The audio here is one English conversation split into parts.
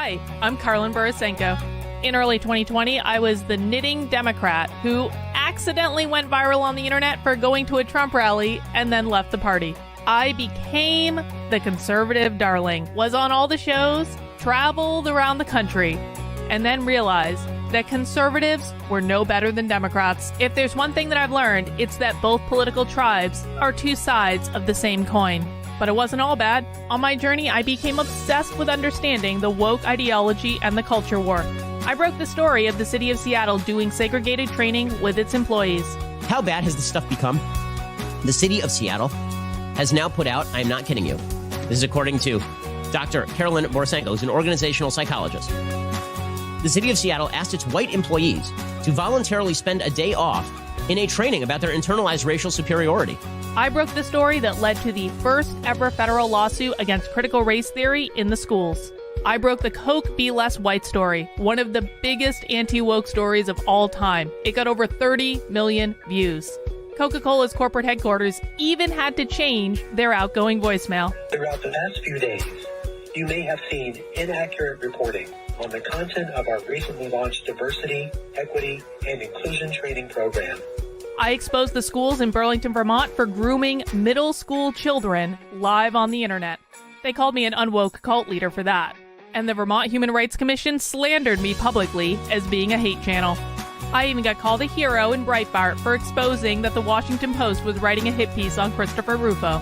Hi, I'm Karlin Borisenko. In early 2020, I was the knitting Democrat who accidentally went viral on the internet for going to a Trump rally and then left the party. I became the conservative darling, was on all the shows, traveled around the country, and then realized that conservatives were no better than Democrats. If there's one thing that I've learned, it's that both political tribes are two sides of the same coin. But it wasn't all bad. On my journey, I became obsessed with understanding the woke ideology and the culture war. I broke the story of the city of Seattle doing segregated training with its employees. How bad has this stuff become? The city of Seattle has now put out, I'm not kidding you, this is according to Dr. Karlin Borisenko, who's an organizational psychologist. The city of Seattle asked its white employees to voluntarily spend a day off in a training about their internalized racial superiority. I broke the story that led to the first ever federal lawsuit against critical race theory in the schools. I broke the Coke Be Less White story, one of the biggest anti-woke stories of all time. It got over 30 million views. Coca-Cola's corporate headquarters even had to change their outgoing voicemail. Throughout the past few days, you may have seen inaccurate reporting on the content of our recently launched diversity, equity, and inclusion training program. I exposed the schools in Burlington, Vermont for grooming middle school children live on the internet. They called me an unwoke cult leader for that. And the Vermont Human Rights Commission slandered me publicly as being a hate channel. I even got called a hero in Breitbart for exposing that the Washington Post was writing a hit piece on Christopher Rufo.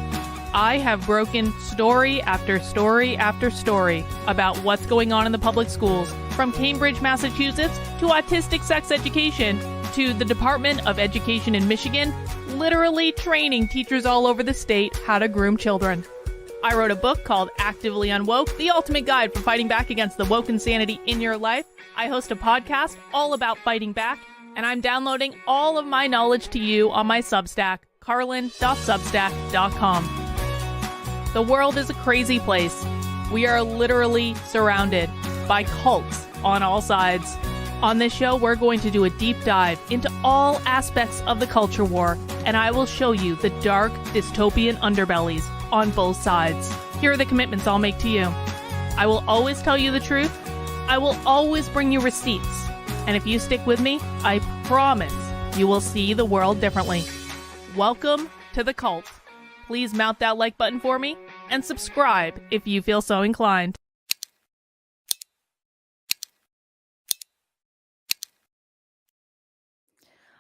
I have broken story after story after story about what's going on in the public schools, from Cambridge, Massachusetts, to autistic sex education, to the Department of Education in Michigan, literally training teachers all over the state how to groom children. I wrote a book called Actively Unwoke, the ultimate guide for fighting back against the woke insanity in your life. I host a podcast all about fighting back, and I'm downloading all of my knowledge to you on my Substack, karlin.substack.com. The world is a crazy place. We are literally surrounded by cults on all sides. On this show, we're going to do a deep dive into all aspects of the culture war, and I will show you the dark, dystopian underbellies on both sides. Here are the commitments I'll make to you. I will always tell you the truth. I will always bring you receipts. And if you stick with me, I promise you will see the world differently. Welcome to the cult. Please mount that like button for me and subscribe if you feel so inclined.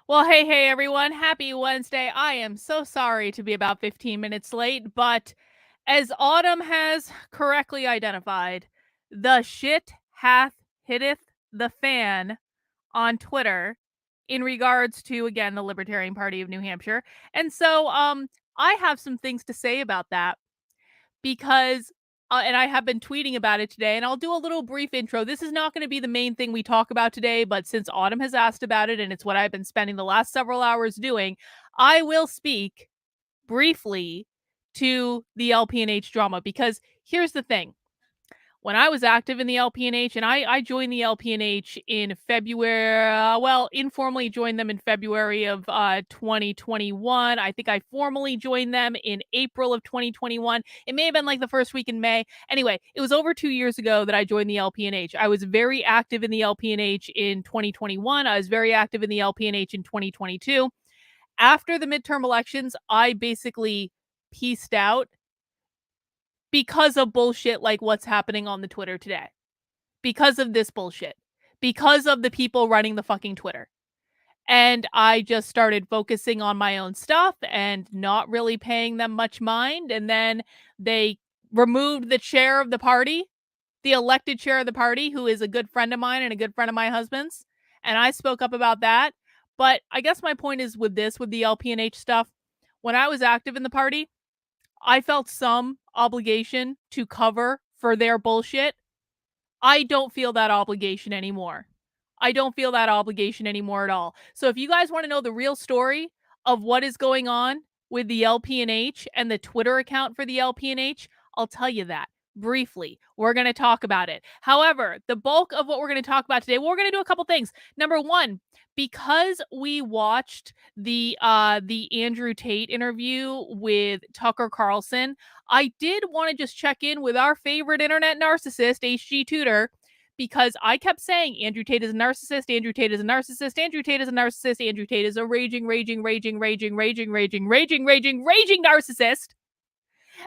Well, hey, everyone. Happy Wednesday. I am so sorry to be about 15 minutes late, but as Autumn has correctly identified, the shit hath hitteth the fan on Twitter in regards to, again, the Libertarian Party of New Hampshire. And so I have some things to say about that because and I have been tweeting about it today, and I'll do a little brief intro. This is not going to be the main thing we talk about today, but since Autumn has asked about it, and it's what I've been spending the last several hours doing, I will speak briefly to the LPNH drama, because here's the thing. When I was active in the LPNH, and I joined the LPNH in February, informally joined them in February of 2021. I think I formally joined them in April of 2021. It may have been like the first week in May. Anyway, it was over 2 years ago that I joined the LPNH. I was very active in the LPNH in 2021. I was very active in the LPNH in 2022. After the midterm elections, I basically pieced out because of bullshit like what's happening on the Twitter today. Because of this bullshit. Because of the people running the fucking Twitter. And I just started focusing on my own stuff and not really paying them much mind. And then they removed the chair of the party, the elected chair of the party, who is a good friend of mine and a good friend of my husband's. And I spoke up about that. But I guess my point is with the LPNH stuff, when I was active in the party, I felt some obligation to cover for their bullshit. I don't feel that obligation anymore. I don't feel that obligation anymore at all. So if you guys want to know the real story of what is going on with the LPNH and the Twitter account for the LPNH, I'll tell you that briefly. We're going to talk about it. However, the bulk of what we're going to talk about today, we're going to do a couple things. Number one, because we watched the Andrew Tate interview with Tucker Carlson, I did want to just check in with our favorite internet narcissist, HG Tudor, because I kept saying Andrew Tate is a narcissist, Andrew Tate is a narcissist, Andrew Tate is a narcissist, Andrew Tate is a raging narcissist.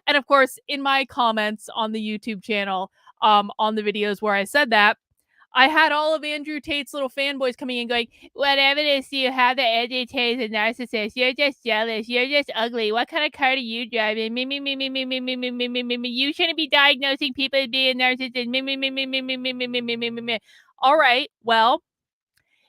And of course, in my comments on the YouTube channel, on the videos where I said that, I had all of Andrew Tate's little fanboys coming in going, what evidence do you have that Andrew Tate is a narcissist? You're just jealous. You're just ugly. What kind of car do you drive? Me. You shouldn't be diagnosing people as being narcissists. Me. All right, well,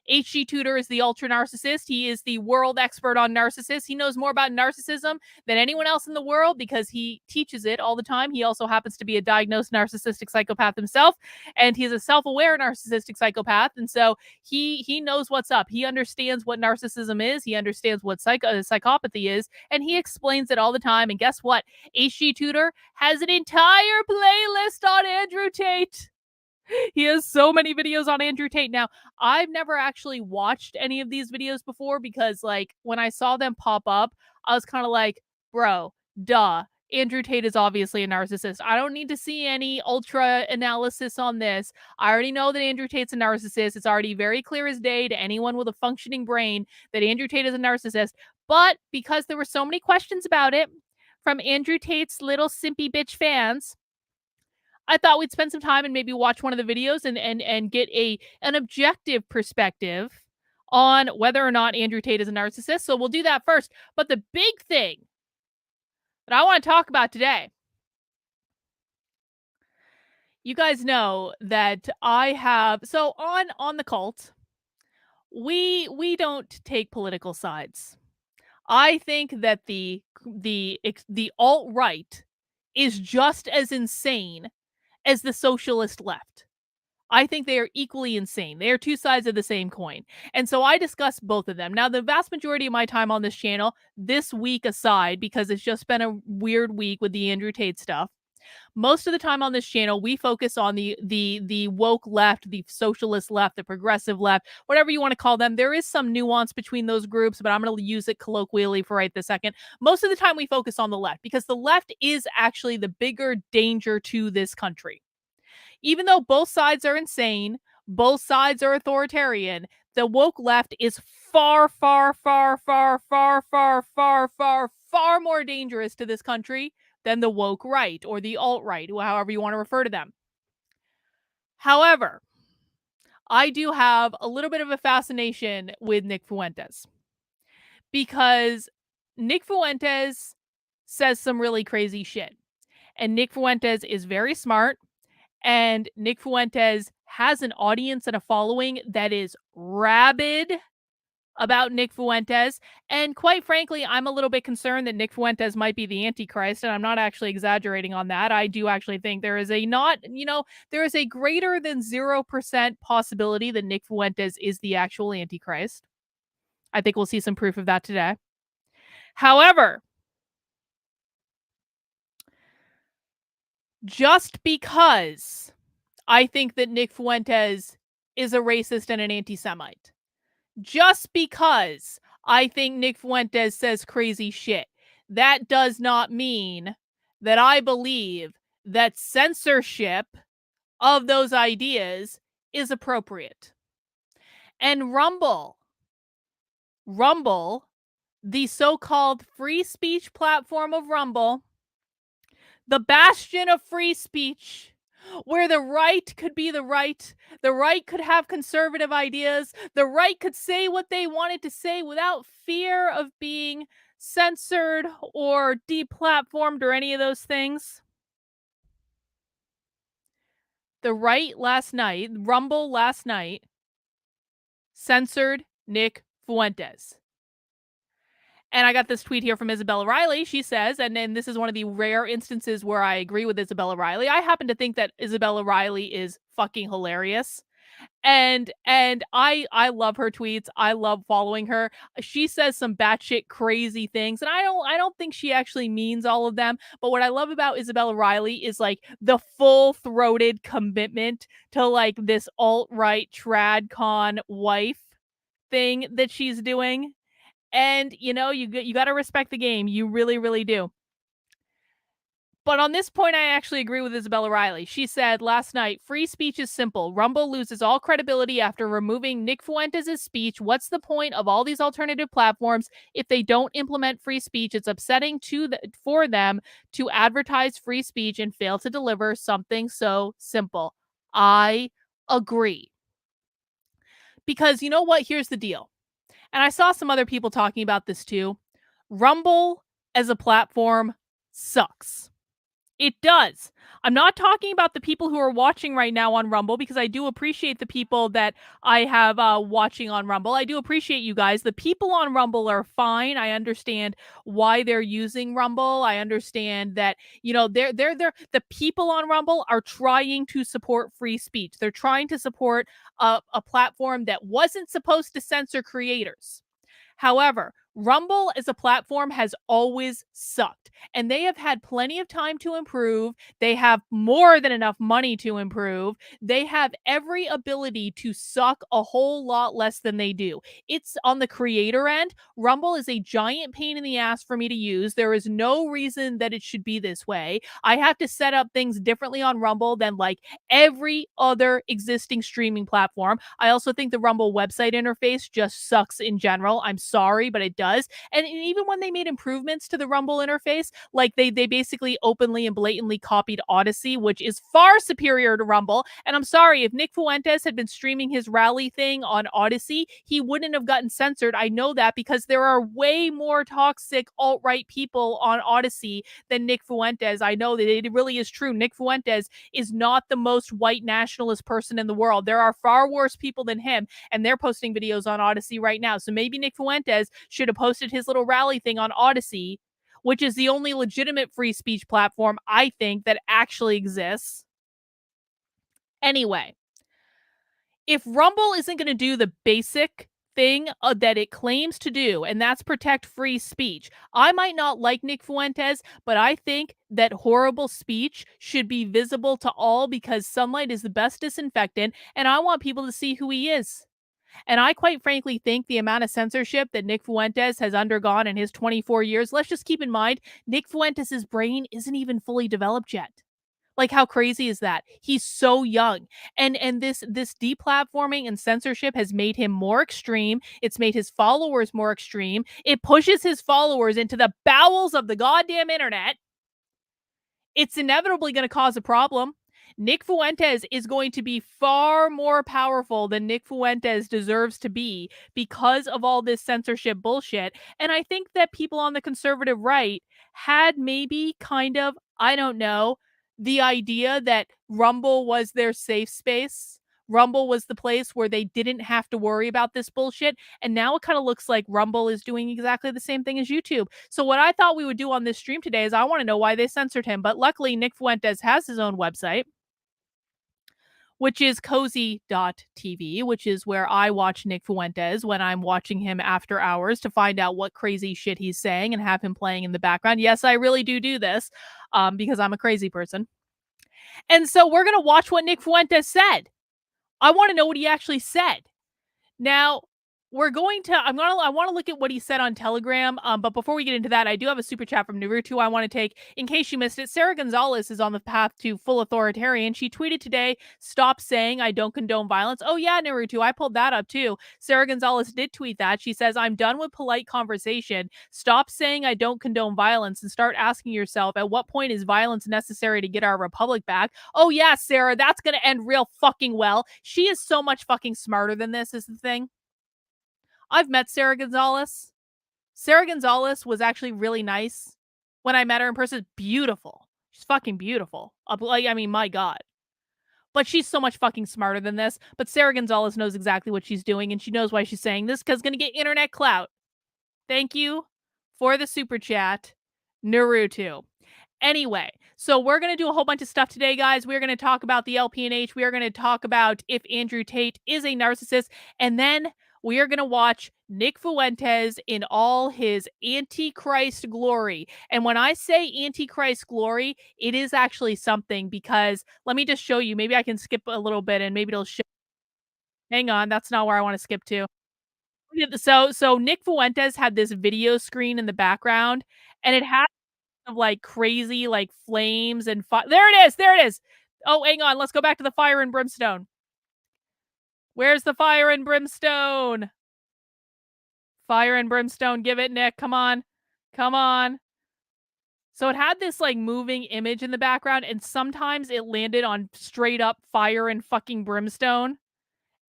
H.G. Tudor is the ultra narcissist. He is the world expert on narcissists. He knows more about narcissism than anyone else in the world because he teaches it all the time. He also happens to be a diagnosed narcissistic psychopath himself, and he's a self-aware narcissistic psychopath. And so he knows what's up. He understands what narcissism is. He understands what psychopathy is, and he explains it all the time. And guess what? H.G. Tudor has an entire playlist on Andrew Tate. He has so many videos on Andrew Tate. Now, I've never actually watched any of these videos before because, like, when I saw them pop up, I was kind of like, bro, duh. Andrew Tate is obviously a narcissist. I don't need to see any ultra analysis on this. I already know that Andrew Tate's a narcissist. It's already very clear as day to anyone with a functioning brain that Andrew Tate is a narcissist. But because there were so many questions about it from Andrew Tate's little simpy bitch fans, I thought we'd spend some time and maybe watch one of the videos and get an objective perspective on whether or not Andrew Tate is a narcissist. So we'll do that first. But the big thing that I want to talk about today, you guys know that I have, so on the cult, we don't take political sides. I think that the alt-right is just as insane as the socialist left. I think they are equally insane. They are two sides of the same coin. And so I discuss both of them. Now, the vast majority of my time on this channel, this week aside, because it's just been a weird week with the Andrew Tate stuff, most of the time on this channel, we focus on the woke left, the socialist left, the progressive left, whatever you want to call them. There is some nuance between those groups, but I'm going to use it colloquially for right this second. Most of the time we focus on the left because the left is actually the bigger danger to this country. Even though both sides are insane, both sides are authoritarian, the woke left is far more dangerous to this country than the woke right or the alt-right, however you want to refer to them. However, I do have a little bit of a fascination with Nick Fuentes because Nick Fuentes says some really crazy shit. And Nick Fuentes is very smart, and Nick Fuentes has an audience and a following that is rabid about Nick Fuentes. And quite frankly, I'm a little bit concerned that Nick Fuentes might be the Antichrist, and I'm not actually exaggerating on that. I do actually think there is there is a greater than 0% possibility that Nick Fuentes is the actual Antichrist. I think we'll see some proof of that today. However, just because I think that Nick Fuentes is a racist and an anti-Semite, just because I think Nick Fuentes says crazy shit, that does not mean that I believe that censorship of those ideas is appropriate. And Rumble, the so-called free speech platform of Rumble, the bastion of free speech, where the right could be the right could have conservative ideas, the right could say what they wanted to say without fear of being censored or deplatformed or any of those things. The right last night, Rumble last night, censored Nick Fuentes. And I got this tweet here from Isabella Riley. She says, and then this is one of the rare instances where I agree with Isabella Riley. I happen to think that Isabella Riley is fucking hilarious. And I love her tweets. I love following her. She says some batshit crazy things, and I don't think she actually means all of them. But what I love about Isabella Riley is like the full-throated commitment to like this alt-right tradcon wife thing that she's doing. And, you know, you got to respect the game. You really, really do. But on this point, I actually agree with Isabella Riley. She said last night, free speech is simple. Rumble loses all credibility after removing Nick Fuentes' speech. What's the point of all these alternative platforms if they don't implement free speech? It's upsetting for them to advertise free speech and fail to deliver something so simple. I agree. Because you know what? Here's the deal. And I saw some other people talking about this too. Rumble as a platform sucks. It does. I'm not talking about the people who are watching right now on Rumble, because I do appreciate the people that I have watching on Rumble. I do appreciate you guys. The people on Rumble are fine. I understand why they're using Rumble. I understand that, you know, the people on Rumble are trying to support free speech. They're trying to support a platform that wasn't supposed to censor creators. However, Rumble as a platform has always sucked, and they have had plenty of time to improve. They have more than enough money to improve. They have every ability to suck a whole lot less than they do. It's on the creator end. Rumble is a giant pain in the ass for me to use. There is no reason that it should be this way. I have to set up things differently on Rumble than like every other existing streaming platform. I also think the Rumble website interface just sucks in general. I'm sorry, but it does. And even when they made improvements to the Rumble interface, like they basically openly and blatantly copied Odyssey, which is far superior to Rumble. And I'm sorry, if Nick Fuentes had been streaming his rally thing on Odyssey, he wouldn't have gotten censored. I know that because there are way more toxic alt-right people on Odyssey than Nick Fuentes. I know that it really is true. Nick Fuentes is not the most white nationalist person in the world. There are far worse people than him, and they're posting videos on Odyssey right now. So maybe Nick Fuentes should have posted his little rally thing on Odyssey, which is the only legitimate free speech platform I think that actually exists. Anyway, if Rumble isn't going to do the basic thing that it claims to do, and that's protect free speech, I might not like Nick Fuentes, but I think that horrible speech should be visible to all because sunlight is the best disinfectant, and I want people to see who he is. And I quite frankly think the amount of censorship that Nick Fuentes has undergone in his 24 years, let's just keep in mind, Nick Fuentes' brain isn't even fully developed yet. Like, how crazy is that? He's so young. And this deplatforming and censorship has made him more extreme. It's made his followers more extreme. It pushes his followers into the bowels of the goddamn internet. It's inevitably going to cause a problem. Nick Fuentes is going to be far more powerful than Nick Fuentes deserves to be because of all this censorship bullshit. And I think that people on the conservative right had maybe kind of, I don't know, the idea that Rumble was their safe space. Rumble was the place where they didn't have to worry about this bullshit. And now it kind of looks like Rumble is doing exactly the same thing as YouTube. So what I thought we would do on this stream today is I want to know why they censored him. But luckily, Nick Fuentes has his own website, which is cozy.tv, which is where I watch Nick Fuentes when I'm watching him after hours to find out what crazy shit he's saying and have him playing in the background. Yes, I really do this because I'm a crazy person. And so we're going to watch what Nick Fuentes said. I want to know what he actually said. Now, I want to look at what he said on Telegram. But before we get into that, I do have a super chat from Naruto I want to take. In case you missed it, Sarah Gonzalez is on the path to full authoritarian. She tweeted today, "Stop saying I don't condone violence." Oh yeah, Naruto, I pulled that up too. Sarah Gonzalez did tweet that. She says, "I'm done with polite conversation. Stop saying I don't condone violence and start asking yourself, at what point is violence necessary to get our republic back?" Oh yeah, Sarah, that's going to end real fucking well. She is so much fucking smarter than this is the thing. I've met Sarah Gonzalez. Sarah Gonzalez was actually really nice when I met her in person. Beautiful. She's fucking beautiful. Like, I mean, my God. But she's so much fucking smarter than this. But Sarah Gonzalez knows exactly what she's doing, and she knows why she's saying this, because it's going to get internet clout. Thank you for the super chat, Naruto. Anyway, so we're going to do a whole bunch of stuff today, guys. We're going to talk about the LPNH. We are going to talk about if Andrew Tate is a narcissist. And then we are going to watch Nick Fuentes in all his Antichrist glory. And when I say Antichrist glory, it is actually something, because let me just show you. Maybe I can skip a little bit and maybe it'll show. Hang on. That's not where I want to skip to. So Nick Fuentes had this video screen in the background, and it had of like crazy like flames and there it is. There it is. Oh, hang on. Let's go back to the fire and brimstone. Where's the fire and brimstone? Fire and brimstone. Give it, Nick. Come on. Come on. So it had this like moving image in the background, and sometimes it landed on straight up fire and fucking brimstone.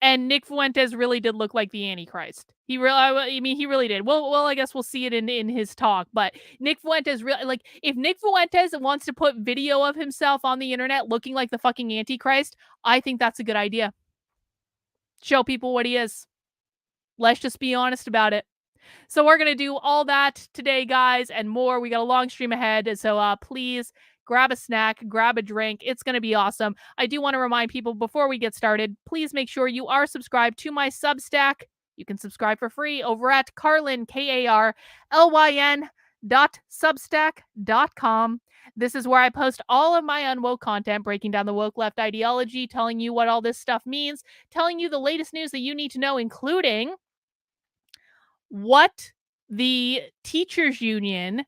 And Nick Fuentes really did look like the Antichrist. He really, I mean, he really did. Well, I guess we'll see it in his talk. But Nick Fuentes really, like, if Nick Fuentes wants to put video of himself on the internet looking like the fucking Antichrist, I think that's a good idea. Show people what he is. Let's just be honest about it. So we're going to do all that today, guys, and more. We got a long stream ahead, so please grab a snack, grab a drink. It's going to be awesome. I do want to remind people before we get started, please make sure you are subscribed to my Substack. You can subscribe for free over at Carlyn, KARLYN.substack.com. This is where I post all of my Unwoke content, breaking down the woke left ideology, telling you what all this stuff means, telling you the latest news that you need to know, including what the teachers union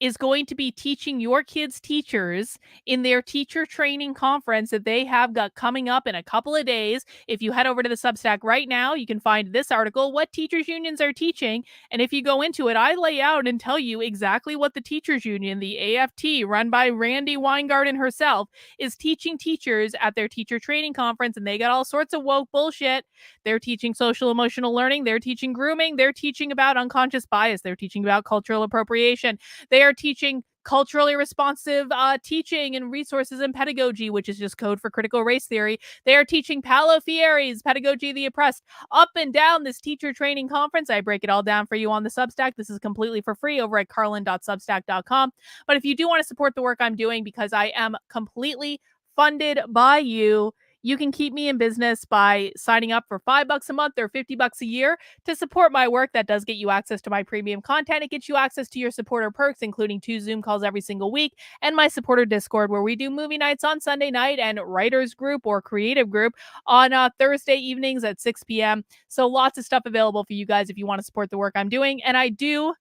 is going to be teaching your kids' teachers in their teacher training conference that they have got coming up in a couple of days. If you head over to the Substack right now, you can find this article, What Teachers Unions Are Teaching. And if you go into it, I lay out and tell you exactly what the teachers union, the AFT, run by Randy Weingarten herself, is teaching teachers at their teacher training conference. And they got all sorts of woke bullshit. They're teaching social emotional learning. They're teaching grooming. They're teaching about unconscious bias. They're teaching about cultural appropriation. They are teaching culturally responsive teaching and resources and pedagogy, which is just code for critical race theory. They are teaching Paulo Freire's Pedagogy of the Oppressed up and down this teacher training conference. I break it all down for you on the Substack. This is completely for free over at carlin.substack.com. But if you do want to support the work I'm doing, because I am completely funded by you, you can keep me in business by signing up for $5 a month or $50 a year to support my work. That does get you access to my premium content. It gets you access to your supporter perks, including 2 Zoom calls every single week, and my supporter Discord, where we do movie nights on Sunday night and writers group or creative group on Thursday evenings at 6 p.m. So lots of stuff available for you guys if you want to support the work I'm doing, and I do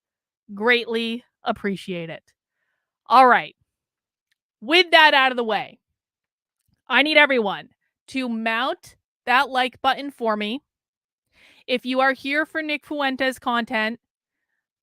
greatly appreciate it. All right. With that out of the way, I need everyone to mount that like button for me. If you are here for Nick Fuentes content,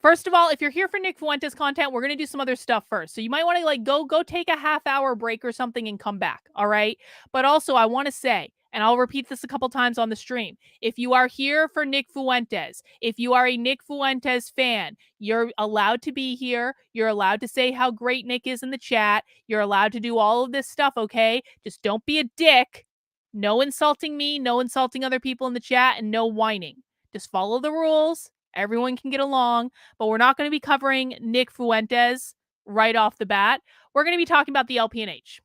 first of all, if you're here for Nick Fuentes content, we're going to do some other stuff first. So you might want to like go take a half-hour break or something and come back, all right? But also I want to say, and I'll repeat this a couple times on the stream, if you are here for Nick Fuentes, if you are a Nick Fuentes fan, you're allowed to be here. You're allowed to say how great Nick is in the chat. You're allowed to do all of this stuff, okay? Just don't be a dick. No insulting me, no insulting other people in the chat, and no whining. Just follow the rules. Everyone can get along, but we're not going to be covering Nick Fuentes right off the bat. We're going to be talking about the LPNH.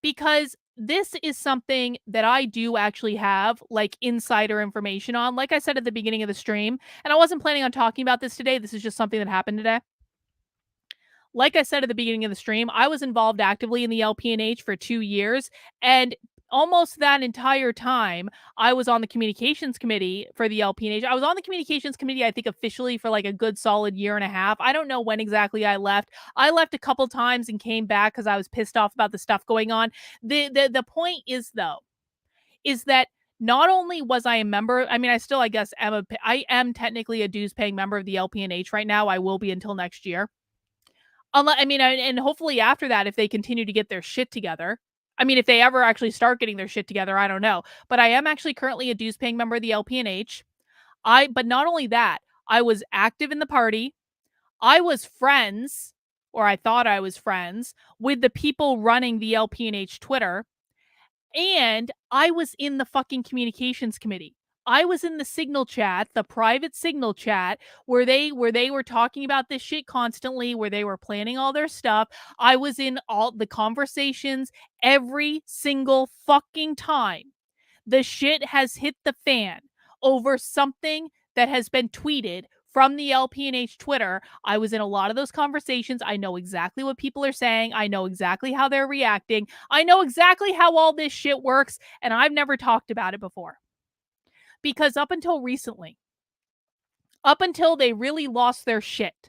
Because this is something that I do actually have like insider information on, like I said at the beginning of the stream, and I wasn't planning on talking about this today. This is just something that happened today. Like I said at the beginning of the stream, I was involved actively in the LPNH for 2 years, and almost that entire time, I was on the communications committee for the LPNH. I was on the communications committee, I think, officially for like a good solid year and a half. I don't know when exactly I left. I left a couple times and came back because I was pissed off about the stuff going on. The point is, though, is that not only was I a member, I mean, I still, I guess, I am technically a dues-paying member of the LPNH right now. I will be until next year. I mean, and hopefully after that, if they continue to get their shit together. I mean, if they ever actually start getting their shit together, I don't know. But I am actually currently a dues-paying member of the LPNH. But not only that, I was active in the party. I was friends, or I thought I was friends, with the people running the LPNH Twitter. And I was in the fucking communications committee. I was in the signal chat, the private signal chat, where they were talking about this shit constantly, where they were planning all their stuff. I was in all the conversations every single fucking time. The shit has hit the fan over something that has been tweeted from the LPNH Twitter. I was in a lot of those conversations. I know exactly what people are saying. I know exactly how they're reacting. I know exactly how all this shit works, and I've never talked about it before. Because up until recently, up until they really lost their shit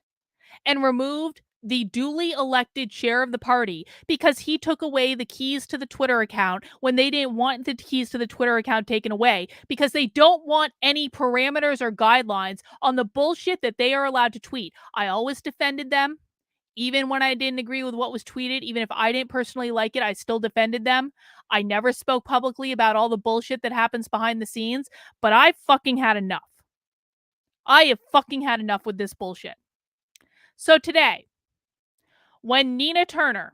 and removed the duly elected chair of the party because he took away the keys to the Twitter account when they didn't want the keys to the Twitter account taken away because they don't want any parameters or guidelines on the bullshit that they are allowed to tweet. I always defended them. Even when I didn't agree with what was tweeted, even if I didn't personally like it, I still defended them. I never spoke publicly about all the bullshit that happens behind the scenes, but I fucking had enough. I have fucking had enough with this bullshit. So today, when Nina Turner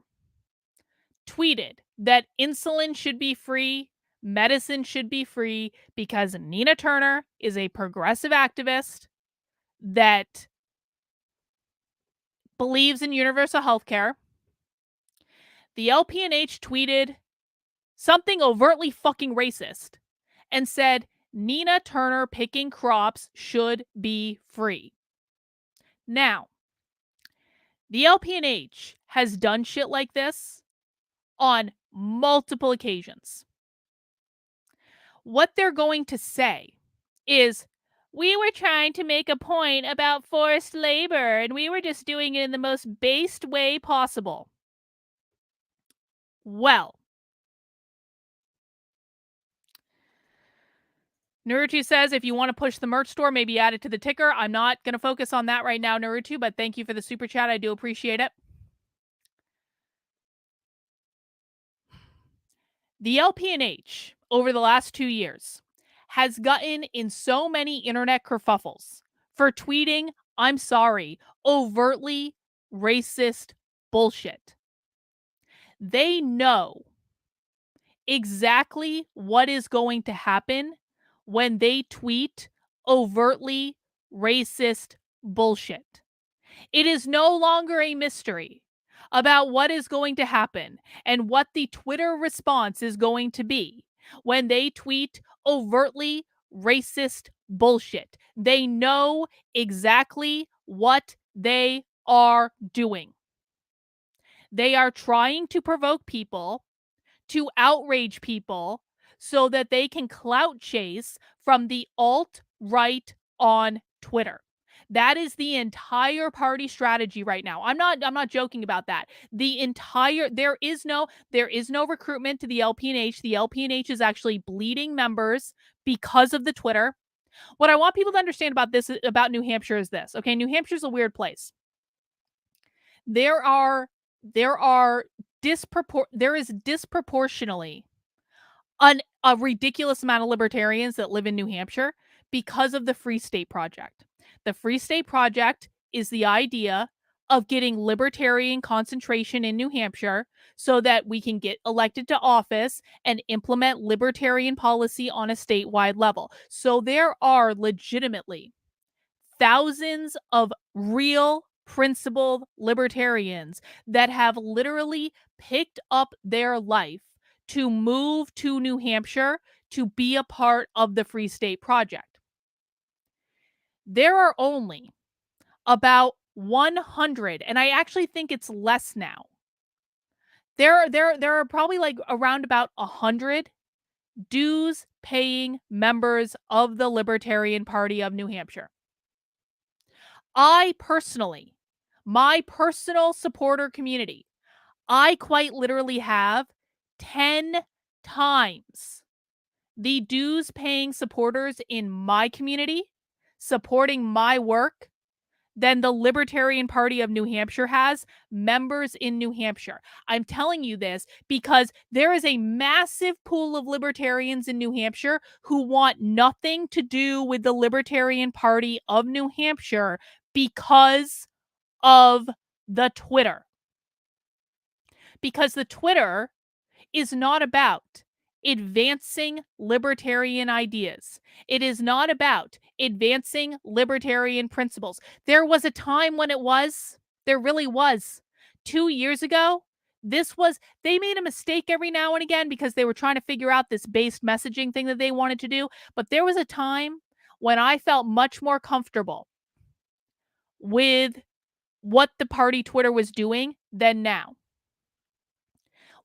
tweeted that insulin should be free, medicine should be free, because Nina Turner is a progressive activist that believes in universal health care, the LPNH tweeted something overtly fucking racist and said Nina Turner picking crops should be free. Now, the LPNH has done shit like this on multiple occasions. What they're going to say is, we were trying to make a point about forced labor and we were just doing it in the most based way possible. Well, Naruto says, if you want to push the merch store, maybe add it to the ticker. I'm not going to focus on that right now, Naruto, but thank you for the super chat. I do appreciate it. The LPNH, over the last 2 years, has gotten in so many internet kerfuffles for tweeting, I'm sorry, overtly racist bullshit. They know exactly what is going to happen when they tweet overtly racist bullshit. It is no longer a mystery about what is going to happen and what the Twitter response is going to be when they tweet overtly racist bullshit. They know exactly what they are doing. They are trying to provoke people, to outrage people, so that they can clout chase from the alt-right on Twitter. That is the entire party strategy right now. I'm not joking about that. There is no recruitment to the LPNH. The LPNH is actually bleeding members because of the Twitter. What I want people to understand about New Hampshire is this. Okay, New Hampshire's a weird place. There is disproportionately a ridiculous amount of libertarians that live in New Hampshire because of the Free State Project. The Free State Project is the idea of getting libertarian concentration in New Hampshire so that we can get elected to office and implement libertarian policy on a statewide level. So there are legitimately thousands of real principled libertarians that have literally picked up their life to move to New Hampshire to be a part of the Free State Project. There are only about 100, and I actually think it's less now. There are probably like around about 100 dues paying members of the Libertarian Party of New Hampshire. I personally, my personal supporter community, I quite literally have 10 times the dues paying supporters in my community supporting my work than the Libertarian Party of New Hampshire has members in New Hampshire. I'm telling you this because there is a massive pool of libertarians in New Hampshire who want nothing to do with the Libertarian Party of New Hampshire because of the Twitter. Because the Twitter is not about advancing libertarian ideas. It is not about advancing libertarian principles. There was a time when it was. There really was. 2 years ago, they made a mistake every now and again because they were trying to figure out this based messaging thing that they wanted to do. But there was a time when I felt much more comfortable with what the party Twitter was doing than now.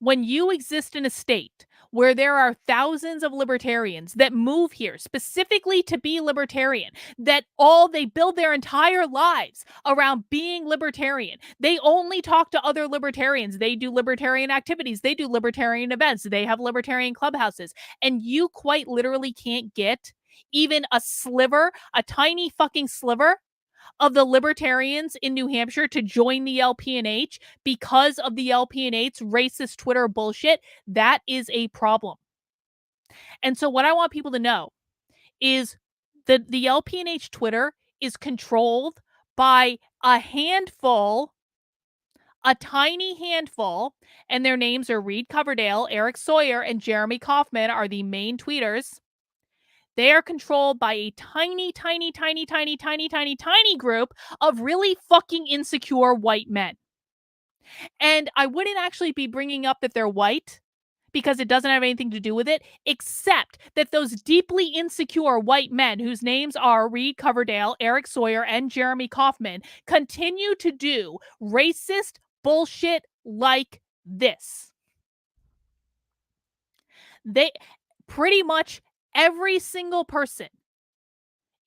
When you exist in a state where there are thousands of libertarians that move here specifically to be libertarian, that they build their entire lives around being libertarian. They only talk to other libertarians. They do libertarian activities. They do libertarian events. They have libertarian clubhouses. And you quite literally can't get even a sliver, a tiny fucking sliver of the libertarians in New Hampshire to join the LPNH because of the LPNH's racist Twitter bullshit. That is a problem. And so what I want people to know is that the LPNH Twitter is controlled by a tiny handful, and their names are Reed Coverdale, Eric Sawyer, and Jeremy Kaufman are the main tweeters. They are controlled by a tiny group of really fucking insecure white men. And I wouldn't actually be bringing up that they're white because it doesn't have anything to do with it, except that those deeply insecure white men whose names are Reed Coverdale, Eric Sawyer, and Jeremy Kaufman continue to do racist bullshit like this. They pretty much every single person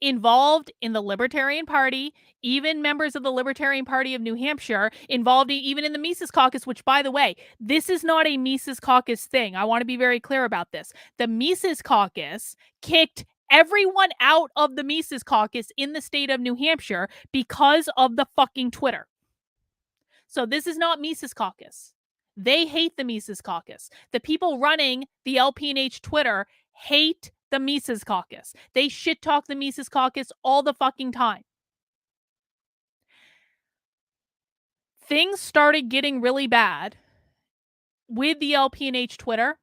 involved in the Libertarian Party, even members of the Libertarian Party of New Hampshire, involved even in the Mises Caucus, which, by the way, this is not a Mises Caucus thing. I want to be very clear about this. The Mises Caucus kicked everyone out of the Mises Caucus in the state of New Hampshire because of the fucking Twitter. So this is not Mises Caucus. They hate the Mises Caucus. The people running the LPNH Twitter hate the Mises Caucus. They shit talk the Mises Caucus all the fucking time. Things started getting really bad with the LPNH Twitter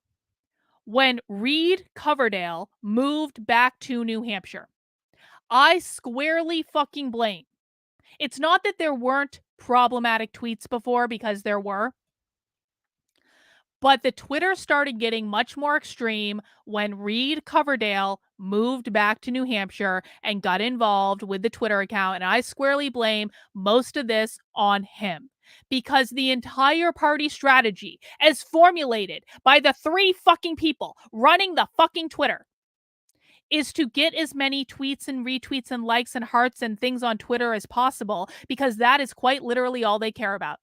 when Reed Coverdale moved back to New Hampshire. I squarely fucking blame. It's not that there weren't problematic tweets before, because there were. But the Twitter started getting much more extreme when Reed Coverdale moved back to New Hampshire and got involved with the Twitter account. And I squarely blame most of this on him, because the entire party strategy, as formulated by the three fucking people running the fucking Twitter, is to get as many tweets and retweets and likes and hearts and things on Twitter as possible, because that is quite literally all they care about.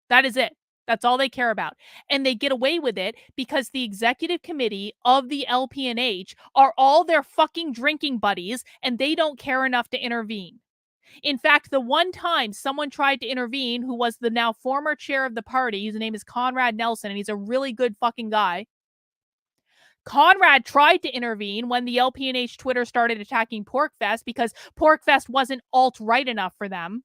That is it. That's all they care about. And they get away with it because the executive committee of the LPNH are all their fucking drinking buddies, and they don't care enough to intervene. In fact, the one time someone tried to intervene, who was the now former chair of the party, his name is Conrad Nelson, and he's a really good fucking guy. Conrad tried to intervene when the LPNH Twitter started attacking PorkFest because PorkFest wasn't alt-right enough for them.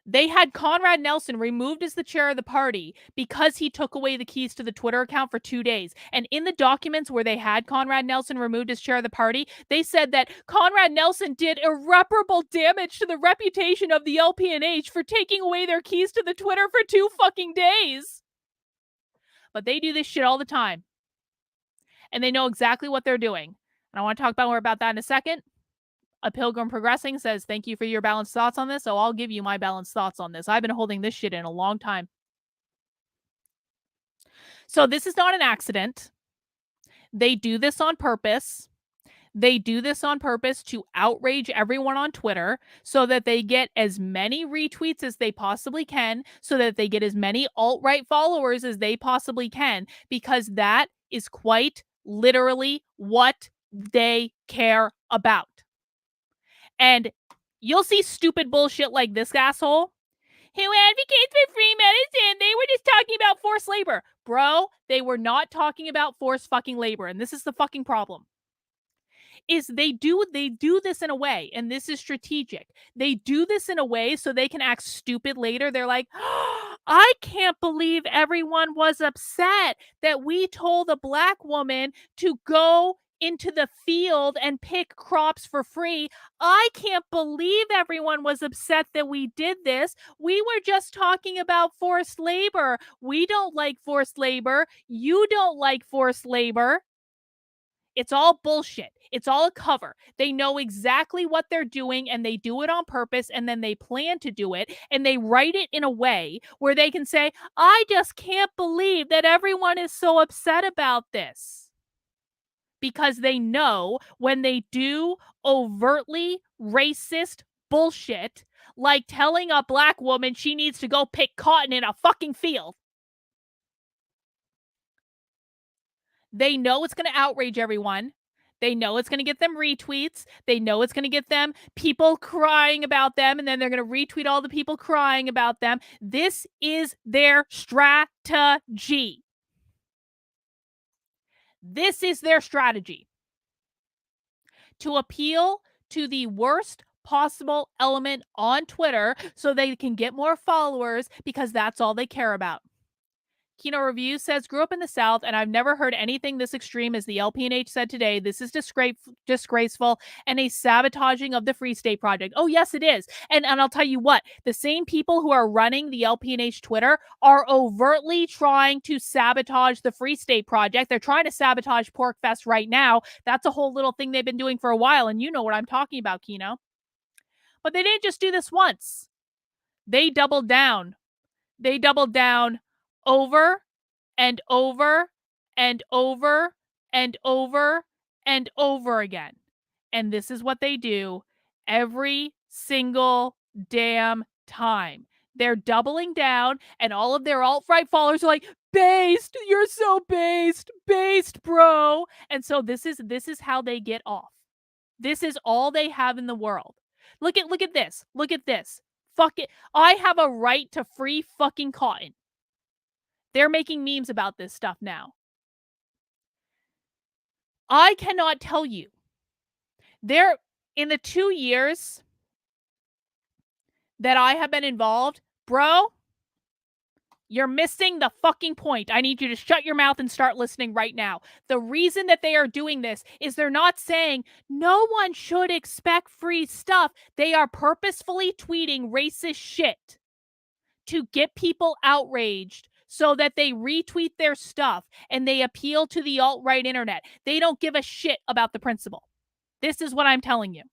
They had Conrad Nelson removed as the chair of the party because he took away the keys to the Twitter account for 2 days. And in the documents where they had Conrad Nelson removed as chair of the party, they said that Conrad Nelson did irreparable damage to the reputation of the LPNH for taking away their keys to the Twitter for 2 fucking days. But they do this shit all the time. And they know exactly what they're doing. And I want to talk more about that in a second. A Pilgrim Progressing says, thank you for your balanced thoughts on this. So I'll give you my balanced thoughts on this. I've been holding this shit in a long time. So this is not an accident. They do this on purpose. They do this on purpose to outrage everyone on Twitter so that they get as many retweets as they possibly can, so that they get as many alt-right followers as they possibly can, because that is quite literally what they care about. And you'll see stupid bullshit like this asshole who advocates for free medicine. They were just talking about forced labor. Bro, they were not talking about forced fucking labor. And this is the fucking problem. Is they do this in a way, and this is strategic. They do this in a way so they can act stupid later. They're like, oh, I can't believe everyone was upset that we told a black woman to go into the field and pick crops for free. I can't believe everyone was upset that we did this. We were just talking about forced labor. We don't like forced labor. You don't like forced labor. It's all bullshit. It's all a cover. They know exactly what they're doing and they do it on purpose and then they plan to do it and they write it in a way where they can say, I just can't believe that everyone is so upset about this. Because they know when they do overtly racist bullshit, like telling a black woman she needs to go pick cotton in a fucking field, they know it's going to outrage everyone. They know it's going to get them retweets. They know it's going to get them people crying about them, and then they're going to retweet all the people crying about them. This is their strategy. This is their strategy. To appeal to the worst possible element on Twitter so they can get more followers because that's all they care about. Kino Review says, grew up in the South and I've never heard anything this extreme as the LPNH said today. This is disgraceful and a sabotaging of the Free State Project. Oh, yes, it is. And I'll tell you what, the same people who are running the LPNH Twitter are overtly trying to sabotage the Free State Project. They're trying to sabotage PorkFest right now. That's a whole little thing they've been doing for a while. And you know what I'm talking about, Kino. But they didn't just do this once. They doubled down. They doubled down over and over and over and over and over again. And this is what they do every single damn time. They're doubling down, and all of their alt-right followers are like, based, you're so based, bro. And so this is how they get off. This is all they have in the world. Look at this. Look at this. Fuck it. I have a right to free fucking cotton. They're making memes about this stuff now. I cannot tell you. In the 2 years that I have been involved, bro, you're missing the fucking point. I need you to shut your mouth and start listening right now. The reason that they are doing this is they're not saying no one should expect free stuff. They are purposefully tweeting racist shit to get people outraged so that they retweet their stuff and they appeal to the alt-right internet. They don't give a shit about the principle. This is what I'm telling you.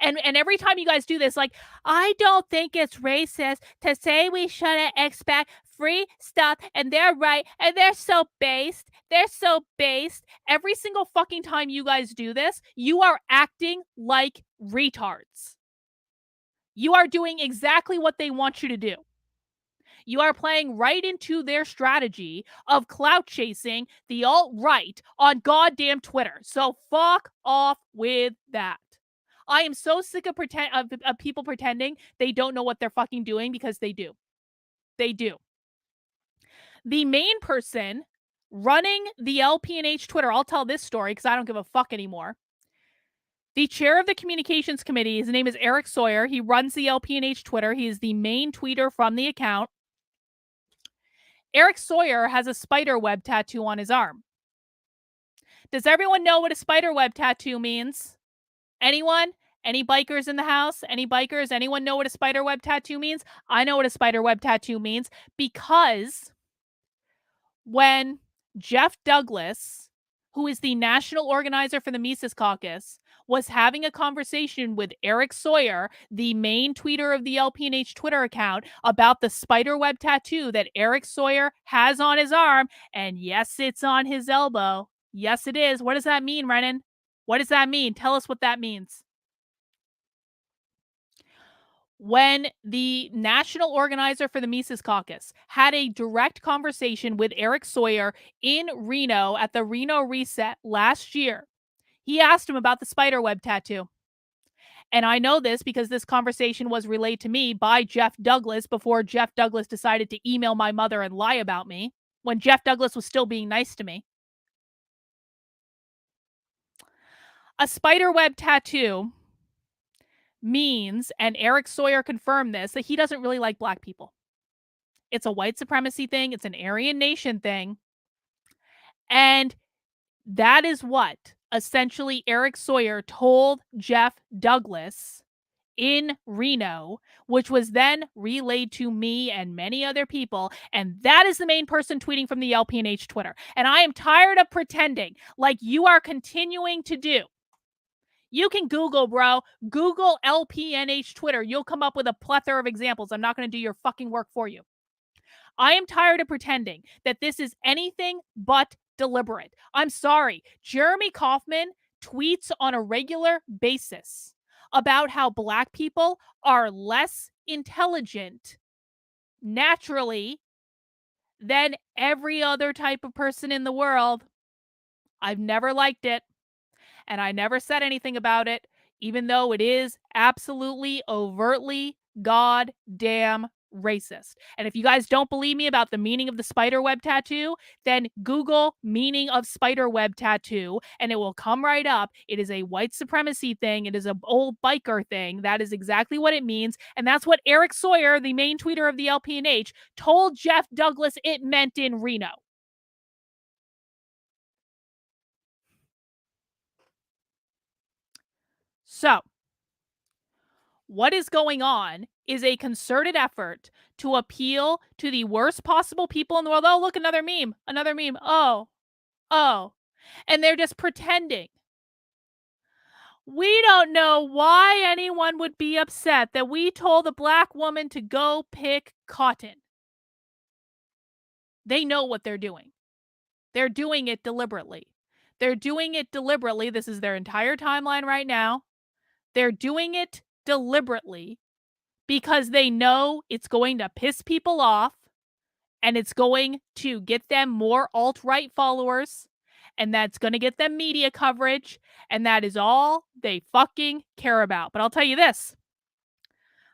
And every time you guys do this, like, I don't think it's racist to say we shouldn't expect free stuff, and they're right, and they're so based. They're so based. Every single fucking time you guys do this, you are acting like retards. You are doing exactly what they want you to do. You are playing right into their strategy of clout chasing the alt-right on goddamn Twitter. So fuck off with that. I am so sick of people pretending they don't know what they're fucking doing, because they do. They do. The main person running the LPNH Twitter, I'll tell this story because I don't give a fuck anymore. The chair of the communications committee, his name is Eric Sawyer. He runs the LPNH Twitter. He is the main tweeter from the account. Eric Sawyer has a spider web tattoo on his arm. Does everyone know what a spider web tattoo means? Anyone? Any bikers in the house? Any bikers? Anyone know what a spider web tattoo means? I know what a spider web tattoo means, because when Jeff Douglas, who is the national organizer for the Mises Caucus, was having a conversation with Eric Sawyer, the main tweeter of the LPNH Twitter account, about the spider web tattoo that Eric Sawyer has on his arm, and yes, it's on his elbow. Yes, it is. What does that mean, Renan? What does that mean? Tell us what that means. When the national organizer for the Mises Caucus had a direct conversation with Eric Sawyer in Reno at the Reno Reset last year, he asked him about the spiderweb tattoo. And I know this because this conversation was relayed to me by Jeff Douglas before Jeff Douglas decided to email my mother and lie about me, when Jeff Douglas was still being nice to me. A spiderweb tattoo means, and Eric Sawyer confirmed this, that he doesn't really like black people. It's a white supremacy thing. It's an Aryan nation thing. And that is what essentially Eric Sawyer told Jeff Douglas in Reno, which was then relayed to me and many other people. And that is the main person tweeting from the LPNH Twitter. And I am tired of pretending like you are continuing to do. You can Google, bro. Google LPNH Twitter. You'll come up with a plethora of examples. I'm not going to do your fucking work for you. I am tired of pretending that this is anything but deliberate. I'm sorry. Jeremy Kauffman tweets on a regular basis about how Black people are less intelligent naturally than every other type of person in the world. I've never liked it, and I never said anything about it, even though it is absolutely overtly goddamn racist. And if you guys don't believe me about the meaning of the spider web tattoo, then Google meaning of spider web tattoo and it will come right up. It is a white supremacy thing. It is an old biker thing. That is exactly what it means. And that's what Eric Sawyer, the main tweeter of the LPNH, told Jeff Douglas it meant in Reno. So, what is going on is a concerted effort to appeal to the worst possible people in the world. Oh, look, another meme. Oh. And they're just pretending. We don't know why anyone would be upset that we told a Black woman to go pick cotton. They know what they're doing. They're doing it deliberately. This is their entire timeline right now. They're doing it deliberately because they know it's going to piss people off and it's going to get them more alt-right followers and that's going to get them media coverage and that is all they fucking care about. But I'll tell you this.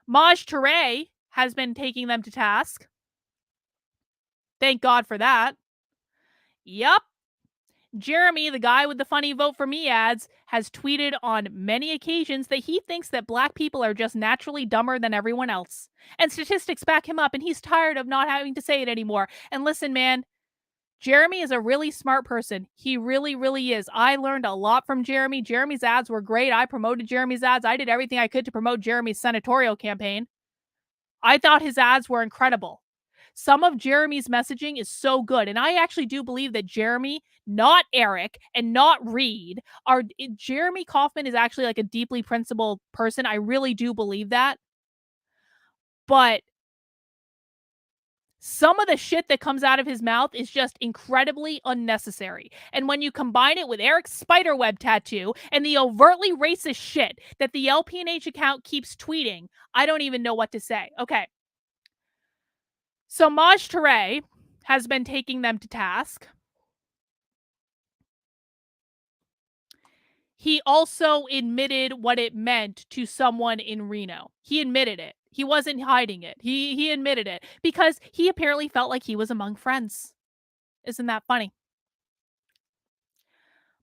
Maj Touré has been taking them to task. Thank God for that. Yup. Jeremy, the guy with the funny vote for me ads, has tweeted on many occasions that he thinks that Black people are just naturally dumber than everyone else. And statistics back him up, and he's tired of not having to say it anymore. And listen, man, Jeremy is a really smart person. He really, really is. I learned a lot from Jeremy. Jeremy's ads were great. I promoted Jeremy's ads. I did everything I could to promote Jeremy's senatorial campaign. I thought his ads were incredible. Some of Jeremy's messaging is so good. And I actually do believe that Jeremy, not Eric, and not Reed, Jeremy Kauffman is actually like a deeply principled person. I really do believe that. But some of the shit that comes out of his mouth is just incredibly unnecessary. And when you combine it with Eric's spiderweb tattoo and the overtly racist shit that the LPNH account keeps tweeting, I don't even know what to say. Okay. So Maj Touré has been taking them to task. He also admitted what it meant to someone in Reno. He admitted it. He wasn't hiding it. He admitted it because he apparently felt like he was among friends. Isn't that funny?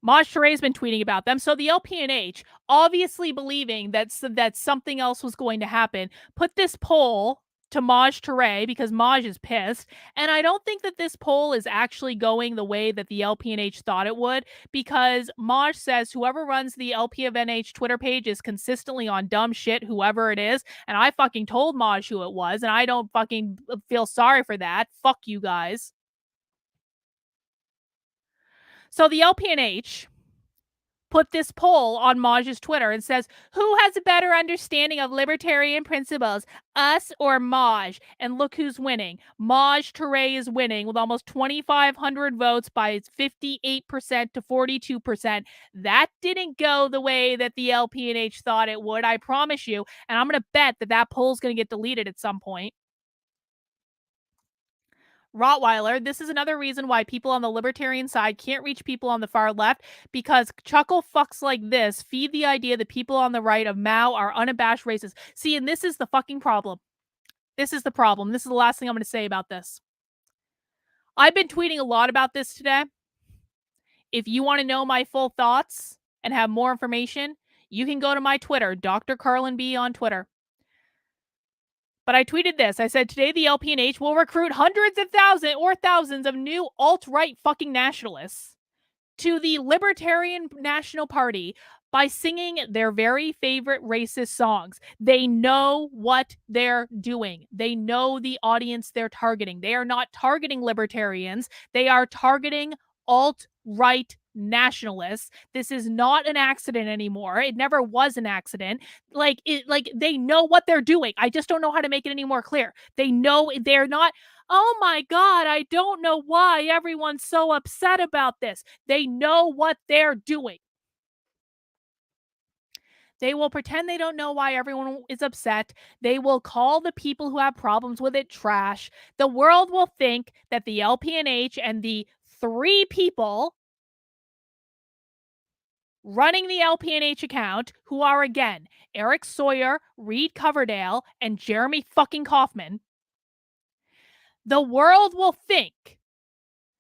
Maj Touré's been tweeting about them. So the LPNH, obviously believing that something else was going to happen, put this poll to Maj Touré because Maj is pissed. And I don't think that this poll is actually going the way that the LPNH thought it would, because Maj says whoever runs the LPNH Twitter page is consistently on dumb shit, whoever it is. And I fucking told Maj who it was, and I don't fucking feel sorry for that. Fuck you guys. So the LPNH put this poll on Maj's Twitter and says, who has a better understanding of libertarian principles, us or Maj? And look who's winning. Maj Touré is winning with almost 2,500 votes by 58% to 42%. That didn't go the way that the LPNH thought it would, I promise you. And I'm going to bet that poll's going to get deleted at some point. Rottweiler, this is another reason why people on the libertarian side can't reach people on the far left, because chuckle fucks like this feed the idea that people on the right of Mao are unabashed racists. See, and this is the fucking problem. This is the problem. This is the last thing I'm going to say about this. I've been tweeting a lot about this today. If you want to know my full thoughts and have more information, you can go to my Twitter, Dr. Carlin B on Twitter. But I tweeted this. I said, today the LPNH will recruit hundreds of thousands of new alt-right fucking nationalists to the Libertarian National Party by singing their very favorite racist songs. They know what they're doing. They know the audience they're targeting. They are not targeting libertarians. They are targeting alt-right nationalists. This is not an accident anymore. It never was an accident. Like they know what they're doing. I just don't know how to make it any more clear. They know they're not, oh my God, I don't know why everyone's so upset about this. They know what they're doing. They will pretend they don't know why everyone is upset. They will call the people who have problems with it trash. The world will think that the LPNH and the 3 people running the LPNH account, who are again Eric Sawyer, Reed Coverdale, and Jeremy fucking Kaufman, the world will think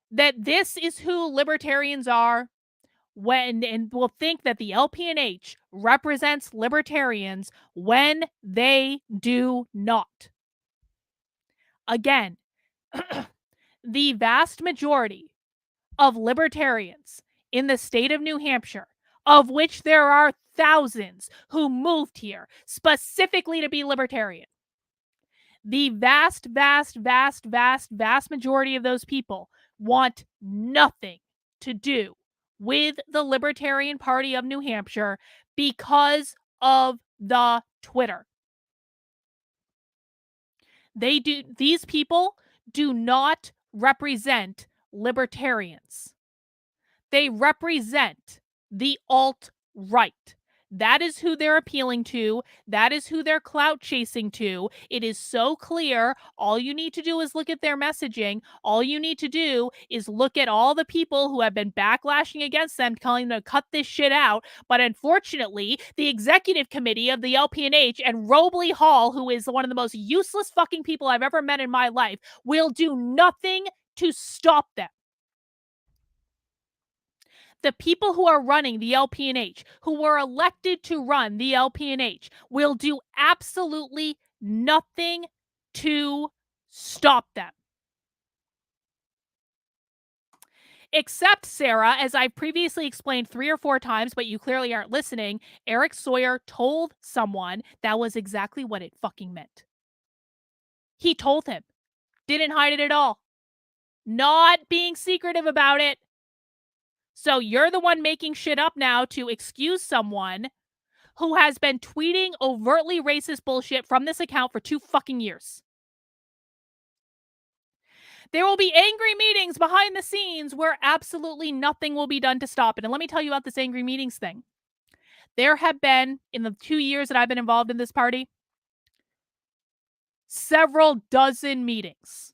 that this is who libertarians are, and will think that the LPNH represents libertarians when they do not. Again, the vast majority of libertarians in the state of New Hampshire, of which there are thousands who moved here specifically to be libertarian, the vast majority of those people want nothing to do with the Libertarian Party of New Hampshire because of the Twitter. These people do not represent libertarians. They represent the alt-right. That is who they're appealing to. That is who they're clout chasing to. It is so clear. All you need to do is look at their messaging. All you need to do is look at all the people who have been backlashing against them, telling them to cut this shit out. But unfortunately, the executive committee of the LPNH and Robley Hall, who is one of the most useless fucking people I've ever met in my life, will do nothing to stop them. The people who are running the LPNH, who were elected to run the LPNH, will do absolutely nothing to stop them. Except, Sarah, as I've previously explained 3 or 4 times, but you clearly aren't listening, Eric Sawyer told someone that was exactly what it fucking meant. He told him. Didn't hide it at all. Not being secretive about it. So you're the one making shit up now to excuse someone who has been tweeting overtly racist bullshit from this account for 2 fucking years. There will be angry meetings behind the scenes where absolutely nothing will be done to stop it. And let me tell you about this angry meetings thing. There have been, in the 2 years that I've been involved in this party, several dozen meetings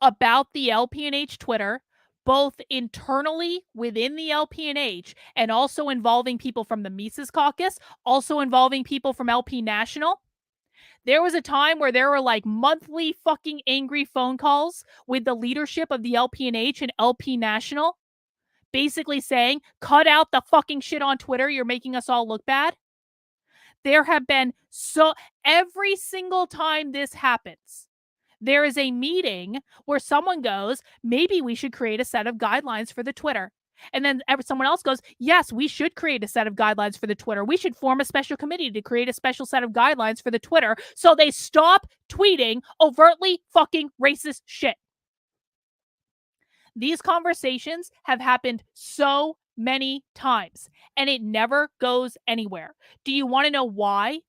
about the LPNH Twitter, both internally within the LPNH and also involving people from the Mises Caucus, also involving people from LP National. There was a time where there were like monthly fucking angry phone calls with the leadership of the LPNH and LP National, basically saying, cut out the fucking shit on Twitter, you're making us all look bad. There have been every single time this happens, there is a meeting where someone goes, maybe we should create a set of guidelines for the Twitter. And then someone else goes, yes, we should create a set of guidelines for the Twitter. We should form a special committee to create a special set of guidelines for the Twitter so they stop tweeting overtly fucking racist shit. These conversations have happened so many times, and it never goes anywhere. Do you want to know why?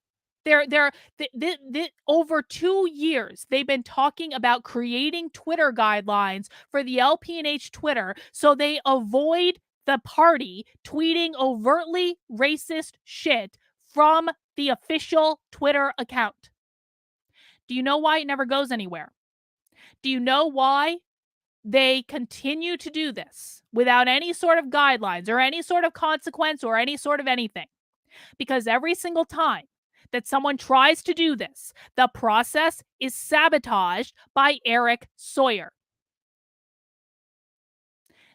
Over 2 years, they've been talking about creating Twitter guidelines for the LPNH Twitter so they avoid the party tweeting overtly racist shit from the official Twitter account. Do you know why it never goes anywhere? Do you know why they continue to do this without any sort of guidelines or any sort of consequence or any sort of anything? Because every single time that someone tries to do this, the process is sabotaged by Eric Sawyer.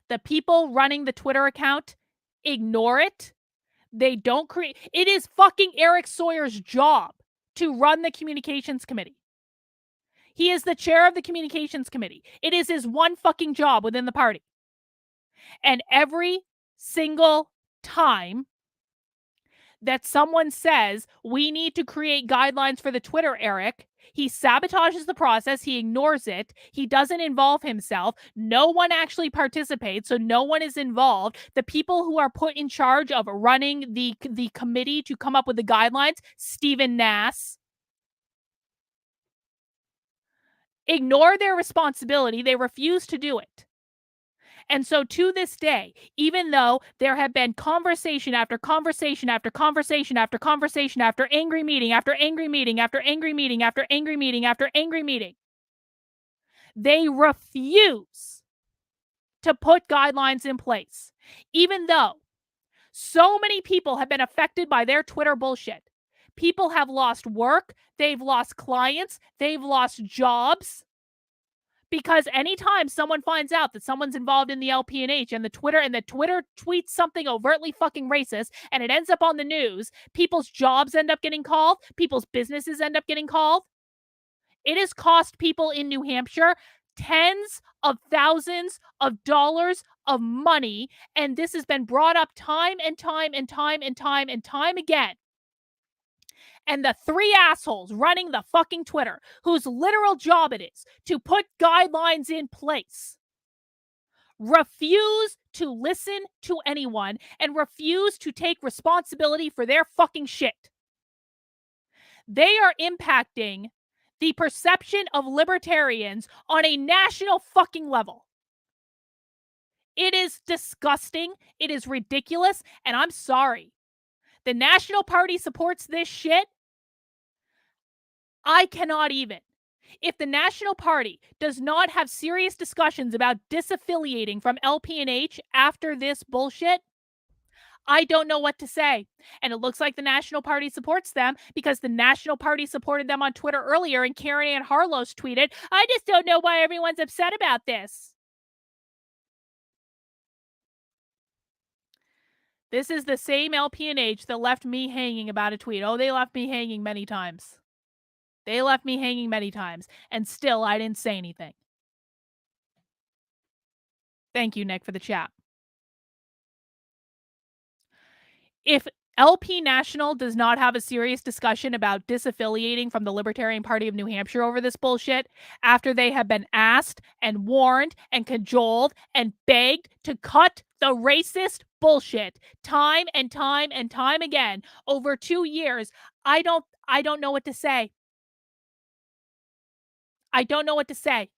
The people running the Twitter account ignore it. They don't create. It is fucking Eric Sawyer's job to run the communications committee. He is the chair of the communications committee. It is his one fucking job within the party. And every single time that someone says we need to create guidelines for the Twitter, Eric, he sabotages the process. He ignores it. He doesn't involve himself. No one actually participates, so no one is involved. The people who are put in charge of running the committee to come up with the guidelines, Stephen Nass, ignore their responsibility. They refuse to do it. And so to this day, even though there have been conversation after conversation after conversation after conversation after angry meeting after angry meeting after angry meeting after angry meeting after angry meeting, they refuse to put guidelines in place, even though so many people have been affected by their Twitter bullshit. People have lost work, they've lost clients, they've lost jobs. Because anytime someone finds out that someone's involved in the LPNH and the Twitter tweets something overtly fucking racist and it ends up on the news, people's jobs end up getting called, people's businesses end up getting called. It has cost people in New Hampshire tens of thousands of dollars of money, and this has been brought up time and time and time and time and time again. And the three assholes running the fucking Twitter, whose literal job it is to put guidelines in place, refuse to listen to anyone and refuse to take responsibility for their fucking shit. They are impacting the perception of libertarians on a national fucking level. It is disgusting. It is ridiculous. And I'm sorry. The National Party supports this shit. I cannot even. If the National Party does not have serious discussions about disaffiliating from LPNH after this bullshit, I don't know what to say. And it looks like the National Party supports them because the National Party supported them on Twitter earlier, and Karen Ann Harlos tweeted, "I just don't know why everyone's upset about this." This is the same LPNH that left me hanging about a tweet. Oh, they left me hanging many times. They left me hanging many times, and still I didn't say anything. Thank you, Nick, for the chat. If LP National does not have a serious discussion about disaffiliating from the Libertarian Party of New Hampshire over this bullshit, after they have been asked and warned and cajoled and begged to cut the racist bullshit time and time and time again over 2 years, I don't know what to say. I don't know what to say.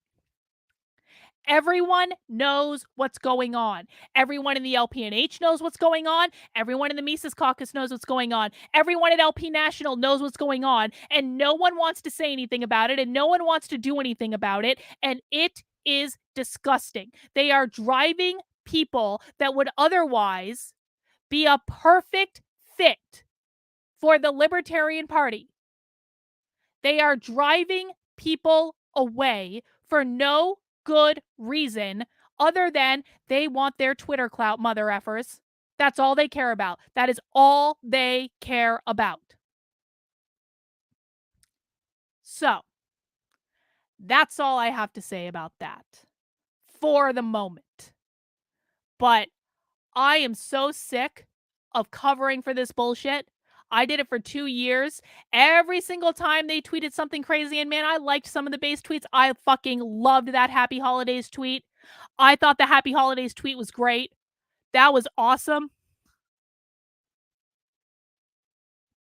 Everyone knows what's going on. Everyone in the LPNH knows what's going on. Everyone in the Mises Caucus knows what's going on. Everyone at LP National knows what's going on. And no one wants to say anything about it. And no one wants to do anything about it. And it is disgusting. They are driving people that would otherwise be a perfect fit for the Libertarian Party. They are driving people away for no good reason other than they want their Twitter clout, mother effers. That's all they care about. That is all they care about. So, that's all I have to say about that for the moment. But I am so sick of covering for this bullshit. I did it for 2 years. Every single time they tweeted something crazy, and man, I liked some of the base tweets. I fucking loved that Happy Holidays tweet. I thought the Happy Holidays tweet was great. That was awesome.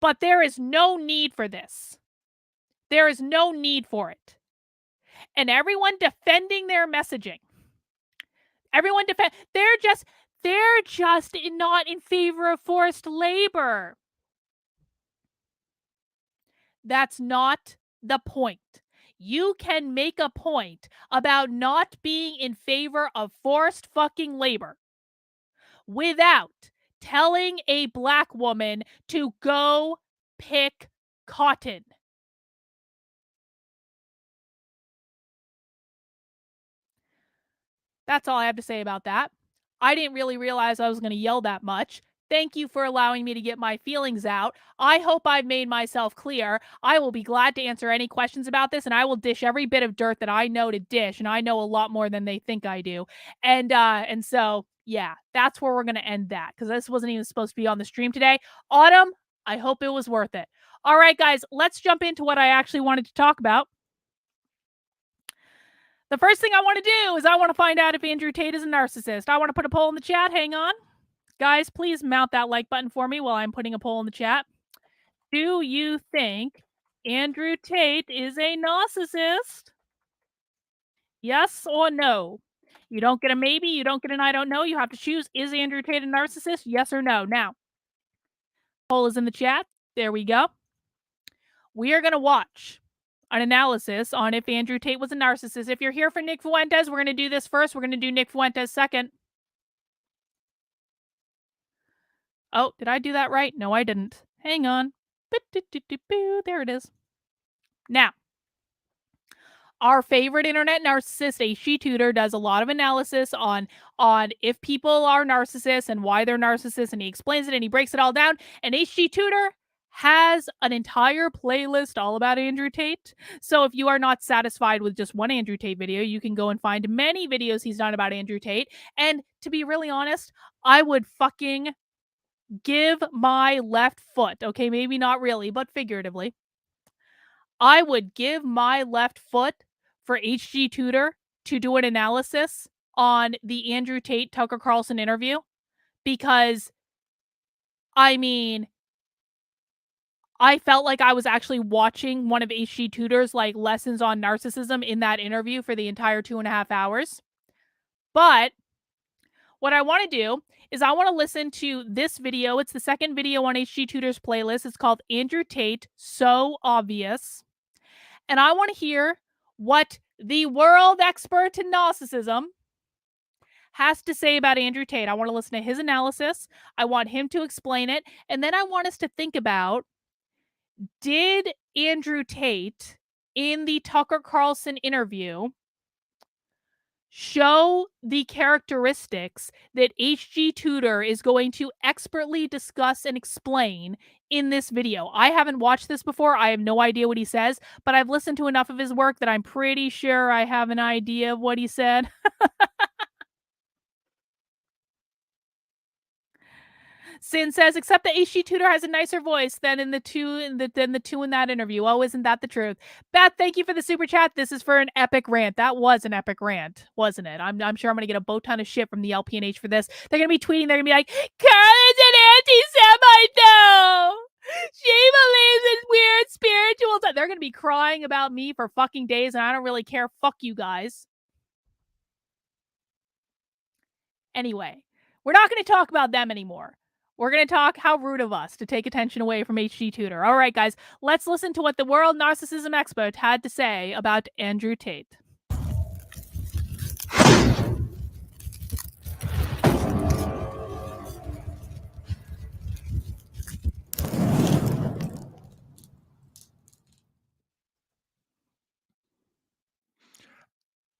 But there is no need for this. There is no need for it. And everyone defending their messaging. They're just not in favor of forced labor. That's not the point. You can make a point about not being in favor of forced fucking labor without telling a black woman to go pick cotton. That's all I have to say about that. I didn't really realize I was going to yell that much. Thank you for allowing me to get my feelings out. I hope I've made myself clear. I will be glad to answer any questions about this, and I will dish every bit of dirt that I know to dish, and I know a lot more than they think I do. And so, Yeah, that's where we're going to end that, because this wasn't even supposed to be on the stream today. Autumn, I hope it was worth it. All right, guys, let's jump into what I actually wanted to talk about. The first thing I want to do is I want to find out if Andrew Tate is a narcissist. I want to put a poll in the chat. Hang on. Guys, please mount that like button for me while I'm putting a poll in the chat. Do you think Andrew Tate is a narcissist? Yes or no? You don't get a maybe. You don't get an I don't know. You have to choose. Is Andrew Tate a narcissist? Yes or no? Now, poll is in the chat. There we go. We are going to watch an analysis on if Andrew Tate was a narcissist. If you're here for Nick Fuentes, we're going to do this first. We're going to do Nick Fuentes second. Oh, did I do that right? No, I didn't. Hang on. There it is. Now, our favorite internet narcissist, HG Tutor, does a lot of analysis on if people are narcissists and why they're narcissists, and he explains it and he breaks it all down. And HG Tutor has an entire playlist all about Andrew Tate. So if you are not satisfied with just one Andrew Tate video, you can go and find many videos he's done about Andrew Tate. And to be really honest, I would fucking give my left foot, okay, maybe not really, but figuratively, I would give my left foot for HG Tutor to do an analysis on the Andrew Tate Tucker Carlson interview, because I mean, I felt like I was actually watching one of HG Tutor's like lessons on narcissism in that interview for the entire 2.5 hours. But what I want to do is I want to listen to this video. It's the second video on HG Tutor's playlist. It's called Andrew Tate, So Obvious. And I want to hear what the world expert in narcissism has to say about Andrew Tate. I want to listen to his analysis. I want him to explain it. And then I want us to think about, did Andrew Tate in the Tucker Carlson interview show the characteristics that HG Tutor is going to expertly discuss and explain in this video? I haven't watched this before. I have no idea what he says, but I've listened to enough of his work that I'm pretty sure I have an idea of what he said. Sin says, except that HG Tutor has a nicer voice than the two in that interview. Oh, isn't that the truth? Beth, thank you for the super chat. This is for an epic rant. That was an epic rant, wasn't it? I'm sure I'm going to get a boat ton of shit from the LPNH for this. They're going to be tweeting. They're going to be like, Carl is an anti-Semite though. She believes in weird spiritual stuff. They're going to be crying about me for fucking days, and I don't really care. Fuck you guys. Anyway, we're not going to talk about them anymore. We're going to talk how rude of us to take attention away from HG Tutor. All right, guys, let's listen to what the world narcissism expert had to say about Andrew Tate.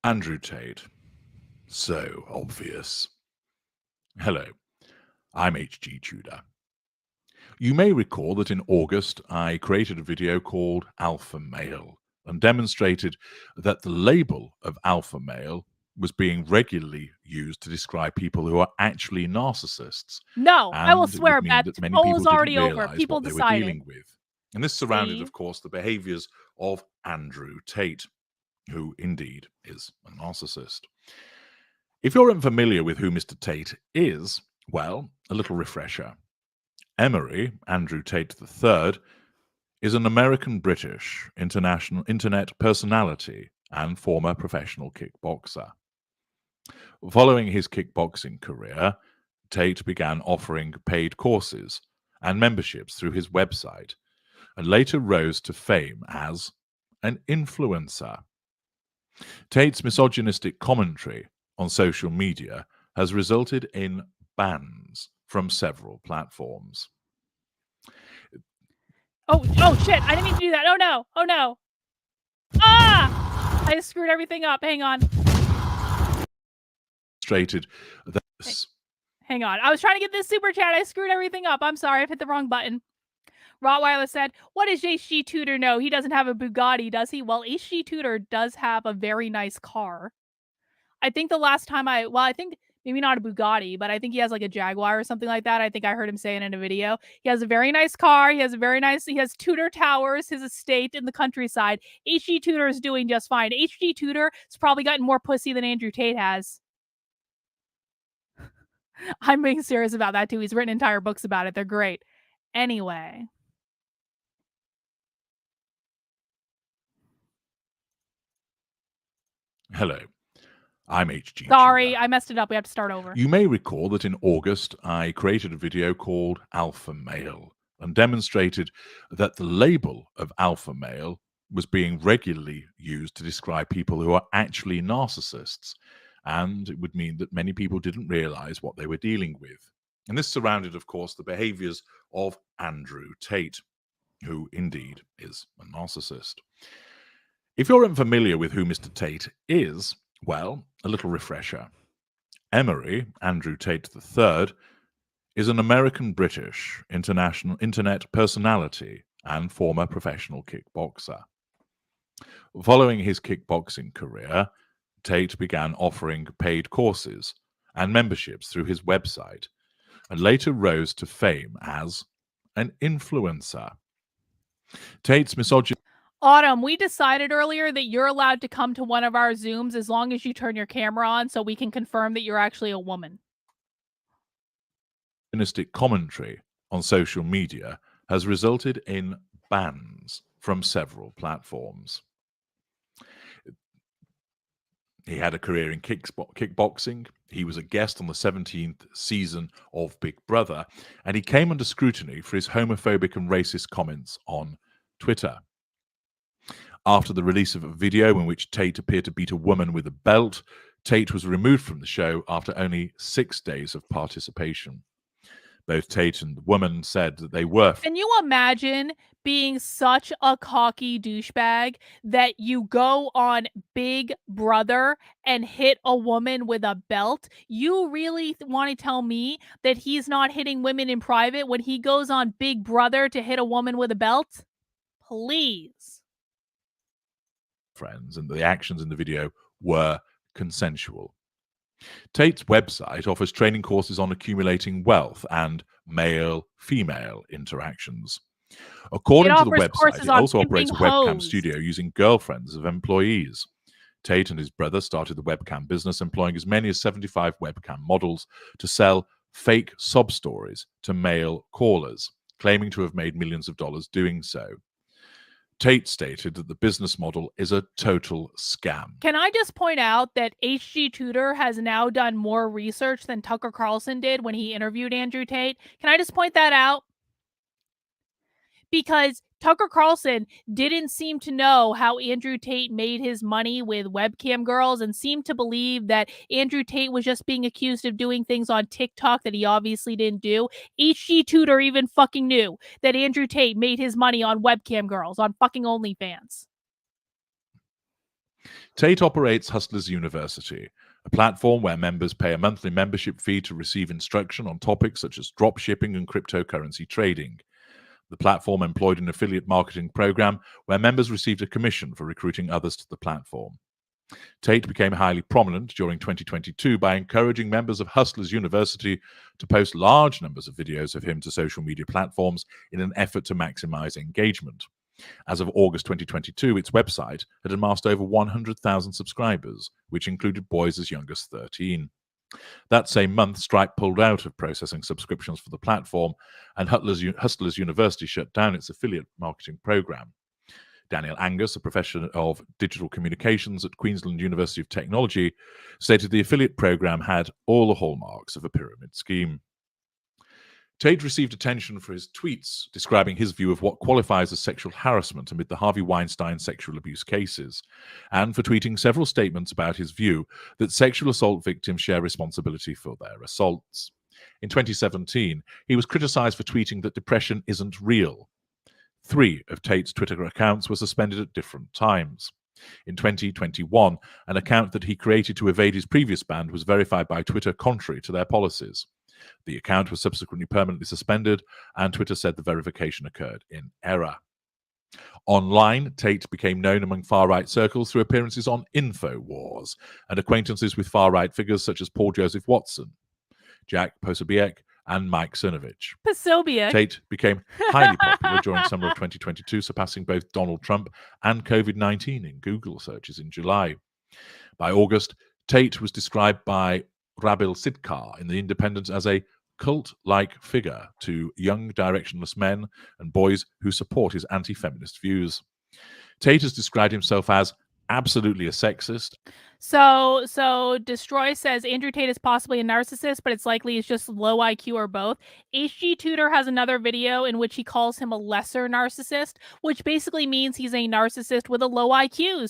Andrew Tate. So obvious. Hello, I'm HG Tudor. You may recall that in August I created a video called Alpha Male and demonstrated that the label of alpha male was being regularly used to describe people who are actually narcissists. No, I will swear, Beth, that poll is already over. People decided. Dealing with. And this surrounded, of course, the behaviors of Andrew Tate, who indeed is a narcissist. If you're unfamiliar with who Mr. Tate is, well, a little refresher. Emery, Andrew Tate III, is an American-British international internet personality and former professional kickboxer. Following his kickboxing career, Tate began offering paid courses and memberships through his website, and later rose to fame as an influencer. Tate's misogynistic commentary on social media has resulted in bans from several platforms. Oh shit, I didn't mean to do that. Oh no. Ah! I just screwed everything up. Hang on. Hang on. I was trying to get this super chat. I screwed everything up. I'm sorry. I've hit the wrong button. Rottweiler said, what does HG Tutor know? He doesn't have a Bugatti, does he? Well, HG Tutor does have a very nice car. I think the last time I think Maybe not a Bugatti, but I think he has like a Jaguar or something like that. I think I heard him say it in a video. He has a very nice car. He has Tudor Towers, his estate in the countryside. HG Tudor is doing just fine. HG Tudor has probably gotten more pussy than Andrew Tate has. I'm being serious about that too. He's written entire books about it. They're great. Anyway. Hello, I'm HG. Sorry, I messed it up. We have to start over. You may recall that in August, I created a video called Alpha Male and demonstrated that the label of alpha male was being regularly used to describe people who are actually narcissists. And it would mean that many people didn't realize what they were dealing with. And this surrounded, of course, the behaviors of Andrew Tate, who indeed is a narcissist. If you're unfamiliar with who Mr. Tate is, well, a little refresher. Emery, Andrew Tate III, is an American-British international internet personality and former professional kickboxer. Following his kickboxing career, Tate began offering paid courses and memberships through his website and later rose to fame as an influencer. Tate's misogyny. Autumn, we decided earlier that you're allowed to come to one of our Zooms as long as you turn your camera on so we can confirm that you're actually a woman. Commentary on social media has resulted in bans from several platforms. He had a career in kickboxing. He was a guest on the 17th season of Big Brother, and he came under scrutiny for his homophobic and racist comments on Twitter. After the release of a video in which Tate appeared to beat a woman with a belt, Tate was removed from the show after only 6 days of participation. Both Tate and the woman said that they were... Can you imagine being such a cocky douchebag that you go on Big Brother and hit a woman with a belt? You really want to tell me that he's not hitting women in private when he goes on Big Brother to hit a woman with a belt? Please. Friends, and the actions in the video were consensual. Tate's website offers training courses on accumulating wealth and male-female interactions. According to the website, it also operates a webcam studio using girlfriends of employees. Tate and his brother started the webcam business, employing as many as 75 webcam models to sell fake sob stories to male callers, claiming to have made millions of dollars doing so. Tate stated that the business model is a total scam. Can I just point out that HG Tudor has now done more research than Tucker Carlson did when he interviewed Andrew Tate? Can I just point that out? Because Tucker Carlson didn't seem to know how Andrew Tate made his money with webcam girls and seemed to believe that Andrew Tate was just being accused of doing things on TikTok that he obviously didn't do. HG Tudor even fucking knew that Andrew Tate made his money on webcam girls, on fucking OnlyFans. Tate operates Hustlers University, a platform where members pay a monthly membership fee to receive instruction on topics such as drop shipping and cryptocurrency trading. The platform employed an affiliate marketing program where members received a commission for recruiting others to the platform. Tate became highly prominent during 2022 by encouraging members of Hustlers University to post large numbers of videos of him to social media platforms in an effort to maximize engagement. As of August 2022, its website had amassed over 100,000 subscribers, which included boys as young as 13. That same month, Stripe pulled out of processing subscriptions for the platform, and Hustlers University shut down its affiliate marketing program. Daniel Angus, a professor of digital communications at Queensland University of Technology, stated the affiliate program had all the hallmarks of a pyramid scheme. Tate received attention for his tweets describing his view of what qualifies as sexual harassment amid the Harvey Weinstein sexual abuse cases, and for tweeting several statements about his view that sexual assault victims share responsibility for their assaults. In 2017, he was criticized for tweeting that depression isn't real. 3 of Tate's Twitter accounts were suspended at different times. In 2021, an account that he created to evade his previous ban was verified by Twitter contrary to their policies. The account was subsequently permanently suspended, and Twitter said the verification occurred in error. Online, Tate became known among far-right circles through appearances on InfoWars and acquaintances with far-right figures such as Paul Joseph Watson, Jack Posobiec, and Mike Cernovich. Posobiec. Tate became highly popular during summer of 2022, surpassing both Donald Trump and COVID-19 in Google searches in July. By August, Tate was described by Rabil Sidkar in The Independent as a cult-like figure to young directionless men and boys who support his anti-feminist views. Tate has described himself as absolutely a sexist. So Destroy says Andrew Tate is possibly a narcissist, but it's likely he's just low IQ or both. HG Tutor has another video in which he calls him a lesser narcissist, which basically means he's a narcissist with a low IQ.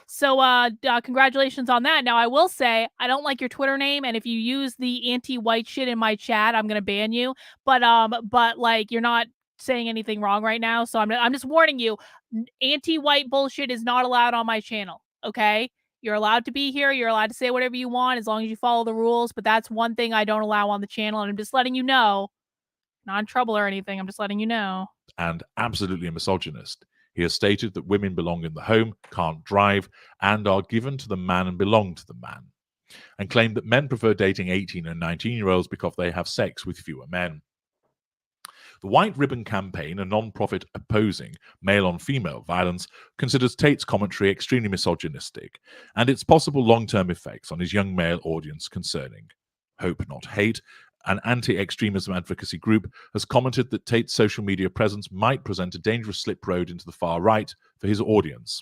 So congratulations on that. Now I will say I don't like your Twitter name, and if you use the anti-white shit in my chat, I'm gonna ban you. But like you're not saying anything wrong right now, so I'm just warning you. Anti-white bullshit is not allowed on my channel. Okay. You're allowed to be here. You're allowed to say whatever you want as long as you follow the rules. But that's one thing I don't allow on the channel. And I'm just letting you know. Not in trouble or anything. I'm just letting you know. And absolutely a misogynist. He has stated that women belong in the home, can't drive, and are given to the man and belong to the man. And claimed that men prefer dating 18 and 19-year-olds because they have sex with fewer men. The White Ribbon Campaign, a non-profit opposing male-on-female violence, considers Tate's commentary extremely misogynistic and its possible long-term effects on his young male audience concerning. Hope Not Hate, an anti-extremism advocacy group, has commented that Tate's social media presence might present a dangerous slip road into the far right for his audience.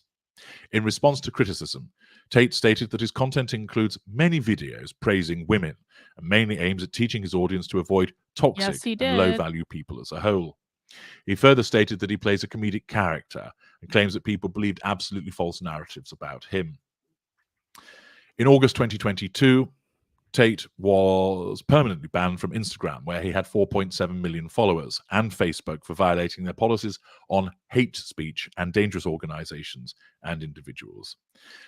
In response to criticism, Tate stated that his content includes many videos praising women and mainly aims at teaching his audience to avoid toxic and low-value people as a whole. He further stated that he plays a comedic character and claims that people believed absolutely false narratives about him. In August 2022, Tate was permanently banned from Instagram, where he had 4.7 million followers, and Facebook for violating their policies on hate speech and dangerous organizations and individuals.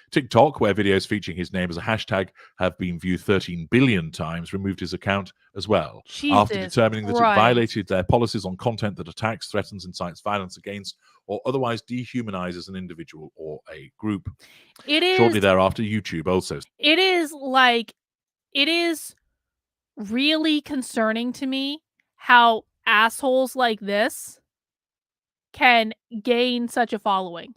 TikTok, where videos featuring his name as a hashtag have been viewed 13 billion times, removed his account as well, after determining that it violated their policies on content that attacks, threatens, incites violence against, or otherwise dehumanizes an individual or a group. Shortly thereafter, YouTube also. It is really concerning to me how assholes like this can gain such a following.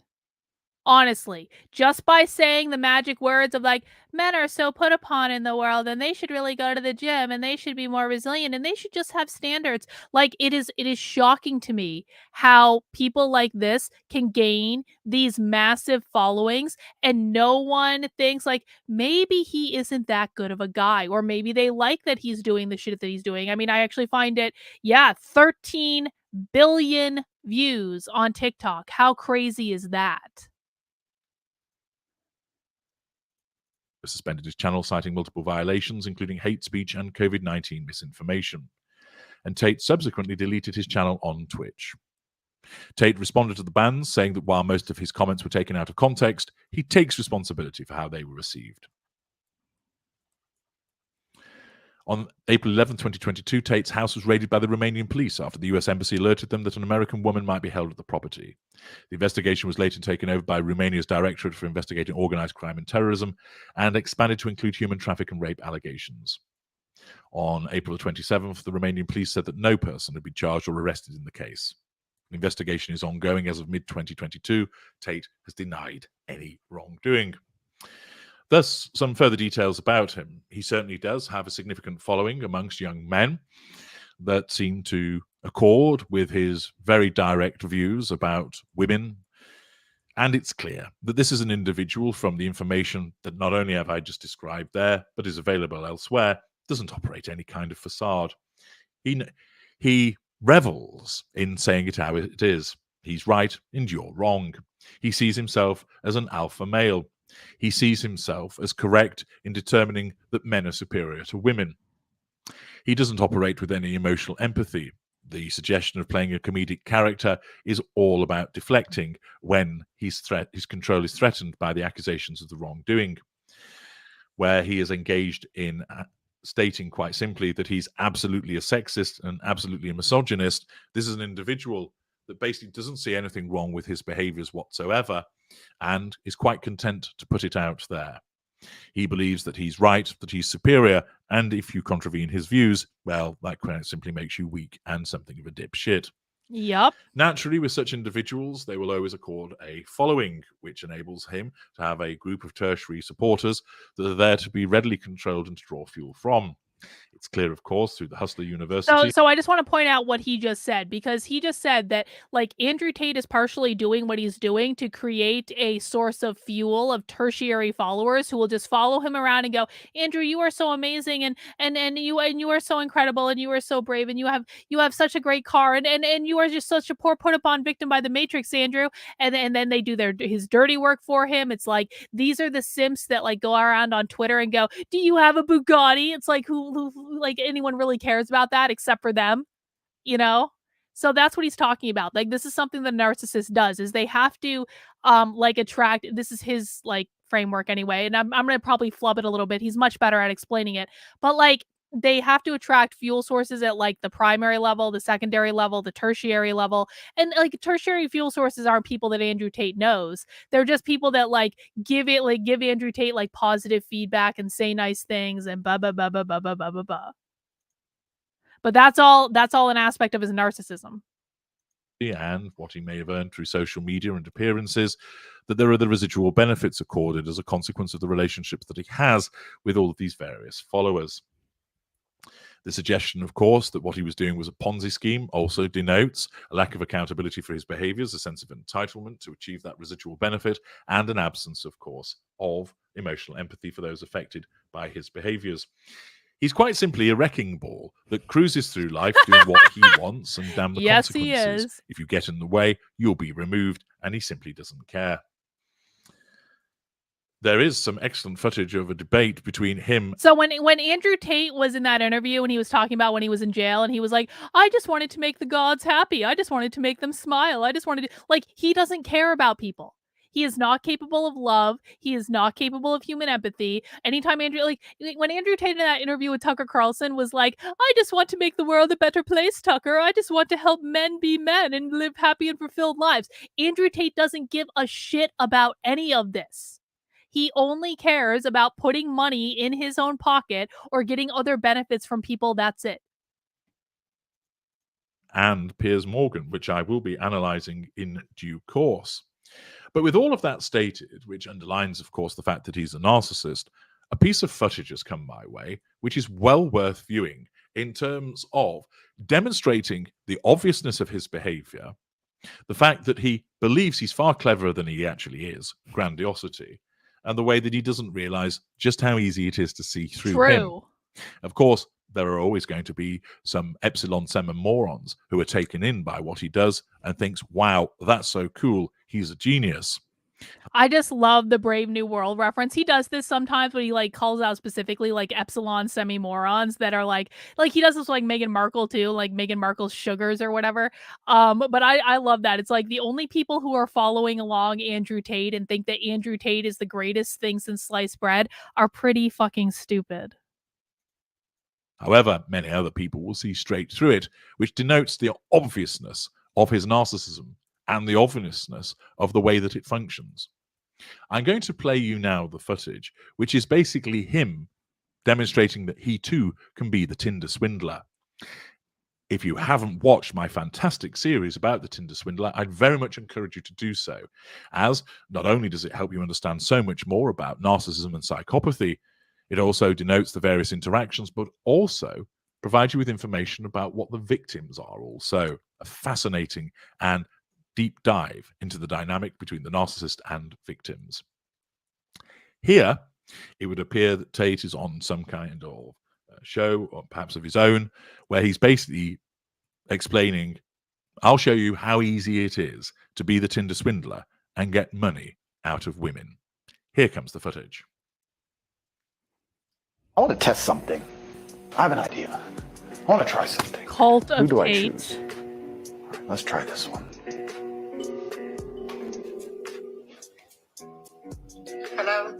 Honestly, just by saying the magic words of like, men are so put upon in the world and they should really go to the gym and they should be more resilient and they should just have standards. Like it is shocking to me how people like this can gain these massive followings and no one thinks like maybe he isn't that good of a guy, or maybe they like that he's doing the shit that he's doing. I mean, I actually find it, 13 billion views on TikTok. How crazy is that? Suspended his channel, citing multiple violations, including hate speech and COVID-19 misinformation. And Tate subsequently deleted his channel on Twitch. Tate responded to the bans, saying that while most of his comments were taken out of context, he takes responsibility for how they were received. On April 11, 2022, Tate's house was raided by the Romanian police after the US Embassy alerted them that an American woman might be held at the property. The investigation was later taken over by Romania's Directorate for Investigating Organized Crime and Terrorism and expanded to include human traffic and rape allegations. On April 27th, the Romanian police said that no person had been charged or arrested in the case. The investigation is ongoing as of mid-2022. Tate has denied any wrongdoing. Thus, some further details about him. He certainly does have a significant following amongst young men that seem to accord with his very direct views about women. And it's clear that this is an individual, from the information that not only have I just described there, but is available elsewhere, doesn't operate any kind of facade. He revels in saying it how it is. He's right and you're wrong. He sees himself as an alpha male. He sees himself as correct in determining that men are superior to women. He doesn't operate with any emotional empathy. The suggestion of playing a comedic character is all about deflecting when his control is threatened by the accusations of the wrongdoing, where he is engaged in stating quite simply that he's absolutely a sexist and absolutely a misogynist. This is an individual that basically doesn't see anything wrong with his behaviors whatsoever and is quite content to put it out there. He believes that he's right, that he's superior, and if you contravene his views, well, that quite simply makes you weak and something of a dipshit. Yep. Naturally, with such individuals, they will always accord a following, which enables him to have a group of tertiary supporters that are there to be readily controlled and to draw fuel from. It's clear, of course, through the Hustler University. So I just want to point out what he just said, because he just said that, like, Andrew Tate is partially doing what he's doing to create a source of fuel of tertiary followers who will just follow him around and go, Andrew, you are so amazing, and you are so incredible, and you are so brave, and you have such a great car, and you are just such a poor put upon victim by the Matrix, Andrew. And then they do his dirty work for him. It's like, these are the simps that, like, go around on Twitter and go, do you have a Bugatti? It's like, who like, anyone really cares about that except for them, you know? So that's what he's talking about. Like, this is something that Narcissist does, is they have to like attract, this is his like framework anyway, and I'm gonna probably flub it a little bit. He's much better at explaining it, but like, they have to attract fuel sources at like the primary level, the secondary level, the tertiary level. And like, tertiary fuel sources aren't people that Andrew Tate knows. They're just people that like give Andrew Tate like positive feedback and say nice things and blah blah blah blah blah blah blah blah blah. But that's all an aspect of his narcissism. And what he may have earned through social media and appearances, that there are the residual benefits accorded as a consequence of the relationships that he has with all of these various followers. The suggestion, of course, that what he was doing was a Ponzi scheme also denotes a lack of accountability for his behaviors, a sense of entitlement to achieve that residual benefit, and an absence, of course, of emotional empathy for those affected by his behaviors. He's quite simply a wrecking ball that cruises through life doing what he wants, and damn the Yes, consequences. he is. If you get in the way, you'll be removed, and he simply doesn't care. There is some excellent footage of a debate between him. So when Andrew Tate was in that interview and he was talking about when he was in jail, and he was like, I just wanted to make the gods happy. I just wanted to make them smile. I just wanted to, like, he doesn't care about people. He is not capable of love. He is not capable of human empathy. Anytime when Andrew Tate in that interview with Tucker Carlson was like, I just want to make the world a better place, Tucker. I just want to help men be men and live happy and fulfilled lives. Andrew Tate doesn't give a shit about any of this. He only cares about putting money in his own pocket or getting other benefits from people. That's it. And Piers Morgan, which I will be analysing in due course. But with all of that stated, which underlines, of course, the fact that he's a narcissist, a piece of footage has come my way, which is well worth viewing in terms of demonstrating the obviousness of his behaviour, the fact that he believes he's far cleverer than he actually is, grandiosity, and the way that he doesn't realise just how easy it is to see through him. Of course, there are always going to be some Epsilon Semma morons who are taken in by what he does and thinks, wow, that's so cool, he's a genius. I just love the Brave New World reference. He does this sometimes when he like calls out specifically like Epsilon semi-morons that are like he does this with, like, Meghan Markle too, like Meghan Markle's sugars or whatever. But I love that. It's like the only people who are following along Andrew Tate and think that Andrew Tate is the greatest thing since sliced bread are pretty fucking stupid. However, many other people will see straight through it, which denotes the obviousness of his narcissism and the obviousness of the way that it functions. I'm going to play you now the footage, which is basically him demonstrating that he too can be the Tinder swindler. If you haven't watched my fantastic series about the Tinder swindler, I'd very much encourage you to do so, as not only does it help you understand so much more about narcissism and psychopathy, it also denotes the various interactions, but also provides you with information about what the victims are also. A fascinating and deep dive into the dynamic between the narcissist and victims. Here, it would appear that Tate is on some kind of show, or perhaps of his own, where he's basically explaining, I'll show you how easy it is to be the Tinder swindler and get money out of women. Here comes the footage. I want to test something. I have an idea. I want to try something. Cult of Who do Tate. I choose? Let's try this one. Hello?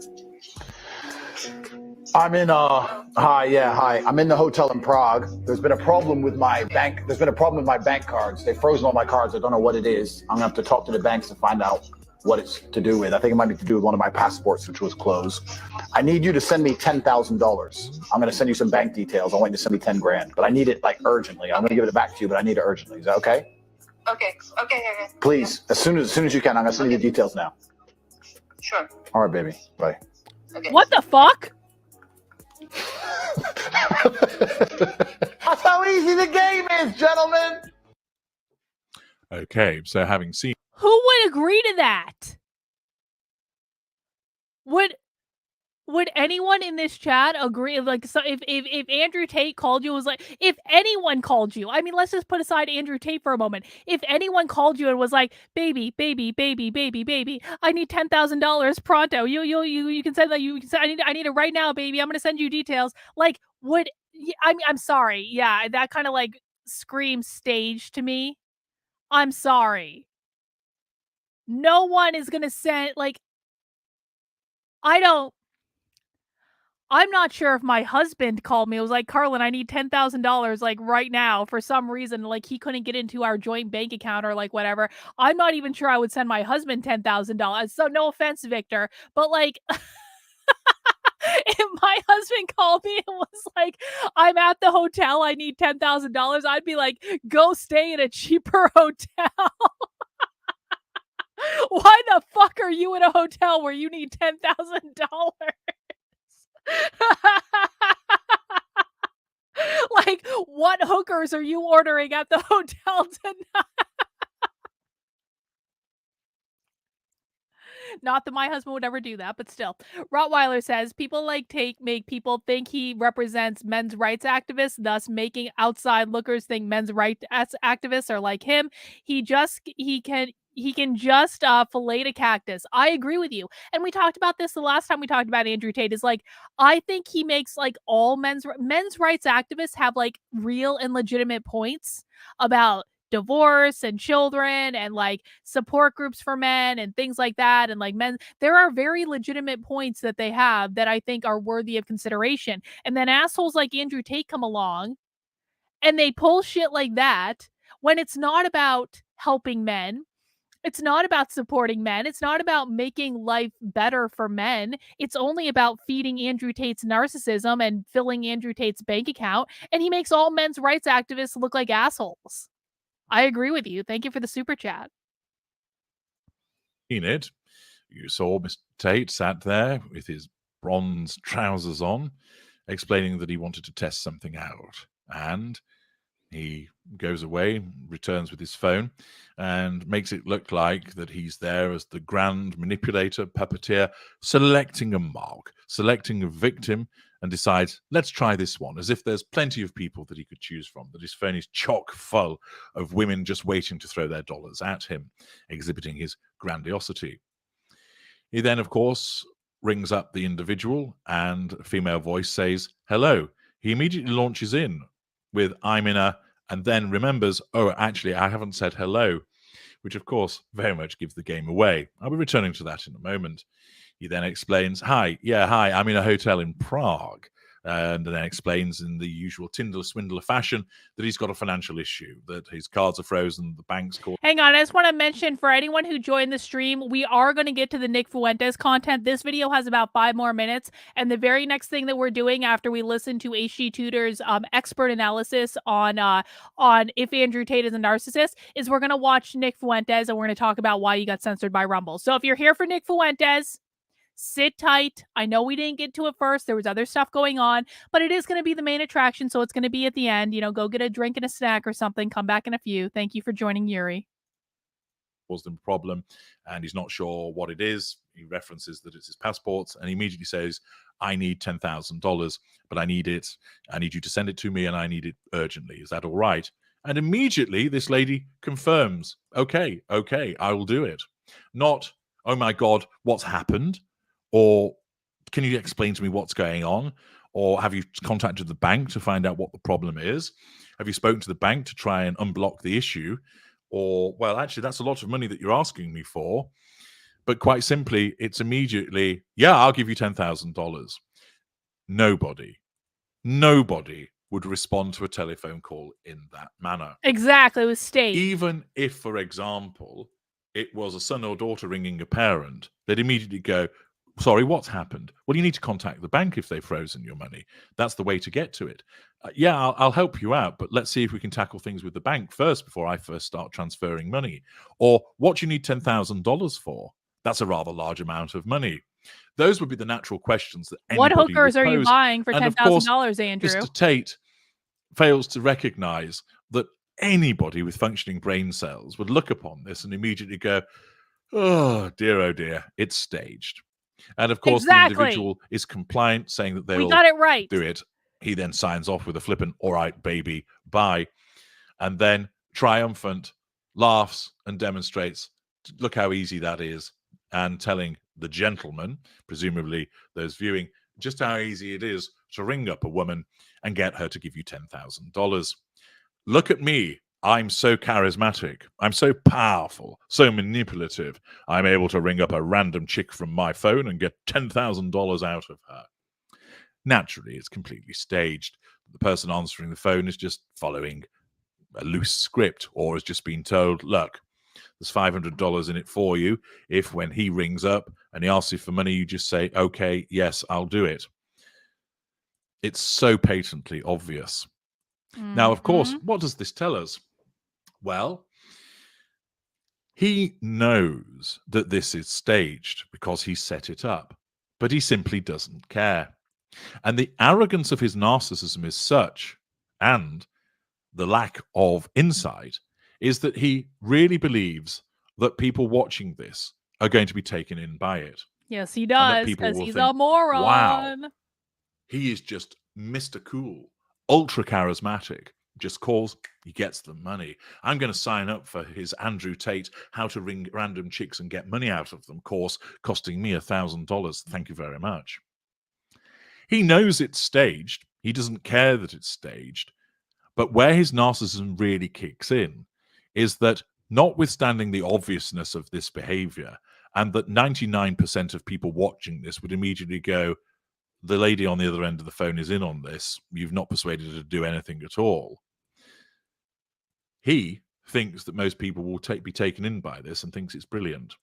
I'm in hi. I'm in the hotel in Prague. There's been a problem with my bank. There's been a problem with my bank cards. They've frozen all my cards. I don't know what it is. I'm gonna have to talk to the banks to find out what it's to do with. I think it might be to do with one of my passports, which was closed. I need you to send me $10,000. I'm gonna send you some bank details. I want you to send me 10 grand, but I need it like urgently. I'm gonna give it back to you, but I need it urgently. Is that okay? Okay. Please, as soon as you can, I'm gonna send you the details now. Sure. All right, baby. Bye. Okay. What the fuck? That's how easy the game is, gentlemen. Okay, so having seen Who would agree to that? Would anyone in this chat agree? Like, so if Andrew Tate called you, was like, if anyone called you, I mean, let's just put aside Andrew Tate for a moment. If anyone called you and was like, baby, I need $10,000 pronto. You can send that. You can say, I need it right now, baby. I'm gonna send you details. Like, I'm sorry. Yeah, that kind of like screams stage to me. I'm sorry. No one is gonna send, like, I'm not sure if my husband called me. It was like, Carlin, I need $10,000 like right now for some reason. Like he couldn't get into our joint bank account or like whatever. I'm not even sure I would send my husband $10,000. So no offense, Victor, but like if my husband called me and was like, I'm at the hotel, I need $10,000, I'd be like, go stay in a cheaper hotel. Why the fuck are you in a hotel where you need $10,000? Like, what hookers are you ordering at the hotel tonight? Not that my husband would ever do that, but still. Rottweiler says, people like Tate make people think he represents men's rights activists, thus making outside lookers think men's rights activists are like him. He can just fillet a cactus. I agree with you. And we talked about this the last time we talked about Andrew Tate, is like, I think he makes like all men's rights activists have like real and legitimate points about divorce and children and like support groups for men and things like that. And like men, there are very legitimate points that they have that I think are worthy of consideration. And then assholes like Andrew Tate come along and they pull shit like that when it's not about helping men. It's not about supporting men. It's not about making life better for men. It's only about feeding Andrew Tate's narcissism and filling Andrew Tate's bank account. And he makes all men's rights activists look like assholes. I agree with you. Thank you for the super chat. you saw Mr. Tate sat there with his bronze trousers on, explaining that he wanted to test something out. And he goes away, returns with his phone, and makes it look like that he's there as the grand manipulator, puppeteer, selecting a mark, selecting a victim, and decides, let's try this one, as if there's plenty of people that he could choose from, that his phone is chock full of women just waiting to throw their dollars at him, exhibiting his grandiosity. He then, of course, rings up the individual, and a female voice says, hello. He immediately launches in with, I'm in a, and then remembers, oh, actually, I haven't said hello, which, of course, very much gives the game away. I'll be returning to that in a moment. He then explains, hi, I'm in a hotel in Prague. And then explains in the usual Tinder swindler fashion that he's got a financial issue, that his cards are frozen, the bank's called. Hang on, I just want to mention for anyone who joined the stream, we are going to get to the Nick Fuentes content. This video has about 5 more minutes, and the very next thing that we're doing after we listen to HG Tudor's expert analysis on if Andrew Tate is a narcissist is we're going to watch Nick Fuentes, and we're going to talk about why he got censored by Rumble. So if you're here for Nick Fuentes, sit tight. I know we didn't get to it first. There was other stuff going on, but it is going to be the main attraction, so it's going to be at the end. You know, go get a drink and a snack or something. Come back in a few. Thank you for joining, Yuri. Was the problem, and he's not sure what it is. He references that it's his passports, and he immediately says, I need $10,000, but I need it. I need you to send it to me, and I need it urgently. Is that all right? And immediately this lady confirms, okay, I will do it. Not, oh my God, what's happened? Or can you explain to me what's going on? Or have you contacted the bank to find out what the problem is? Have you spoken to the bank to try and unblock the issue? Or, well, actually, that's a lot of money that you're asking me for. But quite simply, it's immediately, yeah, I'll give you $10,000. nobody would respond to a telephone call in that manner. Exactly, it was staged. Even if, for example, it was a son or daughter ringing a parent, they'd immediately go, sorry, what's happened? Well, you need to contact the bank if they've frozen your money. That's the way to get to it. Yeah, I'll help you out, but let's see if we can tackle things with the bank first before I first start transferring money. Or what do you need $10,000 for? That's a rather large amount of money. Those would be the natural questions that anybody What hookers would are you pose. buying for And of course, $10,000, Andrew? Mr. Tate fails to recognize that anybody with functioning brain cells would look upon this and immediately go, oh dear, it's staged. And of course, the individual is compliant, saying that they will got it right. do it. He then signs off with a flippant, all right, baby, bye. And then triumphant, laughs and demonstrates, look how easy that is, and telling the gentleman, presumably those viewing, just how easy it is to ring up a woman and get her to give you $10,000. Look at me. I'm so charismatic. I'm so powerful, so manipulative. I'm able to ring up a random chick from my phone and get $10,000 out of her. Naturally, it's completely staged. The person answering the phone is just following a loose script, or has just been told, look, there's $500 in it for you. If when he rings up and he asks you for money, you just say, okay, yes, I'll do it. It's so patently obvious. Now, of course, what does this tell us? Well, he knows that this is staged because he set it up, but he simply doesn't care. And the arrogance of his narcissism is such, and the lack of insight, is that he really believes that people watching this are going to be taken in by it. Yes, he does, because he's a moron. Wow, he is just Mr. Cool, ultra charismatic. Just calls, he gets the money. I'm going to sign up for his Andrew Tate how to ring random chicks and get money out of them course, costing me $1,000. Thank you very much. He knows it's staged. He doesn't care that it's staged. But where his narcissism really kicks in is that, notwithstanding the obviousness of this behavior, and that 99% of people watching this would immediately go, the lady on the other end of the phone is in on this. You've not persuaded her to do anything at all. He thinks that most people will be taken in by this and thinks it's brilliant.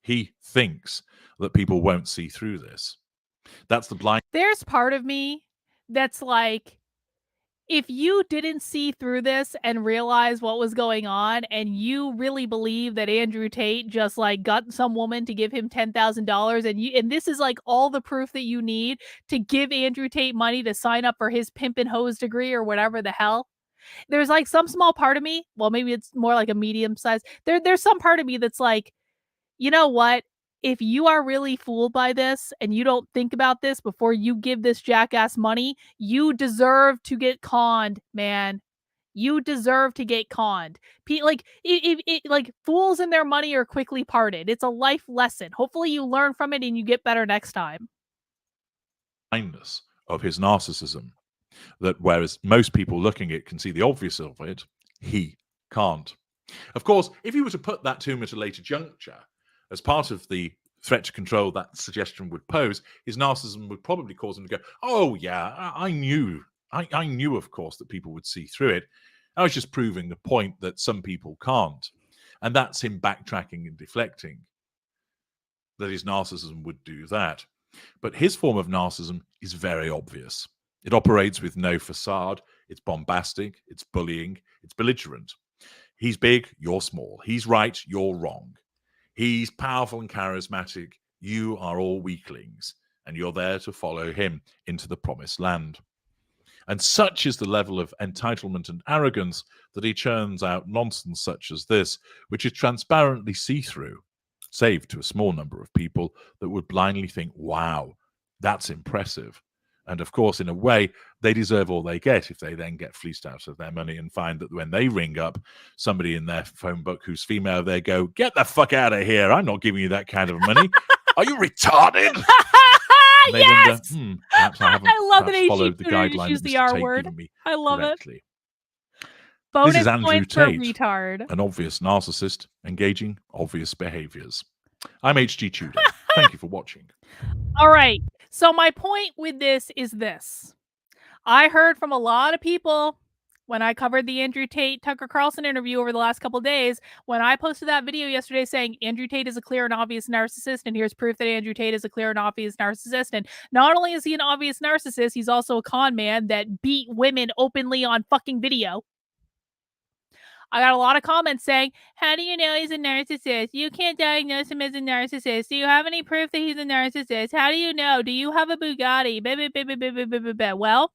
He thinks that people won't see through this. That's the blind. There's part of me that's like, if you didn't see through this and realize what was going on, and you really believe that Andrew Tate just like got some woman to give him $10,000, and this is like all the proof that you need to give Andrew Tate money to sign up for his pimp and hose degree or whatever the hell. There's like some small part of me, well, maybe it's more like a medium size. There's some part of me that's like, you know what? If you are really fooled by this and you don't think about this before you give this jackass money, you deserve to get conned, man. You deserve to get conned. Like fools and their money are quickly parted. It's a life lesson. Hopefully you learn from it and you get better next time. Blindness of his narcissism, that whereas most people looking at it can see the obvious of it, he can't. Of course, if you were to put that to him at a later juncture, as part of the threat to control that suggestion would pose, his narcissism would probably cause him to go, oh yeah, I knew, of course, that people would see through it. I was just proving the point that some people can't. And that's him backtracking and deflecting, that his narcissism would do that. But his form of narcissism is very obvious. It operates with no facade. It's bombastic. It's bullying. It's belligerent. He's big, you're small. He's right, you're wrong. He's powerful and charismatic. You are all weaklings, and you're there to follow him into the promised land. And such is the level of entitlement and arrogance that he churns out nonsense such as this, which is transparently see-through, save to a small number of people that would blindly think, wow, that's impressive. And of course, in a way, they deserve all they get if they then get fleeced out of their money and find that when they ring up somebody in their phone book who's female, they go, get the fuck out of here. I'm not giving you that kind of money. Are you retarded? And they yes! wonder, perhaps I haven't I love that followed the guidelines use the R word. I love correctly. It. Bonus This is Andrew Tate, retard. an obvious narcissist engaging obvious behaviors. I'm HG Tudor. Thank you for watching. All right. So my point with this is this. I heard from a lot of people when I covered the Andrew Tate Tucker Carlson interview over the last couple of days, when I posted that video yesterday saying Andrew Tate is a clear and obvious narcissist, and here's proof that Andrew Tate is a clear and obvious narcissist. And not only is he an obvious narcissist, he's also a con man that beat women openly on fucking video. I got a lot of comments saying, how do you know he's a narcissist? You can't diagnose him as a narcissist. Do you have any proof that he's a narcissist? How do you know? Do you have a Bugatti? Well,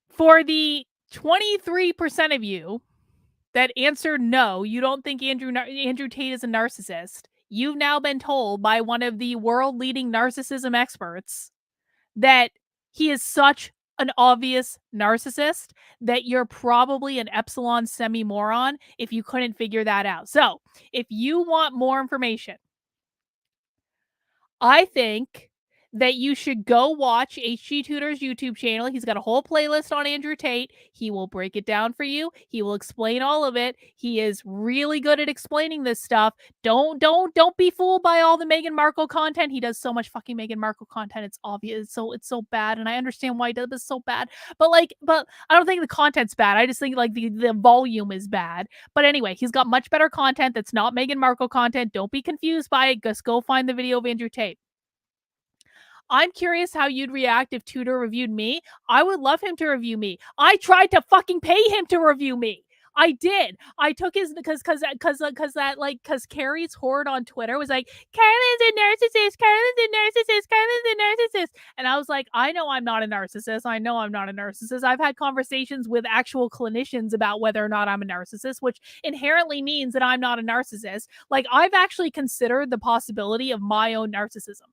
for the 23% of you that answered no, you don't think Andrew Tate is a narcissist, you've now been told by one of the world-leading narcissism experts that he is such an obvious narcissist that you're probably an epsilon semi-moron if you couldn't figure that out. So, if you want more information, I think that you should go watch HG Tutor's YouTube channel. He's got a whole playlist on Andrew Tate. He will break it down for you. He will explain all of it. He is really good at explaining this stuff. Don't be fooled by all the Meghan Markle content. He does so much fucking Meghan Markle content. It's obvious. It's so bad, and I understand why he does this so bad. But I don't think the content's bad. I just think like the volume is bad. But anyway, he's got much better content that's not Meghan Markle content. Don't be confused by it. Just go find the video of Andrew Tate. I'm curious how you'd react if Tudor reviewed me. I would love him to review me. I tried to fucking pay him to review me. I did. I took his because Carrie's horde on Twitter was like, Carlin's a narcissist, Carlin's a narcissist, Carlin's a narcissist. And I was like, I know I'm not a narcissist. I know I'm not a narcissist. I've had conversations with actual clinicians about whether or not I'm a narcissist, which inherently means that I'm not a narcissist. Like, I've actually considered the possibility of my own narcissism.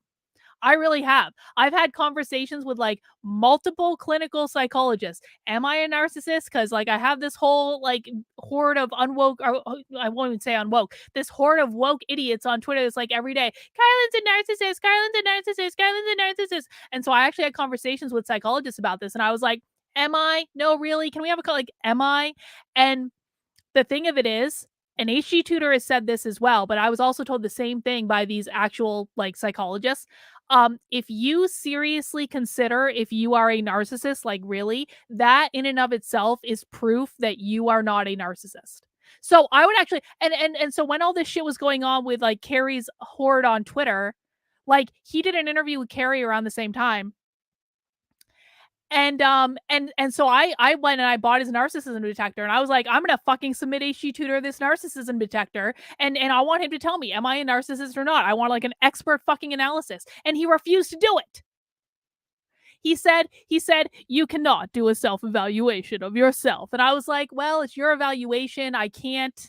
I really have. I've had conversations with like multiple clinical psychologists. Am I a narcissist? Because like I have this whole like horde of unwoke, or I won't even say unwoke, this horde of woke idiots on Twitter that's like every day, Kylan's a narcissist, Kylan's a narcissist, Kylan's a narcissist. And so I actually had conversations with psychologists about this. And I was like, am I? No, really? Can we have a call? Like, am I? And the thing of it is, and HG Tudor has said this as well, but I was also told the same thing by these actual like psychologists. If you seriously consider if you are a narcissist, like really, that in and of itself is proof that you are not a narcissist. So I would actually, and so when all this shit was going on with like Carrie's horde on Twitter, like he did an interview with Carrie around the same time. And so I went and I bought his narcissism detector, and I was like, I'm gonna fucking submit HG Tudor this narcissism detector, and I want him to tell me, am I a narcissist or not? I want like an expert fucking analysis. And he refused to do it. He said, you cannot do a self-evaluation of yourself. And I was like, well, it's your evaluation. I can't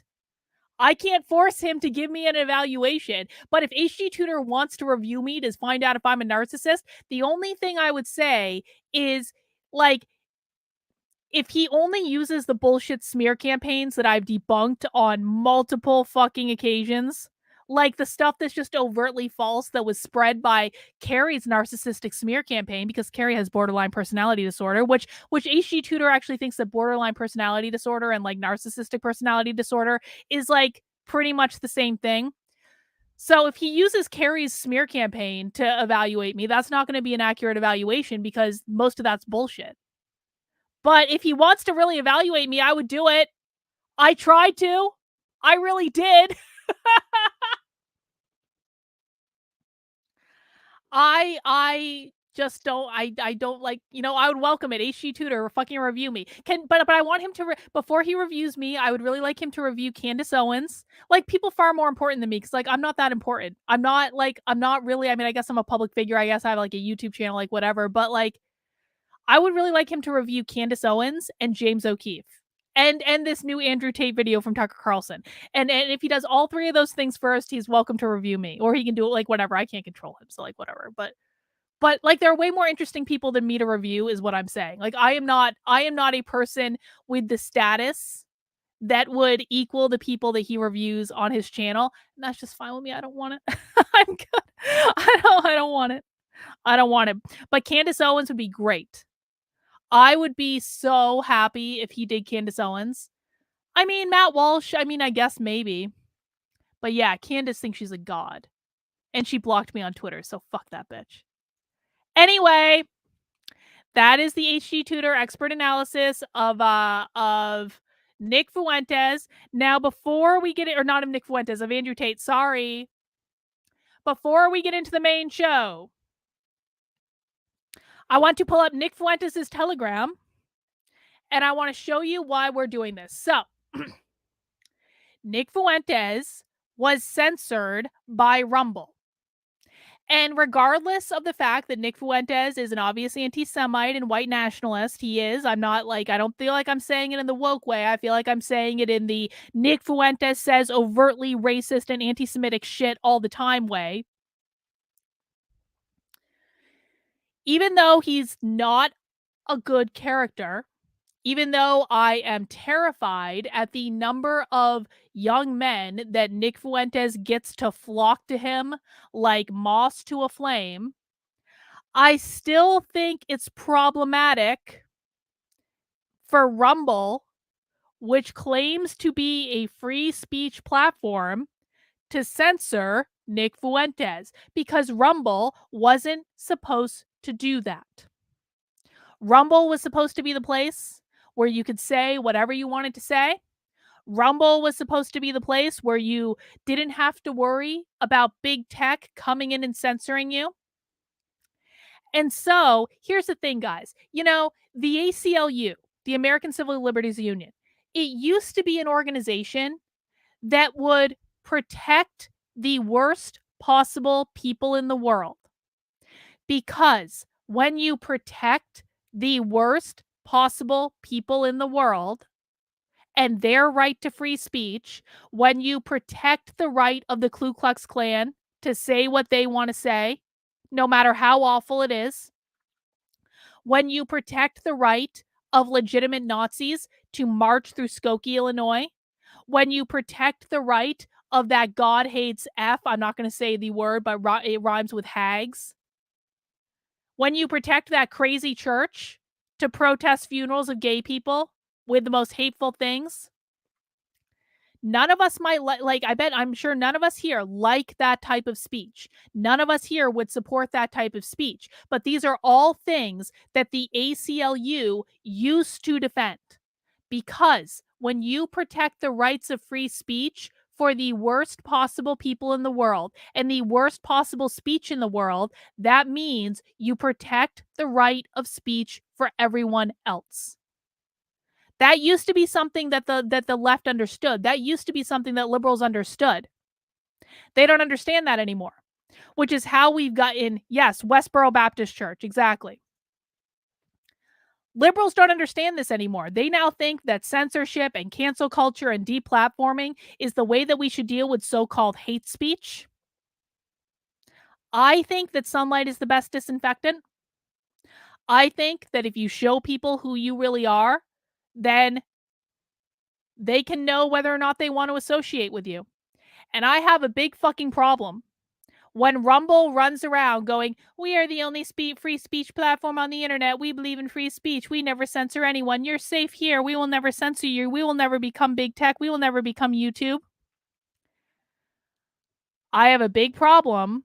force him to give me an evaluation. But if HG Tudor wants to review me to find out if I'm a narcissist, the only thing I would say is, like, if he only uses the bullshit smear campaigns that I've debunked on multiple fucking occasions, like the stuff that's just overtly false that was spread by Carrie's narcissistic smear campaign, because Carrie has borderline personality disorder, which HG Tudor actually thinks that borderline personality disorder and like narcissistic personality disorder is like pretty much the same thing. So if he uses Carrie's smear campaign to evaluate me, that's not going to be an accurate evaluation because most of that's bullshit. But if he wants to really evaluate me, I would do it. I tried to. I really did. I just don't, I don't like, I would welcome it. HG Tudor fucking review me. But I want him to, before he reviews me, I would really like him to review Candace Owens. Like, people far more important than me, because like, I'm not that important. I'm not really, I mean, I guess I'm a public figure. I guess I have like a YouTube channel, like whatever. But like, I would really like him to review Candace Owens and James O'Keefe. And this new Andrew Tate video from Tucker Carlson. And if he does all three of those things first, he's welcome to review me. Or he can do it like whatever. I can't control him, so like whatever. But like, there are way more interesting people than me to review, is what I'm saying. Like, I am not a person with the status that would equal the people that he reviews on his channel. And that's just fine with me. I don't want it. I'm good. I don't want it. I don't want it. But Candace Owens would be great. I would be so happy if he did Candace Owens. I mean, Matt Walsh, I mean, I guess maybe. But yeah, Candace thinks she's a god. And she blocked me on Twitter, so fuck that bitch. Anyway, that is the HG Tutor expert analysis of Nick Fuentes. Now, before we get it, or not of Nick Fuentes, of Andrew Tate, sorry. Before we get into the main show, I want to pull up Nick Fuentes' Telegram, and I want to show you why we're doing this. So, Nick Fuentes was censored by Rumble. And regardless of the fact that Nick Fuentes is an obvious anti-Semite and white nationalist, he is. I'm not like, I don't feel like I'm saying it in the woke way. I feel like I'm saying it in the Nick Fuentes says overtly racist and anti-Semitic shit all the time way. Even though he's not a good character, even though I am terrified at the number of young men that Nick Fuentes gets to flock to him like moss to a flame, I still think it's problematic for Rumble, which claims to be a free speech platform, to censor Nick Fuentes, because Rumble wasn't supposed to do that. Rumble was supposed to be the place where you could say whatever you wanted to say. Rumble was supposed to be the place where you didn't have to worry about big tech coming in and censoring you. And so here's the thing, guys. You know, the ACLU, the American Civil Liberties Union, it used to be an organization that would protect the worst possible people in the world. Because when you protect the worst possible people in the world and their right to free speech, when you protect the right of the Ku Klux Klan to say what they want to say, no matter how awful it is, when you protect the right of legitimate Nazis to march through Skokie, Illinois, when you protect the right of that God hates F, I'm not going to say the word, but it rhymes with hags, when you protect that crazy church to protest funerals of gay people with the most hateful things, none of us might I'm sure none of us here like that type of speech. None of us here would support that type of speech. But these are all things that the ACLU used to defend. Because when you protect the rights of free speech for the worst possible people in the world and the worst possible speech in the world, that means you protect the right of speech for everyone else. That used to be something that the left understood. That used to be something that liberals understood. They don't understand that anymore, which is how we've gotten, yes, Westboro Baptist Church, exactly. Liberals don't understand this anymore. They now think that censorship and cancel culture and deplatforming is the way that we should deal with so-called hate speech. I think that sunlight is the best disinfectant. I think that if you show people who you really are, then they can know whether or not they want to associate with you. And I have a big fucking problem when Rumble runs around going, we are the only free speech platform on the internet. We believe in free speech. We never censor anyone. You're safe here. We will never censor you. We will never become big tech. We will never become YouTube. I have a big problem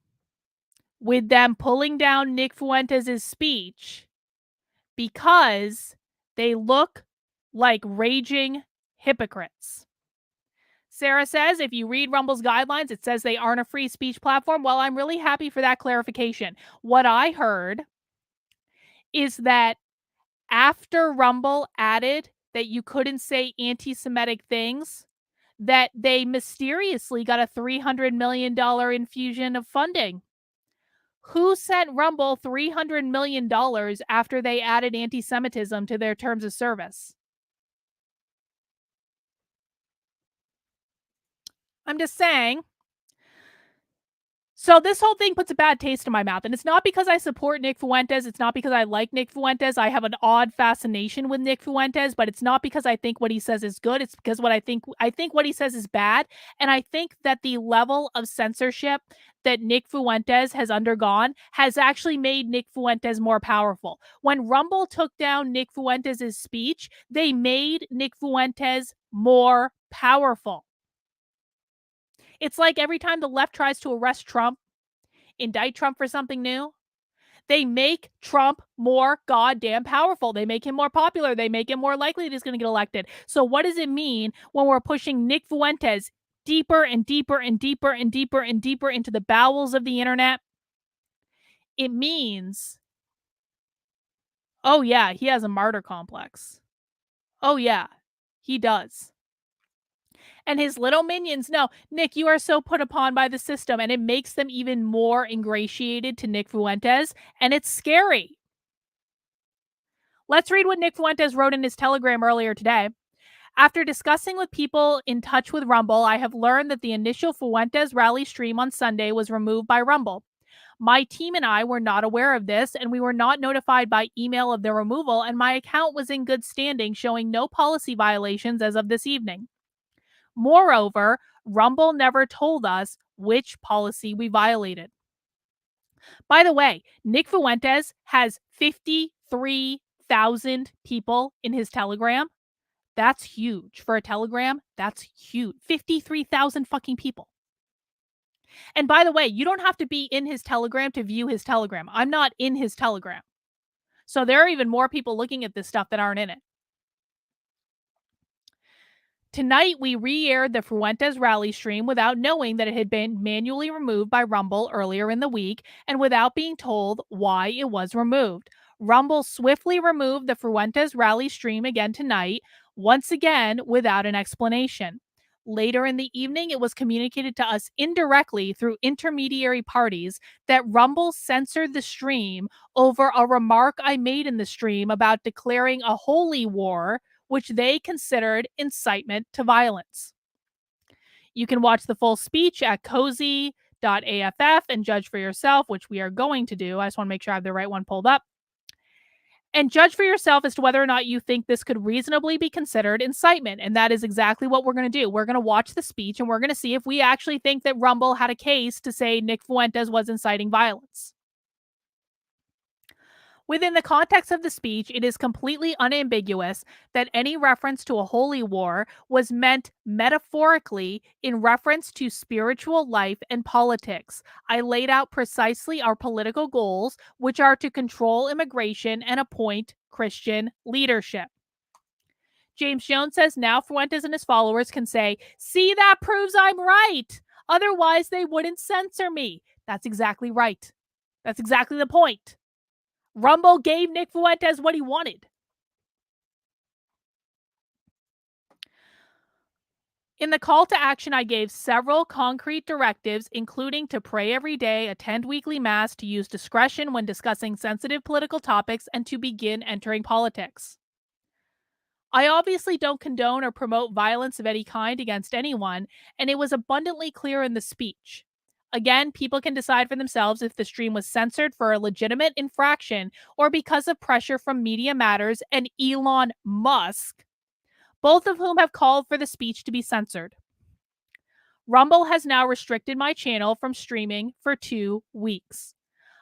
with them pulling down Nick Fuentes' speech because they look like raging hypocrites. Sarah says, if you read Rumble's guidelines, it says they aren't a free speech platform. Well, I'm really happy for that clarification. What I heard is that after Rumble added that you couldn't say anti-Semitic things, that they mysteriously got a $300 million infusion of funding. Who sent Rumble $300 million after they added anti-Semitism to their terms of service? I'm just saying. So this whole thing puts a bad taste in my mouth. And it's not because I support Nick Fuentes. It's not because I like Nick Fuentes. I have an odd fascination with Nick Fuentes, but it's not because I think what he says is good. It's because I think what he says is bad. And I think that the level of censorship that Nick Fuentes has undergone has actually made Nick Fuentes more powerful. When Rumble took down Nick Fuentes' speech, they made Nick Fuentes more powerful. It's like every time the left tries to arrest Trump, Indict Trump for something new? They make Trump more goddamn powerful. They make him more popular. They make him more likely that he's going to get elected. So what does it mean when we're pushing Nick Fuentes deeper and deeper and deeper and deeper and deeper into the bowels of the internet? It means, oh yeah, he has a martyr complex. Oh yeah, he does. And his little minions, no, Nick, you are so put upon by the system, and it makes them even more ingratiated to Nick Fuentes, and it's scary. Let's read what Nick Fuentes wrote in his Telegram earlier today. After discussing with people in touch with Rumble, I have learned that the initial Fuentes rally stream on Sunday was removed by Rumble. My team and I were not aware of this, and we were not notified by email of the removal, and my account was in good standing, showing no policy violations as of this evening. Moreover, Rumble never told us which policy we violated. By the way, Nick Fuentes has 53,000 people in his Telegram. That's huge. For a Telegram, that's huge. 53,000 fucking people. And by the way, you don't have to be in his Telegram to view his Telegram. I'm not in his Telegram. So there are even more people looking at this stuff that aren't in it. Tonight, we re-aired the Fuentes rally stream without knowing that it had been manually removed by Rumble earlier in the week and without being told why it was removed. Rumble swiftly removed the Fuentes rally stream again tonight, once again without an explanation. Later in the evening, it was communicated to us indirectly through intermediary parties that Rumble censored the stream over a remark I made in the stream about declaring a holy war, which they considered incitement to violence. You can watch the full speech at cozy.aff and judge for yourself, which we are going to do. I just want to make sure I have the right one pulled up. And judge for yourself as to whether or not you think this could reasonably be considered incitement. And that is exactly what we're going to do. We're going to watch the speech and we're going to see if we actually think that Rumble had a case to say Nick Fuentes was inciting violence. Within the context of the speech, it is completely unambiguous that any reference to a holy war was meant metaphorically in reference to spiritual life and politics. I laid out precisely our political goals, which are to control immigration and appoint Christian leadership. James Jones says now Fuentes and his followers can say, "See, that proves I'm right. Otherwise, they wouldn't censor me." That's exactly right. That's exactly the point. Rumble gave Nick Fuentes what he wanted. In the call to action, I gave several concrete directives, including to pray every day, attend weekly mass, to use discretion when discussing sensitive political topics, and to begin entering politics. I obviously don't condone or promote violence of any kind against anyone, and it was abundantly clear in the speech. Again, people can decide for themselves if the stream was censored for a legitimate infraction or because of pressure from Media Matters and Elon Musk, both of whom have called for the speech to be censored. Rumble has now restricted my channel from streaming for 2 weeks.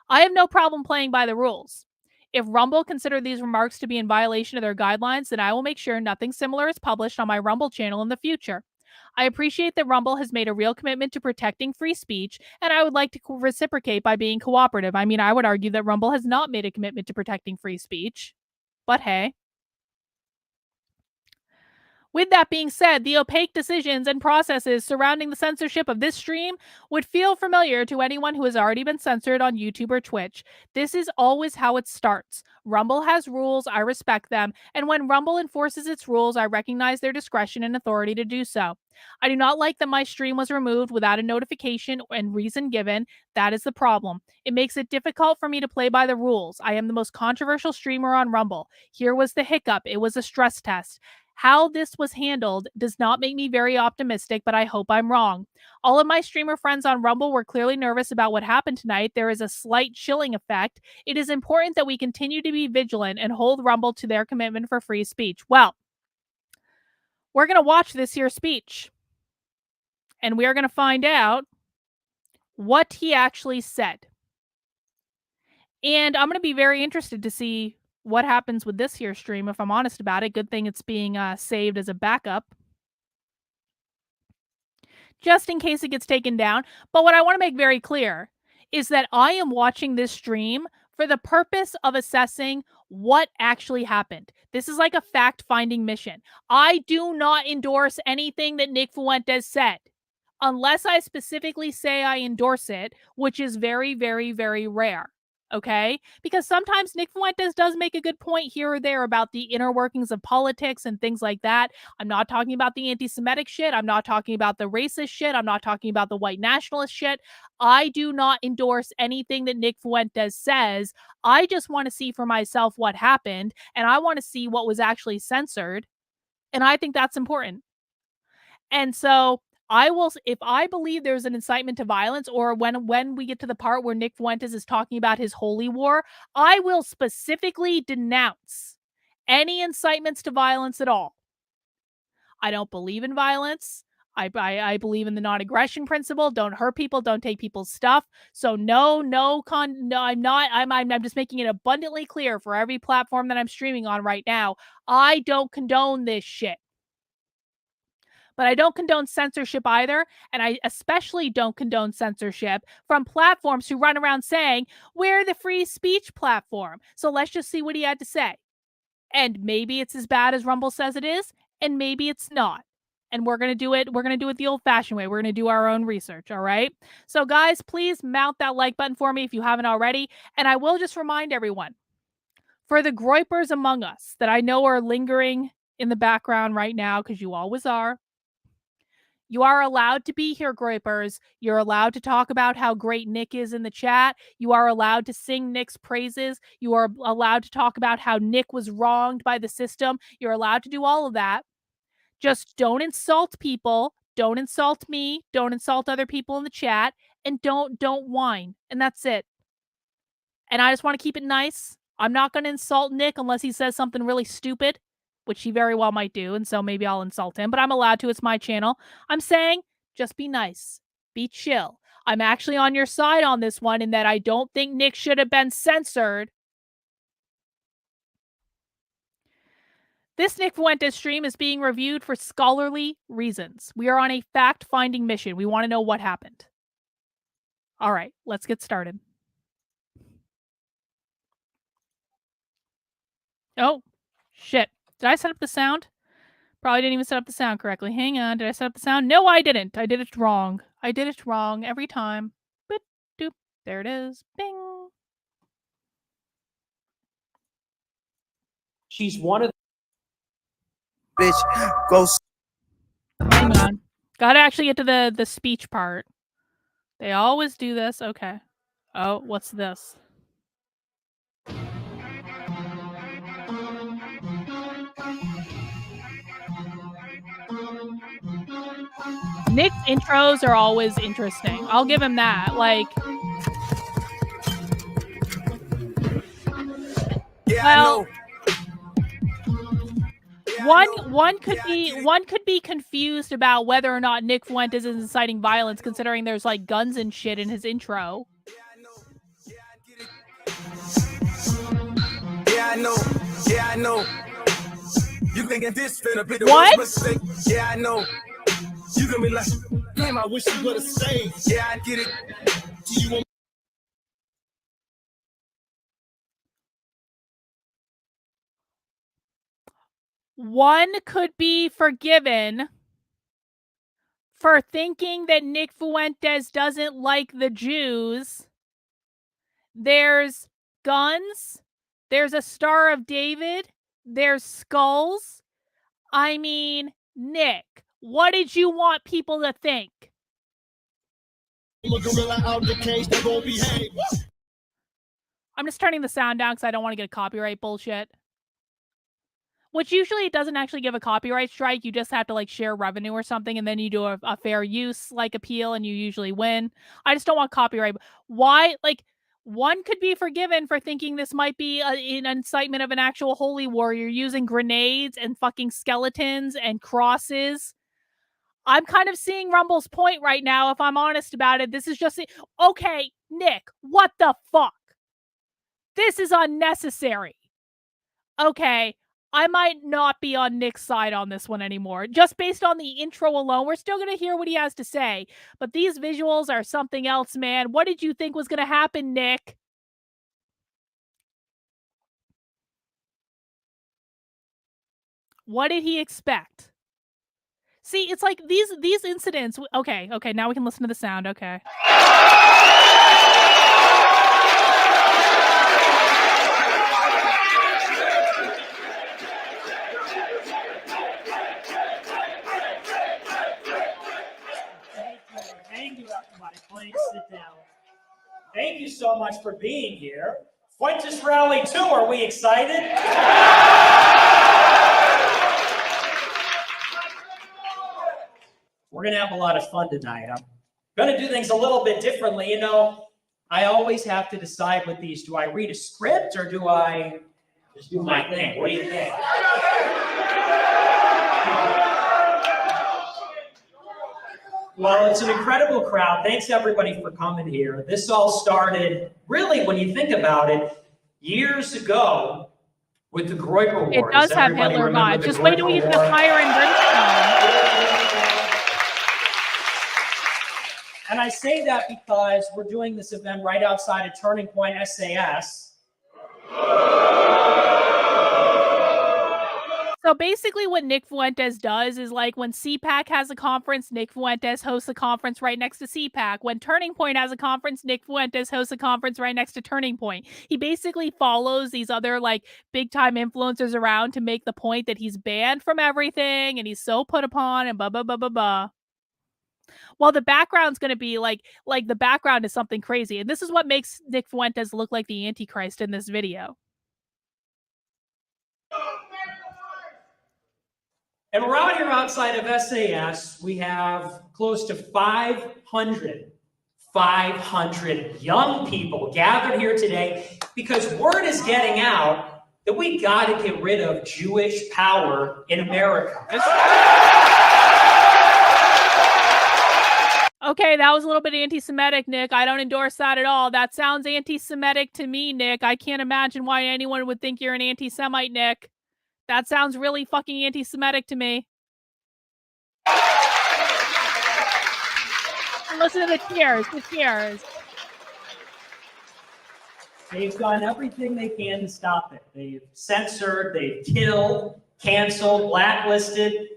I have no problem playing by the rules. If Rumble consider these remarks to be in violation of their guidelines, then I will make sure nothing similar is published on my Rumble channel in the future. I appreciate that Rumble has made a real commitment to protecting free speech, and I would like to reciprocate by being cooperative. I mean, I would argue that Rumble has not made a commitment to protecting free speech, but hey. With that being said, the opaque decisions and processes surrounding the censorship of this stream would feel familiar to anyone who has already been censored on YouTube or Twitch. This is always how it starts. Rumble has rules, I respect them, and when Rumble enforces its rules, I recognize their discretion and authority to do so. I do not like that my stream was removed without a notification and reason given. That is the problem. It makes it difficult for me to play by the rules. I am the most controversial streamer on Rumble. Here was the hiccup. It was a stress test. How this was handled does not make me very optimistic, but I hope I'm wrong. All of my streamer friends on Rumble were clearly nervous about what happened tonight. There is a slight chilling effect. It is important that we continue to be vigilant and hold Rumble to their commitment for free speech. Well, we're going to watch this here speech, and we are going to find out what he actually said. And I'm going to be very interested to see what happens with this here stream, if I'm honest about it. Good thing it's being saved as a backup, just in case it gets taken down. But what I want to make very clear is that I am watching this stream for the purpose of assessing what actually happened. This is like a fact-finding mission. I do not endorse anything that Nick Fuentes said, unless I specifically say I endorse it, which is very, very, very rare. Okay? Because sometimes Nick Fuentes does make a good point here or there about the inner workings of politics and things like that. I'm not talking about the anti-Semitic shit. I'm not talking about the racist shit. I'm not talking about the white nationalist shit. I do not endorse anything that Nick Fuentes says. I just want to see for myself what happened, and I want to see what was actually censored. And I think that's important. And so I will, if I believe there's an incitement to violence, or when we get to the part where Nick Fuentes is talking about his holy war, I will specifically denounce any incitements to violence at all. I don't believe in violence. I believe in the non-aggression principle. Don't hurt people. Don't take people's stuff. So no, I'm not. I'm just making it abundantly clear for every platform that I'm streaming on right now. I don't condone this shit. But I don't condone censorship either, and I especially don't condone censorship from platforms who run around saying, we're the free speech platform. So let's just see what he had to say. And maybe it's as bad as Rumble says it is, and maybe it's not. And we're going to do it. We're going to do it the old-fashioned way. We're going to do our own research, all right? So guys, please mount that like button for me if you haven't already. And I will just remind everyone, for the groypers among us that I know are lingering in the background right now, because you always are, you are allowed to be here, groypers. You're allowed to talk about how great Nick is in the chat. You are allowed to sing Nick's praises. You are allowed to talk about how Nick was wronged by the system. You're allowed to do all of that. Just don't insult people. Don't insult me. Don't insult other people in the chat. And don't whine. And that's it. And I just want to keep it nice. I'm not going to insult Nick unless he says something really stupid, which he very well might do, and so maybe I'll insult him, but I'm allowed to. It's my channel. I'm saying, just be nice. Be chill. I'm actually on your side on this one in that I don't think Nick should have been censored. This Nick Fuentes stream is being reviewed for scholarly reasons. We are on a fact-finding mission. We want to know what happened. All right, let's get started. Oh, shit. Did I set up the sound? Probably didn't even set up the sound correctly. Hang on. Did I set up the sound? No, I didn't. I did it wrong. I did it wrong every time. Boop, doop. There it is. Bing. She's one of the bitch. Go. Hang on. Gotta actually get to the speech part. They always do this. Okay. Oh, what's this? Nick's intros are always interesting. I'll give him that. Like, well, one could be confused about whether or not Nick Fuentes is inciting violence, considering there's like guns and shit in his intro. Yeah, I know. Yeah, I know. You thinking this finna be the What? worst mistake? Yeah, I know. You gonna be like, damn, I wish you would have stayed. Yeah, I get it. Do you want? One could be forgiven for thinking that Nick Fuentes doesn't like the Jews. There's guns. There's a Star of David. There's skulls. I mean, Nick, what did you want people to think? I'm a gorilla out the cage that won't behave. I'm just turning the sound down because I don't want to get a copyright bullshit. Which usually it doesn't actually give a copyright strike. You just have to like share revenue or something, and then you do a fair use like appeal, and you usually win. I just don't want copyright. Why? Like, one could be forgiven for thinking this might be an incitement of an actual holy war. You're using grenades and fucking skeletons and crosses. I'm kind of seeing Rumble's point right now, if I'm honest about it. This is just... Okay, Nick, what the fuck? This is unnecessary. Okay, I might not be on Nick's side on this one anymore. Just based on the intro alone, we're still going to hear what he has to say. But these visuals are something else, man. What did you think was going to happen, Nick? What did he expect? See, it's like these incidents. Okay, now we can listen to the sound. Okay. Thank you, everybody. Please sit down. Thank you so much for being here. Fuentes Rally 2, are we excited? We're going to have a lot of fun tonight. I'm going to do things a little bit differently. You know, I always have to decide with these. Do I read a script or do I just do my thing? What do you think? Well, it's an incredible crowd. Thanks, everybody, for coming here. This all started, really, when you think about it, years ago with the Groyper Wars. It does have Hitler vibes. Just wait till we get to the fire and brimstone. And I say that because we're doing this event right outside of Turning Point SAS. So basically what Nick Fuentes does is like when CPAC has a conference, Nick Fuentes hosts a conference right next to CPAC. When Turning Point has a conference, Nick Fuentes hosts a conference right next to Turning Point. He basically follows these other like big time influencers around to make the point that he's banned from everything and he's so put upon and blah, blah, blah, blah, blah. Well, the background's going to be like the background is something crazy. And this is what makes Nick Fuentes look like the Antichrist in this video. And we're out here outside of SAS. We have close to 500 young people gathered here today because word is getting out that we got to get rid of Jewish power in America. Okay, that was a little bit anti-Semitic, Nick. I don't endorse that at all. That sounds anti-Semitic to me, Nick. I can't imagine why anyone would think you're an anti-Semite, Nick. That sounds really fucking anti-Semitic to me. Listen to the cheers, They've done everything they can to stop it. They've censored, they've killed, canceled, blacklisted.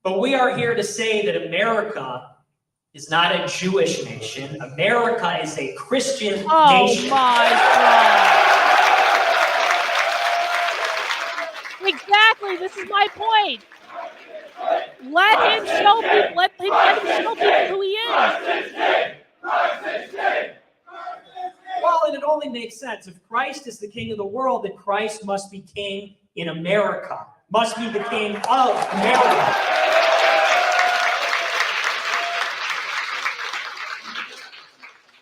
But we are here to say that America is not a Jewish nation. America is a Christian nation. Oh my God. Exactly. This is my point. Let him show people who he is. Well, and it only makes sense. If Christ is the king of the world, then Christ must be king in America. Must be the king of America.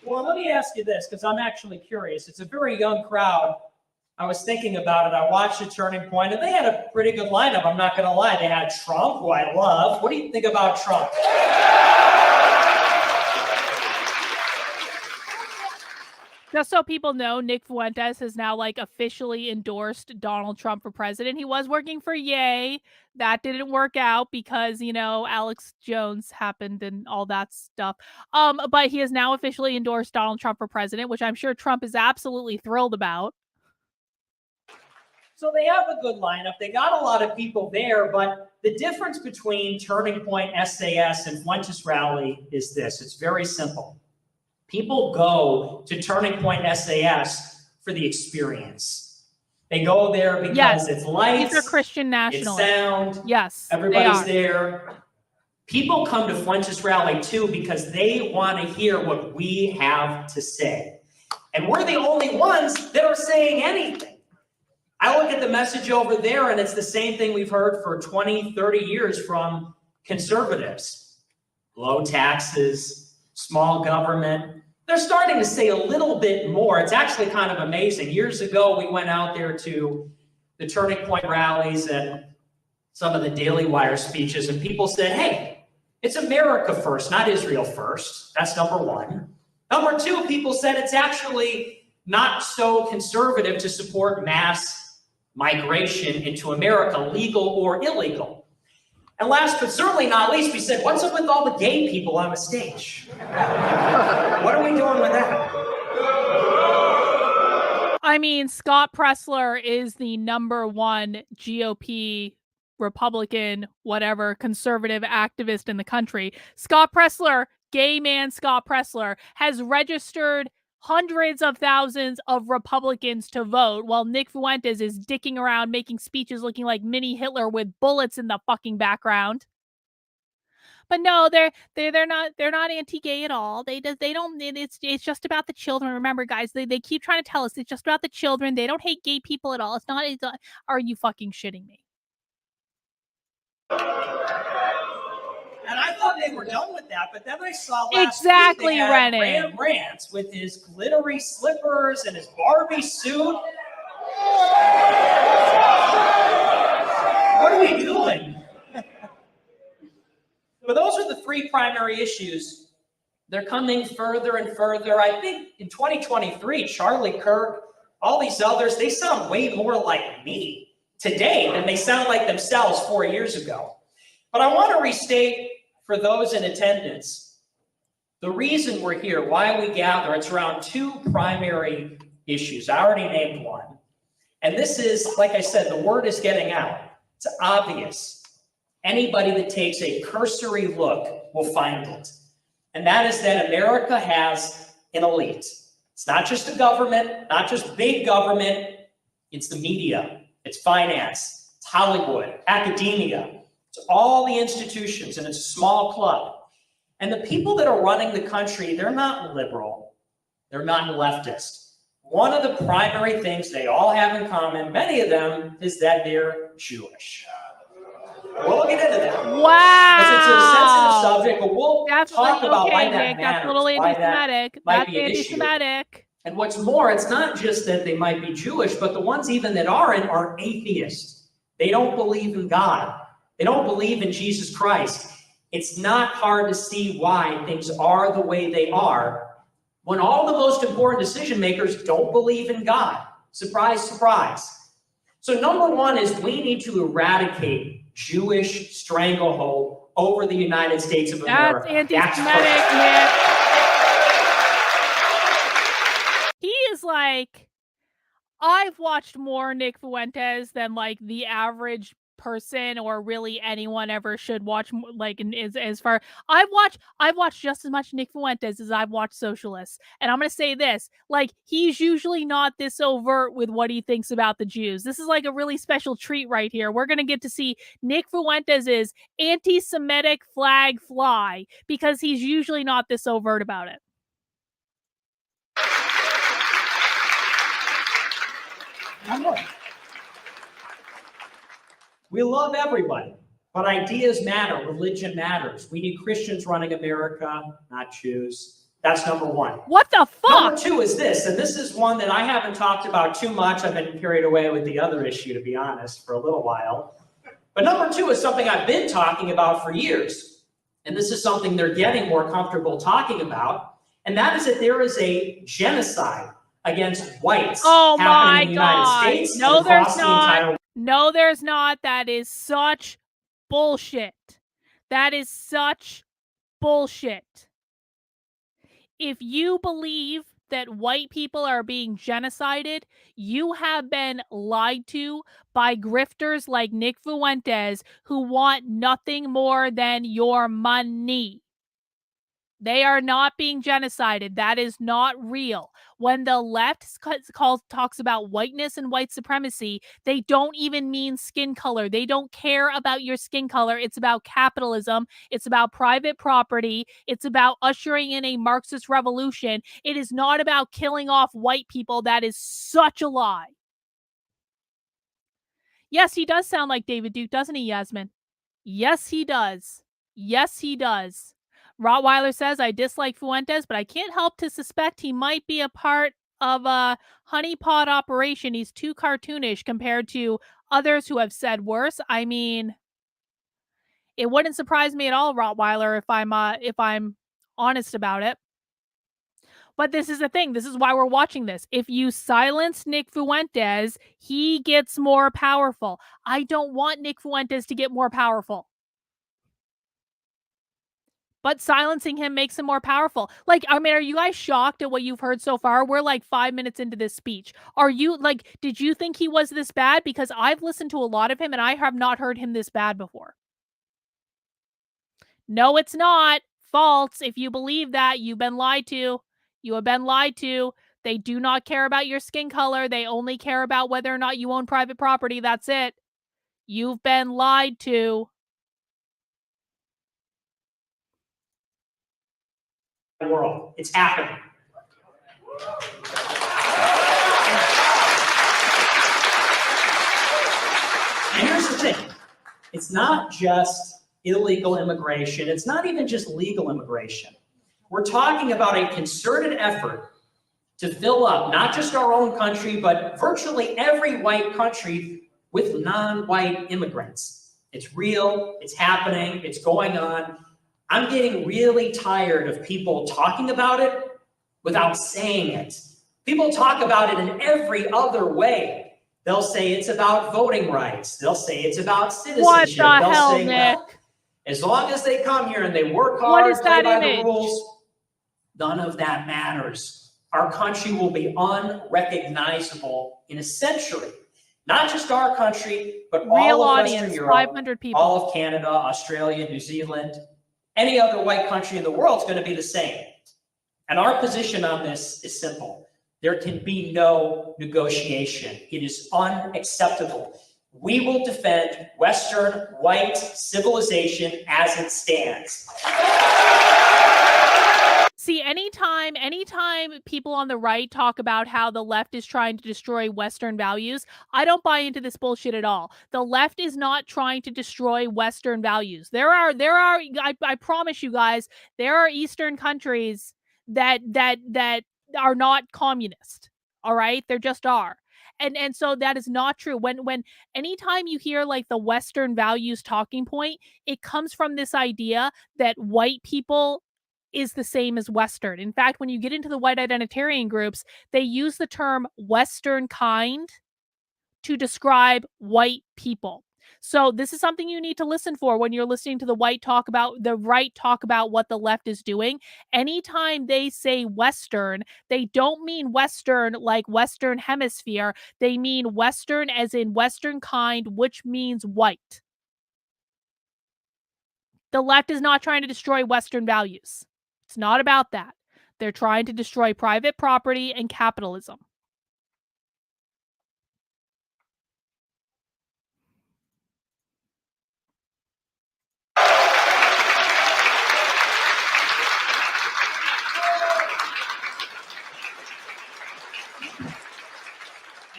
Well, let me ask you this, because I'm actually curious. It's a very young crowd. I was thinking about it. I watched the Turning Point, and they had a pretty good lineup. I'm not going to lie. They had Trump, who I love. What do you think about Trump? Just so people know, Nick Fuentes has now like officially endorsed Donald Trump for president. He was working for Yay. That didn't work out because, you know, Alex Jones happened and all that stuff. But he has now officially endorsed Donald Trump for president, which I'm sure Trump is absolutely thrilled about. So they have a good lineup. They got a lot of people there, but the difference between Turning Point SAS and Fuentes Rally is this. It's very simple. People go to Turning Point SAS for the experience. They go there because it's lights. These are Christian nationalists. It's sound. Yes, everybody's there. People come to Fuentes Rally too because they want to hear what we have to say. And we're the only ones that are saying anything. I look at the message over there and it's the same thing we've heard for 20, 30 years from conservatives. Low taxes, small government. They're starting to say a little bit more. It's actually kind of amazing. Years ago, we went out there to the Turning Point rallies and some of the Daily Wire speeches, and people said, hey, it's America first, not Israel first. That's number one. Number two, people said it's actually not so conservative to support mass migration into America, legal or illegal. And last but certainly not least, we said, what's up with all the gay people on the stage? What are we doing with that? I mean, Scott Presler is the #1 GOP Republican, whatever, conservative activist in the country. Scott Presler, gay man Scott Presler, has registered hundreds of thousands of Republicans to vote, while Nick Fuentes is dicking around making speeches looking like mini Hitler with bullets in the fucking background. But no, they're not anti-gay at all. They don't. It's just about the children. Remember, guys, they keep trying to tell us it's just about the children. They don't hate gay people at all. It's not. Are you fucking shitting me? And I thought they were done with that, but then I saw last Exactly, week they had Renan. Graham Rance with his glittery slippers and his Barbie suit. What are we doing? But those are the three primary issues. They're coming further and further. I think in 2023, Charlie Kirk, all these others, they sound way more like me today than they sound like themselves 4 years ago. But I want to restate for those in attendance, the reason we're here, why we gather, it's around two primary issues. I already named one. And this is, like I said, the word is getting out. It's obvious. Anybody that takes a cursory look will find it. And that is that America has an elite. It's not just a government, not just big government. It's the media, it's finance, it's Hollywood, academia. It's all the institutions, and it's a small club. And the people that are running the country, they're not liberal. They're not leftist. One of the primary things they all have in common, many of them, is that they're Jewish. We'll get into that. Wow. Because it's a sensitive subject, but we'll talk about okay, why that Nick, matters. That's a little anti-Semitic. That's anti-Semitic. And what's more, it's not just that they might be Jewish, but the ones even that aren't are atheists. They don't believe in God. They don't believe in Jesus Christ. It's not hard to see why things are the way they are when all the most important decision makers don't believe in God. Surprise, surprise. So number one is we need to eradicate Jewish stranglehold over the United States of America. That's anti-Semitic, Nick. He is like, I've watched more Nick Fuentes than like the average person or really anyone ever should watch. Like, as far I've watched just as much Nick Fuentes as I've watched socialists. And I'm gonna say this, like, he's usually not this overt with what he thinks about the Jews. This is like a really special treat right here. We're gonna get to see Nick Fuentes' anti-Semitic flag fly because he's usually not this overt about it. We love everybody, but ideas matter. Religion matters. We need Christians running America, not Jews. That's number one. What the fuck? Number two is this, and this is one that I haven't talked about too much. I've been carried away with the other issue, to be honest, for a little while. But number two is something I've been talking about for years. And this is something they're getting more comfortable talking about. And that is that there is a genocide against whites happening in the United States. No, there's not. No, there's not. That is such bullshit. That is such bullshit. If you believe that white people are being genocided, you have been lied to by grifters like Nick Fuentes who want nothing more than your money. They are not being genocided. That is not real. When the left talks about whiteness and white supremacy, they don't even mean skin color. They don't care about your skin color. It's about capitalism. It's about private property. It's about ushering in a Marxist revolution. It is not about killing off white people. That is such a lie. Yes, he does sound like David Duke, doesn't he, Yasmin? Yes, he does. Yes, he does. Rottweiler says, I dislike Fuentes, but I can't help to suspect he might be a part of a honeypot operation. He's too cartoonish compared to others who have said worse. I mean, it wouldn't surprise me at all, Rottweiler, if I'm honest about it. But this is the thing. This is why we're watching this. If you silence Nick Fuentes, he gets more powerful. I don't want Nick Fuentes to get more powerful. But silencing him makes him more powerful. Like, I mean, are you guys shocked at what you've heard so far? We're like 5 minutes into this speech. Are you, like, did you think he was this bad? Because I've listened to a lot of him and I have not heard him this bad before. No, it's not. False. If you believe that, you've been lied to. You have been lied to. They do not care about your skin color. They only care about whether or not you own private property. That's it. You've been lied to. World. It's happening. And here's the thing. It's not just illegal immigration. It's not even just legal immigration. We're talking about a concerted effort to fill up not just our own country, but virtually every white country with non-white immigrants. It's real, it's happening, it's going on. I'm getting really tired of people talking about it without saying it. People talk about it in every other way. They'll say it's about voting rights. They'll say it's about citizenship. What the They'll hell, say, Nick? well, as long as they come here and they work What hard, is play that by the image? rules, none of that matters. Our country will be unrecognizable in a century. Not just our country, but Real all of audience, Western Europe, 500 people. all of Canada, Australia, New Zealand, any other white country in the world is going to be the same. And our position on this is simple. There can be no negotiation. It is unacceptable. We will defend Western white civilization as it stands. See, anytime people on the right talk about how the left is trying to destroy Western values, I don't buy into this bullshit at all. The left is not trying to destroy Western values. I promise you guys, there are Eastern countries that are not communist. All right? There just are. And so that is not true. When anytime you hear like the Western values talking point, it comes from this idea that white people is the same as Western. In fact, when you get into the white identitarian groups, they use the term Western kind to describe white people. So this is something you need to listen for when you're listening to the right talk about what the left is doing. Anytime they say Western, they don't mean Western like Western hemisphere. They mean Western as in Western kind, which means white. The left is not trying to destroy Western values. It's not about that. They're trying to destroy private property and capitalism.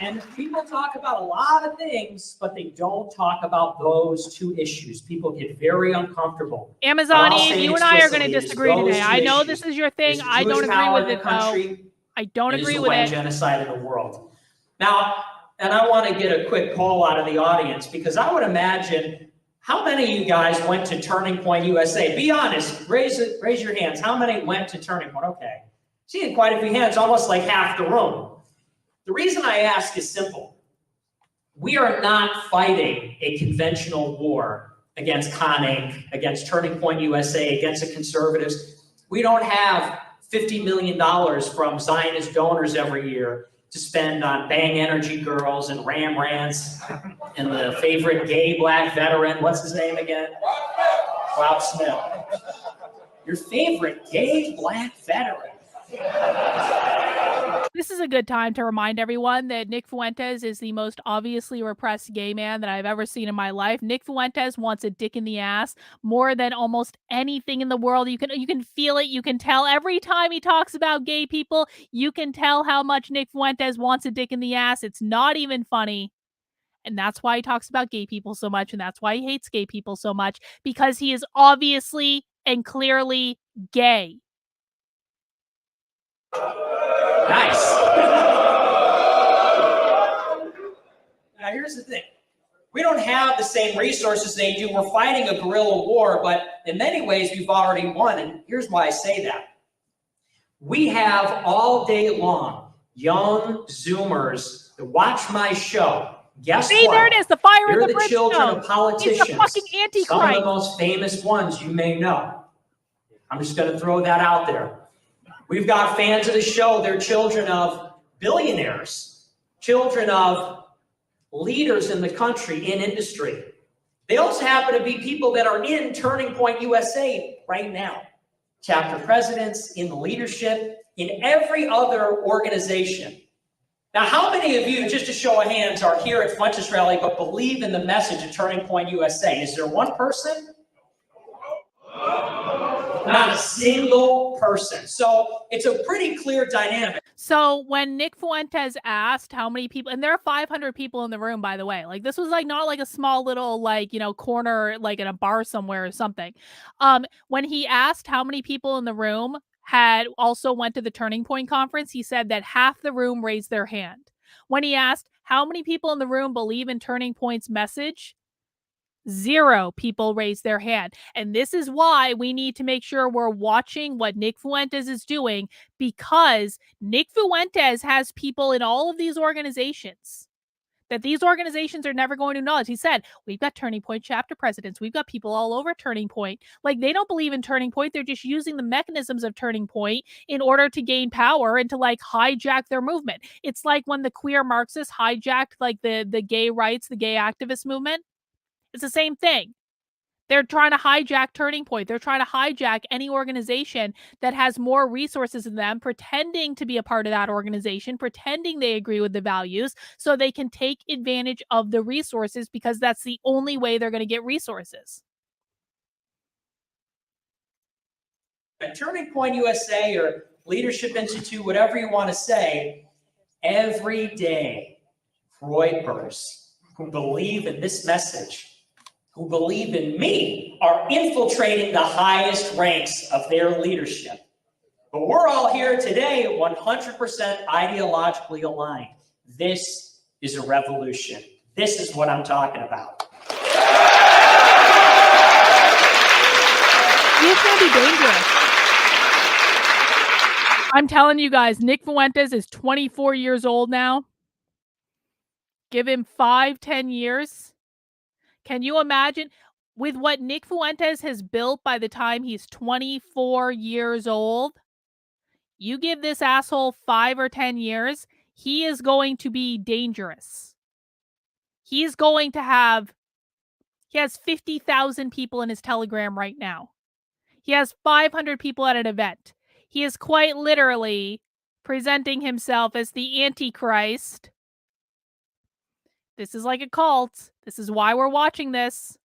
And people talk about a lot of things, but they don't talk about those two issues. People get very uncomfortable. Amazoni, you and I are going to disagree today. I know this is your thing. I don't agree with it, though. I don't agree with it. Genocide in the world. Now, and I want to get a quick poll out of the audience, because I would imagine, how many of you guys went to Turning Point USA? Be honest. Raise your hands. How many went to Turning Point? Okay. Seeing quite a few hands, almost like half the room. The reason I ask is simple. We are not fighting a conventional war against Con Inc., against Turning Point USA, against the conservatives. We don't have $50 million from Zionist donors every year to spend on Bang Energy Girls and Ram Rants and the favorite gay black veteran. What's his name again? Rob Smith. Your favorite gay black veteran. This is a good time to remind everyone that Nick Fuentes is the most obviously repressed gay man that I've ever seen in my life. Nick Fuentes wants a dick in the ass more than almost anything in the world. You can feel it. You can tell every time he talks about gay people. You can tell how much Nick Fuentes wants a dick in the ass. It's not even funny. And that's why he talks about gay people so much. And that's why he hates gay people so much, because he is obviously and clearly gay. Nice. Now, here's the thing. We don't have the same resources they do. We're fighting a guerrilla war, but in many ways, we've already won. And here's why I say that. We have all day long young Zoomers that watch my show. Guess See, what? there it is, the fire They're and the the children brimstone. of politicians. He's the fucking Antichrist. Some of the most famous ones you may know. I'm just going to throw that out there. We've got fans of the show. They're children of billionaires, children of leaders in the country, in industry. They also happen to be people that are in Turning Point USA right now. Chapter presidents, in the leadership, in every other organization. Now, how many of you, just a show of hands, are here at Fuentes Rally but believe in the message of Turning Point USA? Is there one person? Not a single person. So it's a pretty clear dynamic. So when Nick Fuentes asked how many people, and there are 500 people in the room, by the way, like this was like not like a small little like, you know, corner, like in a bar somewhere or something. When he asked how many people in the room had also went to the Turning Point conference, he said that half the room raised their hand. When he asked how many people in the room believe in Turning Point's message, 0 people raised their hand. And this is why we need to make sure we're watching what Nick Fuentes is doing, because Nick Fuentes has people in all of these organizations that these organizations are never going to acknowledge. He said, we've got Turning Point chapter presidents. We've got people all over Turning Point. Like, they don't believe in Turning Point. They're just using the mechanisms of Turning Point in order to gain power and to like hijack their movement. It's like when the queer Marxists hijacked like the gay rights, the gay activist movement. It's the same thing. They're trying to hijack Turning Point. They're trying to hijack any organization that has more resources than them, pretending to be a part of that organization, pretending they agree with the values, so they can take advantage of the resources, because that's the only way they're going to get resources. At Turning Point USA or Leadership Institute, whatever you want to say, every day, Freudbers who believe in this message, who believe in me, are infiltrating the highest ranks of their leadership. But we're all here today 100% ideologically aligned. This is a revolution. This is what I'm talking about. He's going to be dangerous. I'm telling you guys, Nick Fuentes is 24 years old now. Give him 5-10 years. Can you imagine with what Nick Fuentes has built by the time he's 24 years old? You give this asshole 5 or 10 years, he is going to be dangerous. He's going to have, he has 50,000 people in his Telegram right now. He has 500 people at an event. He is quite literally presenting himself as the Antichrist. This is like a cult. This is why we're watching this.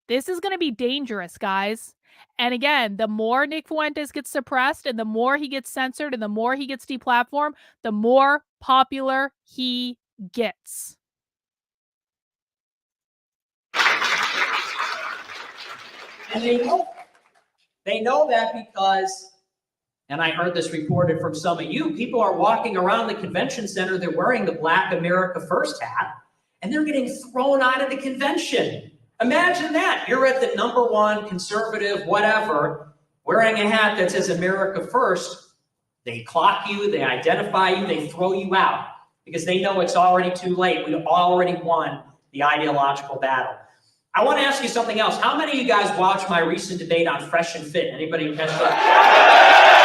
This is going to be dangerous, guys. And again, the more Nick Fuentes gets suppressed and the more he gets censored and the more he gets deplatformed, the more popular he gets. And they know that because, and I heard this reported from some of you, people are walking around the convention center, they're wearing the Black America First hat, and they're getting thrown out of the convention. Imagine that. You're at the #1 conservative, whatever, wearing a hat that says America First. They clock you, they identify you, they throw you out because they know it's already too late. We've already won the ideological battle. I want to ask you something else. How many of you guys watched my recent debate on Fresh and Fit? Anybody catch that?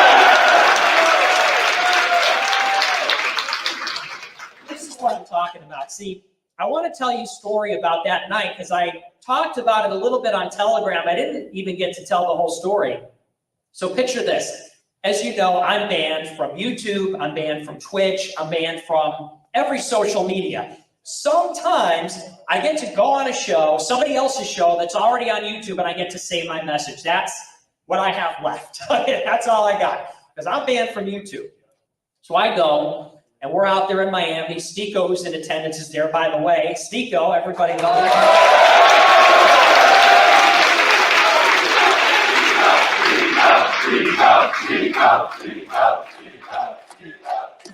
This is what I'm talking about. See, I want to tell you a story about that night because I talked about it a little bit on Telegram. I didn't even get to tell the whole story. So picture this. As you know, I'm banned from YouTube. I'm banned from Twitch. I'm banned from every social media. Sometimes I get to go on a show, somebody else's show that's already on YouTube, and I get to say my message. That's what I have left. That's all I got, because I'm banned from YouTube. So I go, and we're out there in Miami. Stico, who's in attendance, is there, by the way. Stico, everybody knows.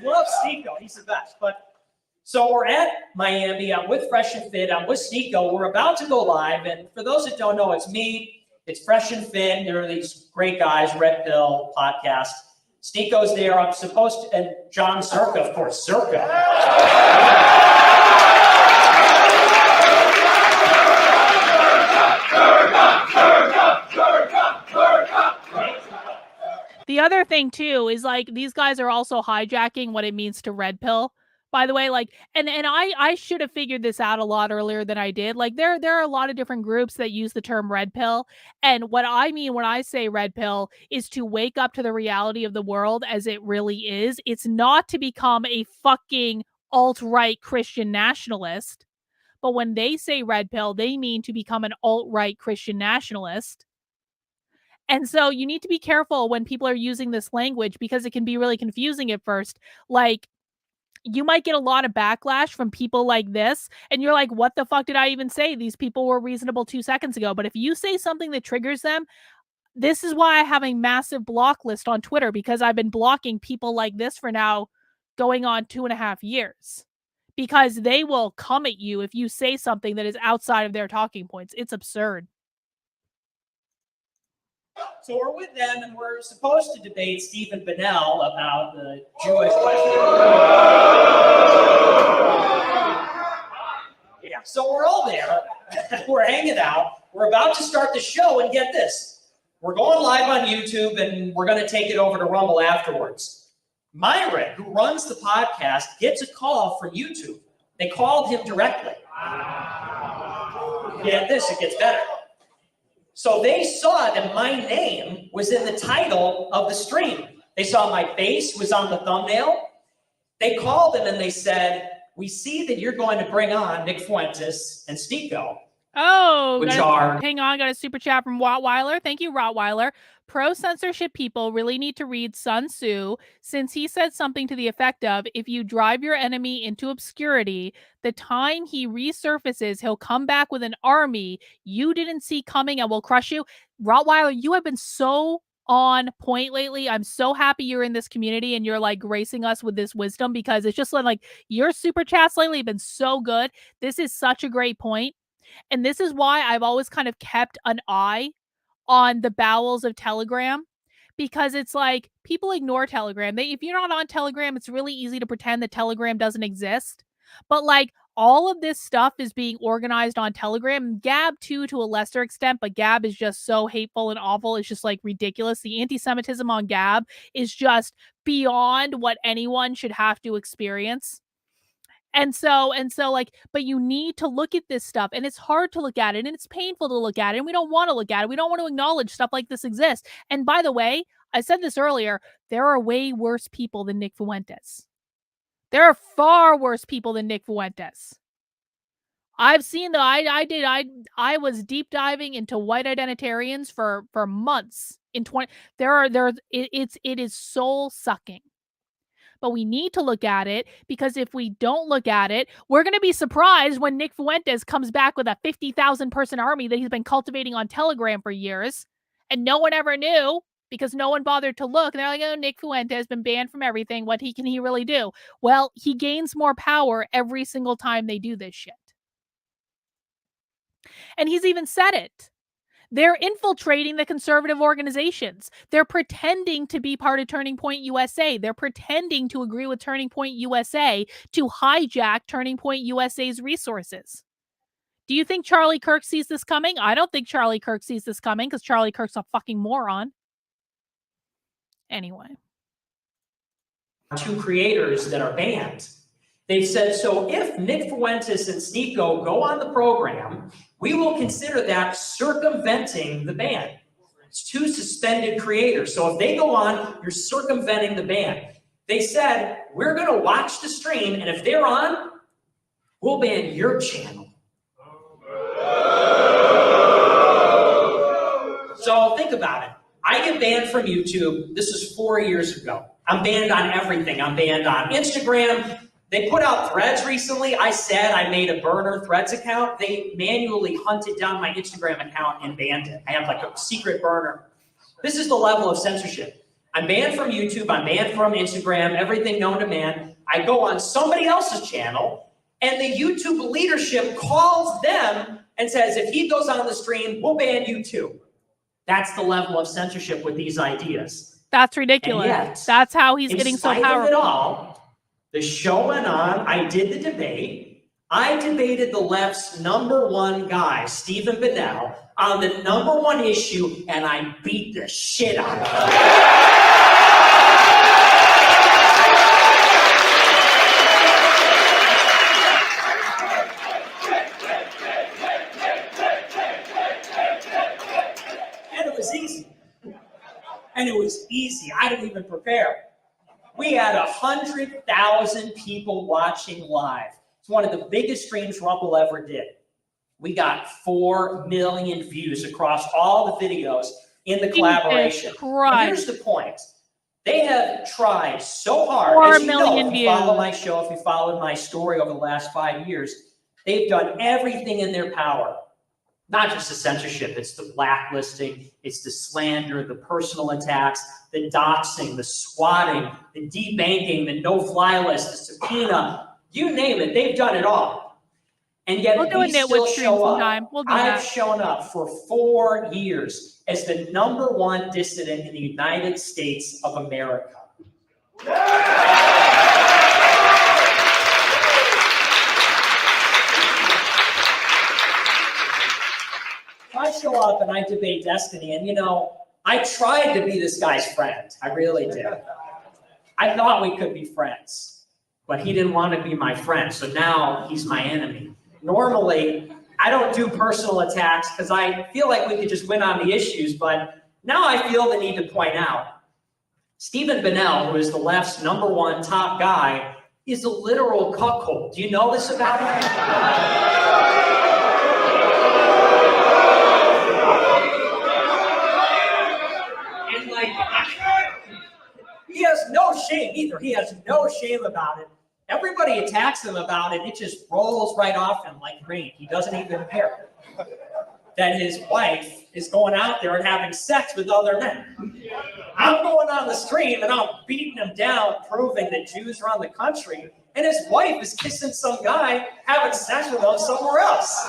Love Stico, he's the best. But so we're at Miami, I'm with Fresh and Fit, I'm with Stico, we're about to go live, and for those that don't know, it's me, it's Fresh and Fit, there are these great guys, Red Pill podcast, Stico's there. I'm supposed to, and John Zerka, of course, Zerka. The other thing too is like these guys are also hijacking what it means to red pill. By the way, like, and I should have figured this out a lot earlier than I did. Like, there are a lot of different groups that use the term red pill, and what I mean when I say red pill is to wake up to the reality of the world as it really is. It's not to become a fucking alt-right Christian nationalist, but when they say red pill, they mean to become an alt-right Christian nationalist. And so you need to be careful when people are using this language because it can be really confusing at first. Like, you might get a lot of backlash from people like this, and you're like, what the fuck did I even say? These people were reasonable 2 seconds ago. But if you say something that triggers them, this is why I have a massive block list on Twitter, because I've been blocking people like this for now going on 2.5 years. Because they will come at you if you say something that is outside of their talking points. It's absurd. So we're with them, and we're supposed to debate Stephen Bennell about the Jewish question. Yeah, so we're all there. We're hanging out. We're about to start the show, and get this. We're going live on YouTube, and we're going to take it over to Rumble afterwards. Myron, who runs the podcast, gets a call from YouTube. They called him directly. Get this, it gets better. So they saw that my name was in the title of the stream. They saw my face was on the thumbnail. They called him and they said, we see that you're going to bring on Nick Fuentes and Stico. Oh, hang on, got a super chat from Rottweiler. Thank you, Rottweiler. Pro-censorship people really need to read Sun Tzu, since he said something to the effect of, if you drive your enemy into obscurity, the time he resurfaces, he'll come back with an army you didn't see coming and will crush you. Rottweiler, you have been so on point lately. I'm so happy you're in this community and you're like gracing us with this wisdom, because it's just like your super chats lately have been so good. This is such a great point. And this is why I've always kind of kept an eye on the bowels of Telegram, because it's like people ignore Telegram. If you're not on Telegram, it's really easy to pretend that Telegram doesn't exist. But like all of this stuff is being organized on Telegram. Gab too, to a lesser extent, but Gab is just so hateful and awful. It's just like ridiculous. The anti-Semitism on Gab is just beyond what anyone should have to experience. And so like, but you need to look at this stuff, and it's hard to look at it, and it's painful to look at it, and we don't want to look at it. We don't want to acknowledge stuff like this exists. And by the way, I said this earlier, there are way worse people than Nick Fuentes. There are far worse people than Nick Fuentes. I've seen I was deep diving into white identitarians for months. It is soul sucking. But we need to look at it, because if we don't look at it, we're going to be surprised when Nick Fuentes comes back with a 50,000 person army that he's been cultivating on Telegram for years, and no one ever knew because no one bothered to look. And they're like, oh, Nick Fuentes has been banned from everything. What can he really do? Well, he gains more power every single time they do this shit. And he's even said it. They're infiltrating the conservative organizations. They're pretending to be part of Turning Point USA. They're pretending to agree with Turning Point USA to hijack Turning Point USA's resources. Do you think Charlie Kirk sees this coming? I don't think Charlie Kirk sees this coming, because Charlie Kirk's a fucking moron. Anyway. 2 creators that are banned. They said, so if Nick Fuentes and Stico go on the program, we will consider that circumventing the ban. It's 2 suspended creators. So if they go on, you're circumventing the ban. They said, we're going to watch the stream, and if they're on, we'll ban your channel. So think about it. I get banned from YouTube. This is 4 years ago. I'm banned on everything. I'm banned on Instagram. They put out Threads recently. I said I made a burner Threads account. They manually hunted down my Instagram account and banned it. I have like a secret burner. This is the level of censorship. I'm banned from YouTube. I'm banned from Instagram, everything known to man. I go on somebody else's channel, and the YouTube leadership calls them and says, if he goes on the stream, we'll ban you too. That's the level of censorship with these ideas. That's ridiculous. yet, That's how he's in getting so spite of it powerful. all, the show went on. I did the debate. I debated the left's #1 guy, Stephen Bennell, on the #1 issue, and I beat the shit out of him. And it was easy. And it was easy. I didn't even prepare. We had 100,000 people watching live. It's one of the biggest streams Rumble ever did. We got 4 million views across all the videos in the collaboration. And here's the point. They have tried so hard. 4 As you know, million if you views. follow my show, if you followed my story over the last 5 years, they've done everything in their power. Not just the censorship, it's the blacklisting, it's the slander, the personal attacks, the doxing, the swatting, the debanking, the no-fly list, the subpoena, you name it, they've done it all. And yet We'll do a we still nitwit stream show up. sometime. We'll do I've that. shown up for 4 years as the #1 dissident in the United States of America. I show up and I debate Destiny, and you know, I tried to be this guy's friend. I really did. I thought we could be friends, but he didn't want to be my friend, so now he's my enemy. Normally, I don't do personal attacks because I feel like we could just win on the issues, but now I feel the need to point out Stephen Bennell, who is the left's #1 top guy, is a literal cuckold. Do you know this about him? He has no shame either. He has no shame about it. Everybody attacks him about it. It just rolls right off him like rain. He doesn't even care that his wife is going out there and having sex with other men. I'm going on the stream and I'm beating him down, proving that Jews run the country, and his wife is kissing some guy having sex with him somewhere else.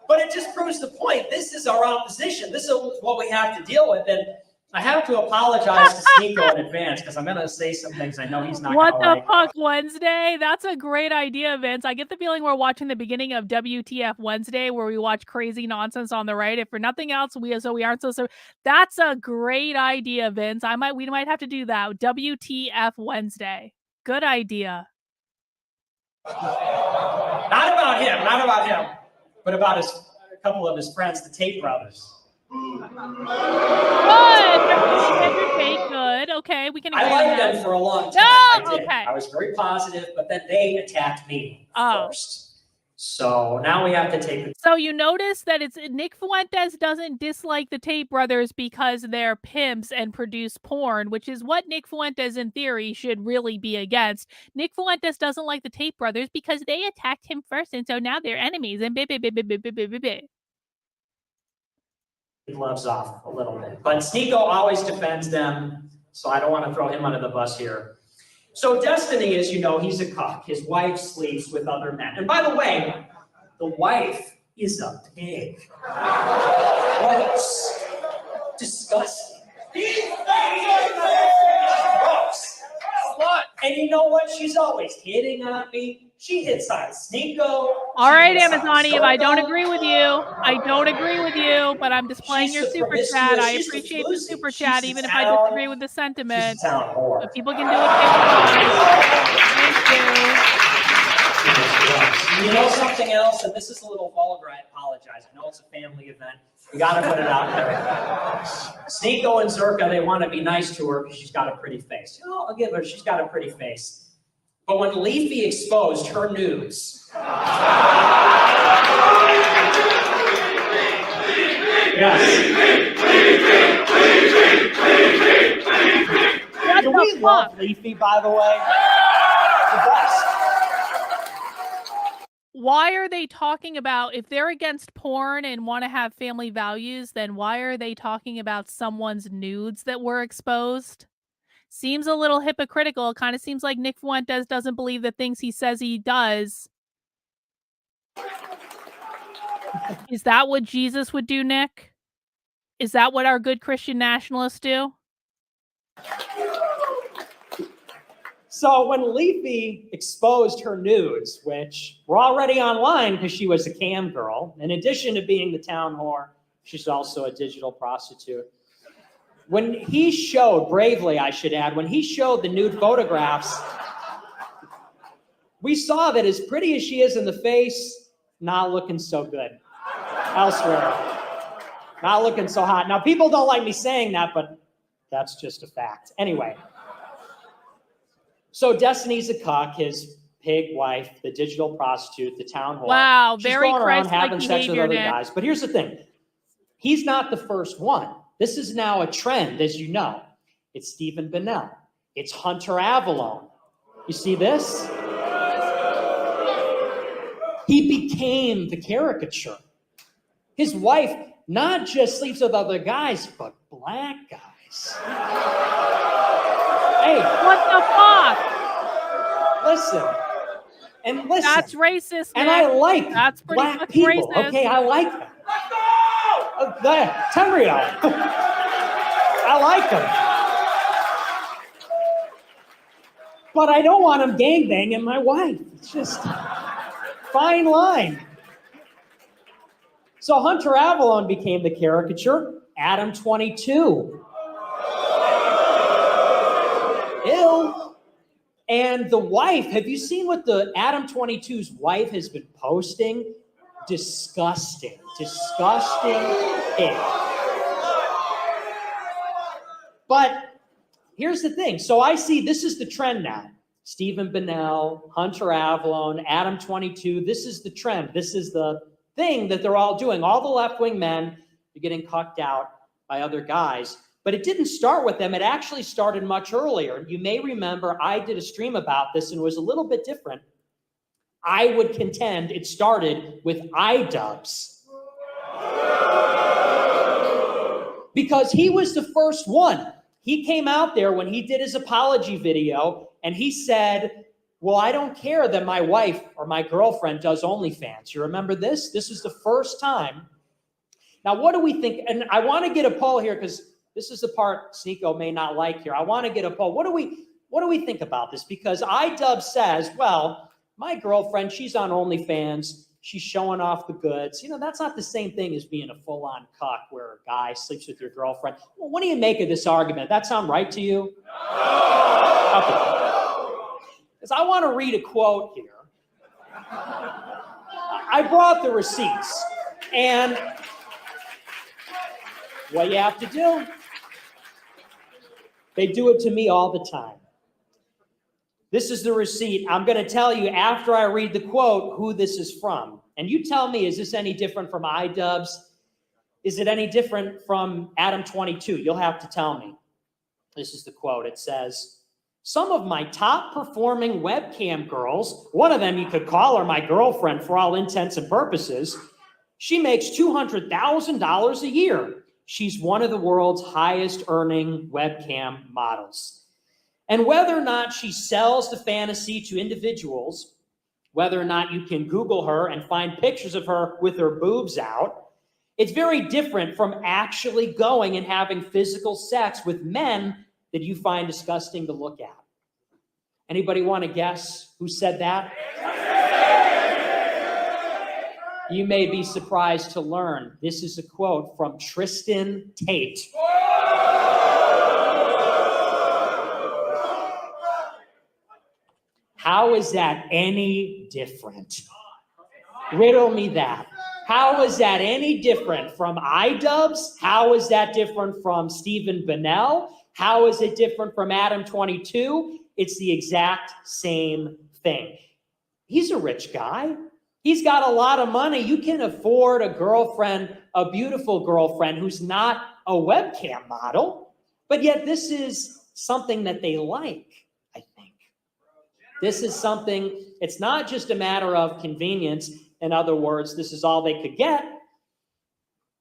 But it just proves the point. This is our opposition. This is what we have to deal with. And I have to apologize to Sneeko in advance because I'm going to say some things I know he's not going to like. What the fuck Wednesday? That's a great idea, Vince. I get the feeling we're watching the beginning of WTF Wednesday, where we watch crazy nonsense on the right. If for nothing else, we aren't so. That's a great idea, Vince. We might have to do that. WTF Wednesday. Good idea. Not about him, but about a couple of his friends, the Tate brothers. Good. Good. Okay, we can. I liked them for a long time. No, I did. okay. I was very positive, but then they attacked me first. So now we have to take it. So you notice that it's Nick Fuentes doesn't dislike the Tate brothers because they're pimps and produce porn, which is what Nick Fuentes in theory should really be against. Nick Fuentes doesn't like the Tate brothers because they attacked him first, and so now they're enemies. And Gloves off a little bit, but Sneeko always defends them, so I don't want to throw him under the bus here. So Destiny, as you know, he's a cuck. His wife sleeps with other men. And by the way, the wife is a pig. Gross. Disgusting. Gross. What? And you know what? She's always hitting on me. She hits on Sneeko. All right, Amazoni, if I don't agree with you, but I'm displaying your super chat. I appreciate the super chat, even if I disagree with the sentiment. But people can do what they want. Thank you. You know something else, and this is a little vulgar, I apologize. I know it's a family event. We got to put it out there. Sneeko and Zerka, they want to be nice to her because she's got a pretty face. You know, I'll give her, she's got a pretty face. But when Leafy exposed her nudes, Do we love Leafy, by the way? The best. Why are they talking about, if they're against porn and want to have family values, then why are they talking about someone's nudes that were exposed? Seems a little hypocritical. It kind of seems like Nick Fuentes doesn't believe the things he says he does. Is that what Jesus would do, Nick? Is that what our good Christian nationalists do? So when Leafy exposed her nudes, which were already online because she was a cam girl, in addition to being the town whore, she's also a digital prostitute. When he showed, bravely I should add, when he showed the nude photographs, we saw that as pretty as she is in the face, not looking so good elsewhere. Not looking so hot. Now, people don't like me saying that, but that's just a fact. Anyway. So Destiny's a cuck, his pig wife, the digital prostitute, the town whore. Wow, She's very going around Christ-like having sex with behavior, other Nick. guys. But here's the thing. He's not the first one. This is now a trend, as you know. It's Stephen Bennell. It's Hunter Avalone. You see this? He became the caricature. His wife not just sleeps with other guys, but black guys. Hey, what the fuck? Listen. That's racist, and Nick. I like That's pretty black people. racist. Okay, I like them. There, Temrio. I like them. But I don't want him gangbanging my wife. It's just fine line. So Hunter Avalone became the caricature. Adam 22. Ill. And the wife, have you seen what the Adam 22's wife has been posting? Disgusting. Disgusting pig. But here's the thing. So I see this is the trend now. Stephen Bennell, Hunter Avalone, Adam 22. This is the trend. This is the thing that they're all doing. All the left-wing men are getting cucked out by other guys. But it didn't start with them. It actually started much earlier. You may remember I did a stream about this and it was a little bit different. I would contend it started with iDubbbz. Because he was the first one. He came out there when he did his apology video and he said, well, I don't care that my wife or my girlfriend does OnlyFans. You remember this? This was the first time. Now, what do we think? And I want to get a poll here because this is the part Sneeko may not like here. I want to get a poll. What do we think about this? Because iDubbbz says, well, my girlfriend, she's on OnlyFans. She's showing off the goods. You know, that's not the same thing as being a full-on cuck where a guy sleeps with your girlfriend. Well, what do you make of this argument? That sound right to you? No! Okay. Because I want to read a quote here. I brought the receipts. And what you have to do, they do it to me all the time. This is the receipt. I'm going to tell you after I read the quote who this is from. And you tell me, is this any different from iDubbbz? Is it any different from Adam 22? You'll have to tell me. This is the quote. It says, some of my top performing webcam girls, one of them you could call her my girlfriend for all intents and purposes, she makes $200,000 a year. She's one of the world's highest earning webcam models. And whether or not she sells the fantasy to individuals, whether or not you can Google her and find pictures of her with her boobs out, it's very different from actually going and having physical sex with men that you find disgusting to look at. Anybody want to guess who said that? You may be surprised to learn this is a quote from Tristan Tate. How is that any different? Riddle me that. How is that any different from iDubbbz? How is that different from Stephen Bennell? How is it different from Adam 22? It's the exact same thing. He's a rich guy. He's got a lot of money. You can afford a girlfriend, a beautiful girlfriend who's not a webcam model, but yet this is something that they like, I think. This is something, it's not just a matter of convenience. In other words, this is all they could get.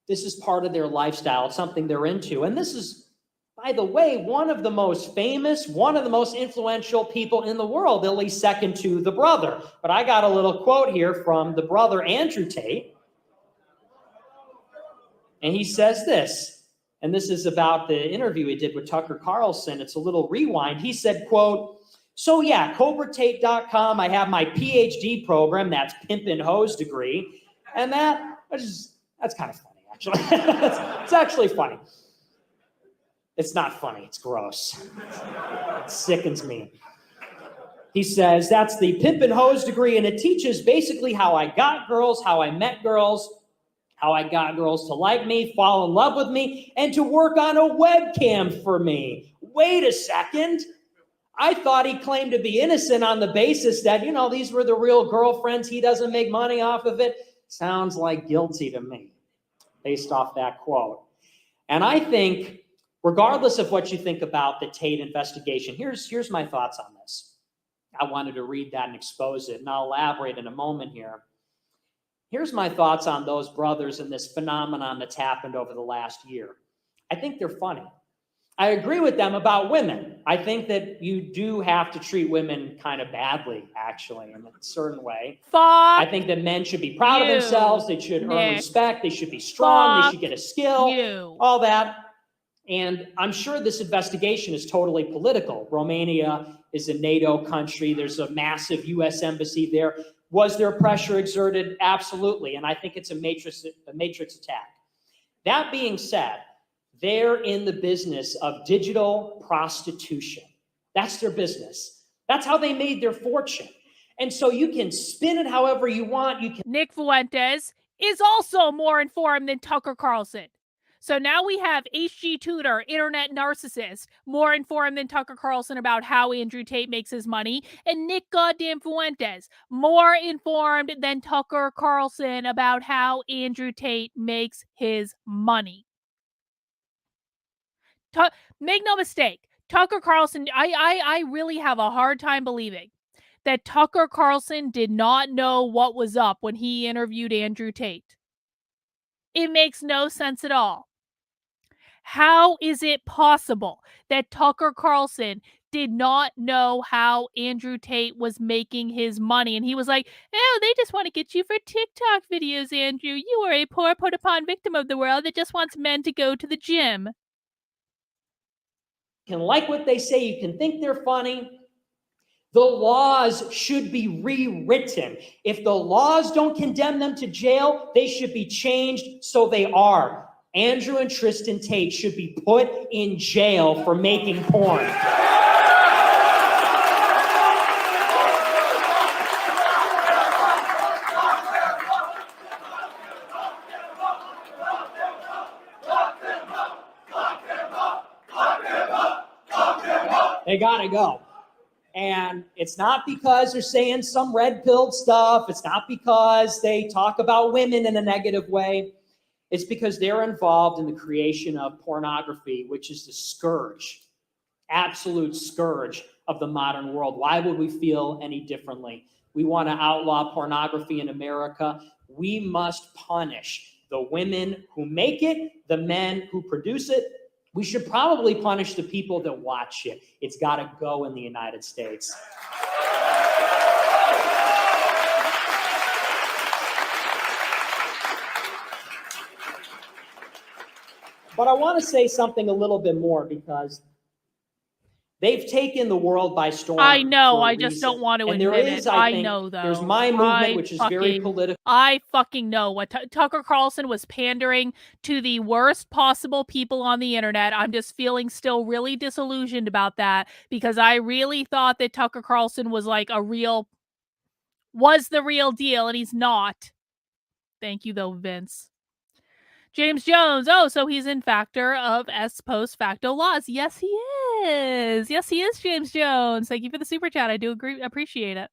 This is part of their lifestyle, something they're into. And this is, by the way, one of the most famous, one of the most influential people in the world, at least second to the brother. But I got a little quote here from the brother, Andrew Tate. And he says this, and this is about the interview he did with Tucker Carlson. It's a little rewind. He said, quote, "So yeah, CobraTate.com, I have my PhD program, that's pimp and hose degree, and that's kind of funny, actually." It's actually funny. It's not funny, it's gross. It sickens me. He says, "That's the pimp and hose degree, and it teaches basically how I got girls, how I met girls, how I got girls to like me, fall in love with me, and to work on a webcam for me." Wait a second. I thought he claimed to be innocent on the basis that, these were the real girlfriends. He doesn't make money off of it. Sounds like guilty to me, based off that quote. And I think, regardless of what you think about the Tate investigation, here's my thoughts on this. I wanted to read that and expose it, and I'll elaborate in a moment here. Here's my thoughts on those brothers and this phenomenon that's happened over the last year. I think they're funny. I agree with them about women. I think that you do have to treat women kind of badly, actually, in a certain way. I think that men should be proud of themselves. They should earn respect. They should be strong. They should get a skill, all that. And I'm sure this investigation is totally political. Romania is a NATO country. There's a massive U.S. embassy there. Was there pressure exerted? Absolutely. And I think it's a matrix attack. That being said, they're in the business of digital prostitution. That's their business. That's how they made their fortune. And so you can spin it however you want. Nick Fuentes is also more informed than Tucker Carlson. So now we have HG Tudor, internet narcissist, more informed than Tucker Carlson about how Andrew Tate makes his money, and Nick goddamn Fuentes, more informed than Tucker Carlson about how Andrew Tate makes his money. Make no mistake, Tucker Carlson, I really have a hard time believing that Tucker Carlson did not know what was up when he interviewed Andrew Tate. It makes no sense at all. How is it possible that Tucker Carlson did not know how Andrew Tate was making his money? And he was like, "Oh, they just want to get you for TikTok videos, Andrew. You are a poor, put-upon victim of the world that just wants men to go to the gym." You can like what they say. You can think they're funny. The laws should be rewritten. If the laws don't condemn them to jail, they should be changed so they are. Andrew and Tristan Tate should be put in jail for making porn. They gotta go. And it's not because they're saying some red-pilled stuff. It's not because they talk about women in a negative way. It's because they're involved in the creation of pornography, which is the scourge, absolute scourge of the modern world. Why would we feel any differently? We want to outlaw pornography in America. We must punish the women who make it, the men who produce it. We should probably punish the people that watch it. It's got to go in the United States. But I want to say something a little bit more because they've taken the world by storm. I know, I just don't want to admit it. I know, though. There's my movement, which is very political. I fucking know what Tucker Carlson was pandering to the worst possible people on the internet. I'm just feeling still really disillusioned about that because I really thought that Tucker Carlson was like the real deal, and he's not. Thank you, though, Vince. James Jones. Oh, so he's in factor of S post facto laws. Yes, he is. Yes, he is, James Jones. Thank you for the super chat. I do appreciate it.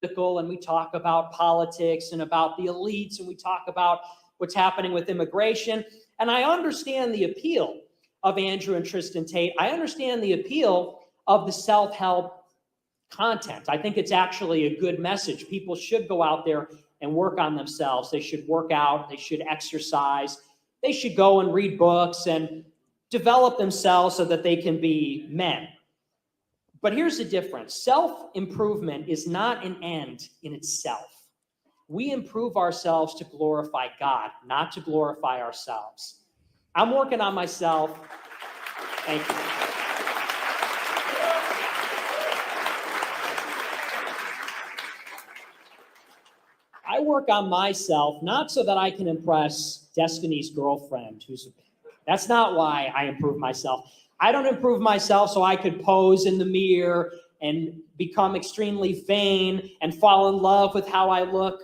And we talk about politics and about the elites, and we talk about what's happening with immigration. And I understand the appeal of Andrew and Tristan Tate. I understand the appeal of the self-help content. I think it's actually a good message. People should go out there and work on themselves. They should work out. They should exercise. They should go and read books and develop themselves so that they can be men. But here's the difference. Self-improvement is not an end in itself. we improve ourselves to glorify God, not to glorify ourselves. I'm working on myself. Thank you. I work on myself, not so that I can impress Destiny's girlfriend, that's not why I improve myself. I don't improve myself so I could pose in the mirror and become extremely vain and fall in love with how I look.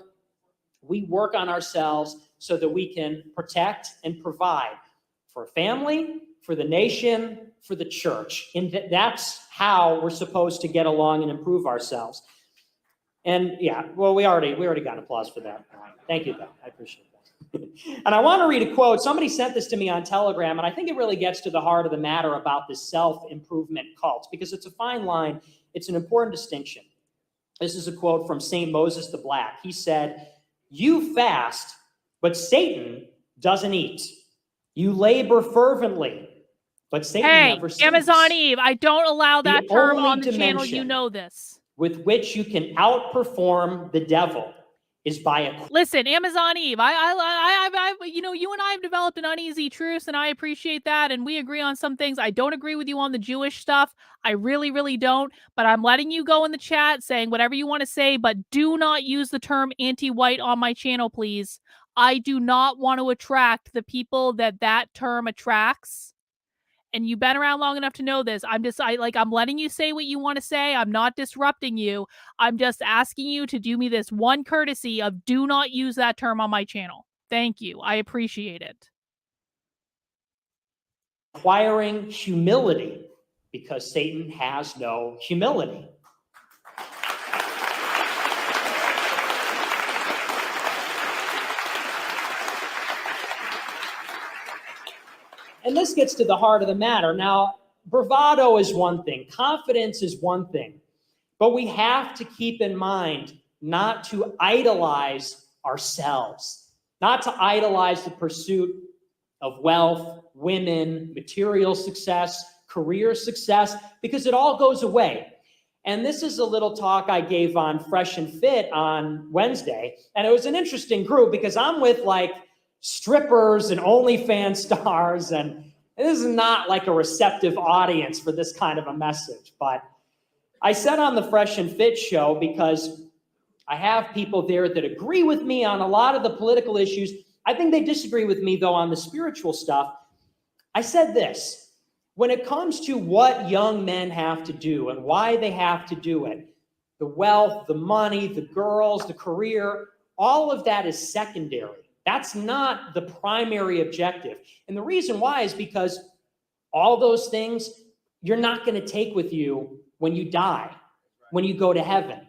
We work on ourselves so that we can protect and provide for family, for the nation, for the church. And that's how we're supposed to get along and improve ourselves. And yeah, well, we already got applause for that. Thank you, though. I appreciate that. And I want to read a quote. Somebody sent this to me on Telegram, and I think it really gets to the heart of the matter about this self-improvement cult, because it's a fine line. It's an important distinction. This is a quote from St. Moses the Black. He said, "You fast, but Satan doesn't eat. You labor fervently, but Satan never sleeps." Amazon Eve, I don't allow that The term only on the channel. You dimension know this. with which you can outperform the devil is by a... Listen, Amazon Eve, you know, you and I have developed an uneasy truce, and I appreciate that, and we agree on some things. I don't agree with you on the Jewish stuff. I really, really don't, but I'm letting you go in the chat saying whatever you want to say, but do not use the term anti-white on my channel, please. I do not want to attract the people that term attracts. And you've been around long enough to know this. I'm letting you say what you want to say. I'm not disrupting you. I'm just asking you to do me this one courtesy of do not use that term on my channel. Thank you. I appreciate it. Acquiring humility, because Satan has no humility. And this gets to the heart of the matter. Now, bravado is one thing. Confidence is one thing. But we have to keep in mind not to idolize ourselves, not to idolize the pursuit of wealth, women, material success, career success, because it all goes away. And this is a little talk I gave on Fresh and Fit on Wednesday. And it was an interesting group because I'm with like strippers and OnlyFans stars, and this is not like a receptive audience for this kind of a message. But I said on the Fresh and Fit show, because I have people there that agree with me on a lot of the political issues. I think they disagree with me, though, on the spiritual stuff. I said this: when it comes to what young men have to do and why they have to do it, the wealth, the money, the girls, the career, all of that is secondary. That's not the primary objective. And the reason why is because all those things you're not going to take with you when you die, when you go to heaven.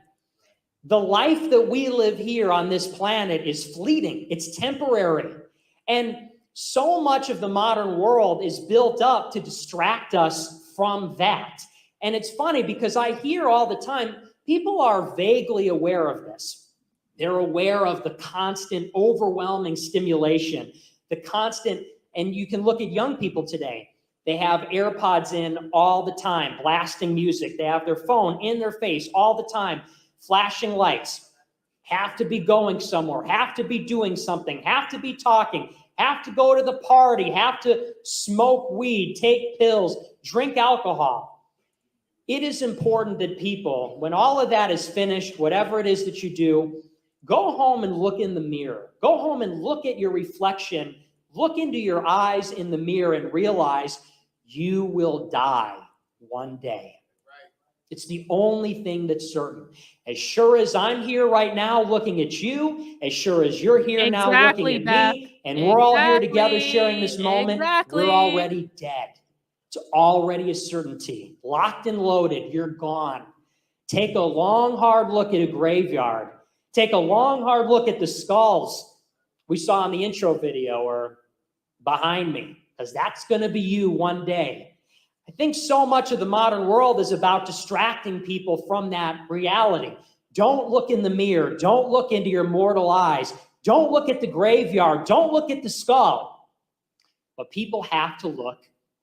The life that we live here on this planet is fleeting. It's temporary. And so much of the modern world is built up to distract us from that. And it's funny because I hear all the time, people are vaguely aware of this. They're aware of the constant, overwhelming stimulation, the constant, and you can look at young people today. They have AirPods in all the time, blasting music. They have their phone in their face all the time, flashing lights, have to be going somewhere, have to be doing something, have to be talking, have to go to the party, have to smoke weed, take pills, drink alcohol. It is important that people, when all of that is finished, whatever it is that you do, go home and look in the mirror. Go home and look at your reflection. Look into your eyes in the mirror and realize you will die one day. Right. It's the only thing that's certain. As sure as I'm here right now looking at you, as sure as you're here now looking at me, and we're all here together sharing this moment, we're already dead. It's already a certainty. Locked and loaded, you're gone. Take a long, hard look at a graveyard. Take a long, hard look at the skulls we saw in the intro video or behind me, because that's going to be you one day. I think so much of the modern world is about distracting people from that reality. Don't look in the mirror. Don't look into your mortal eyes. Don't look at the graveyard. Don't look at the skull. But people have to look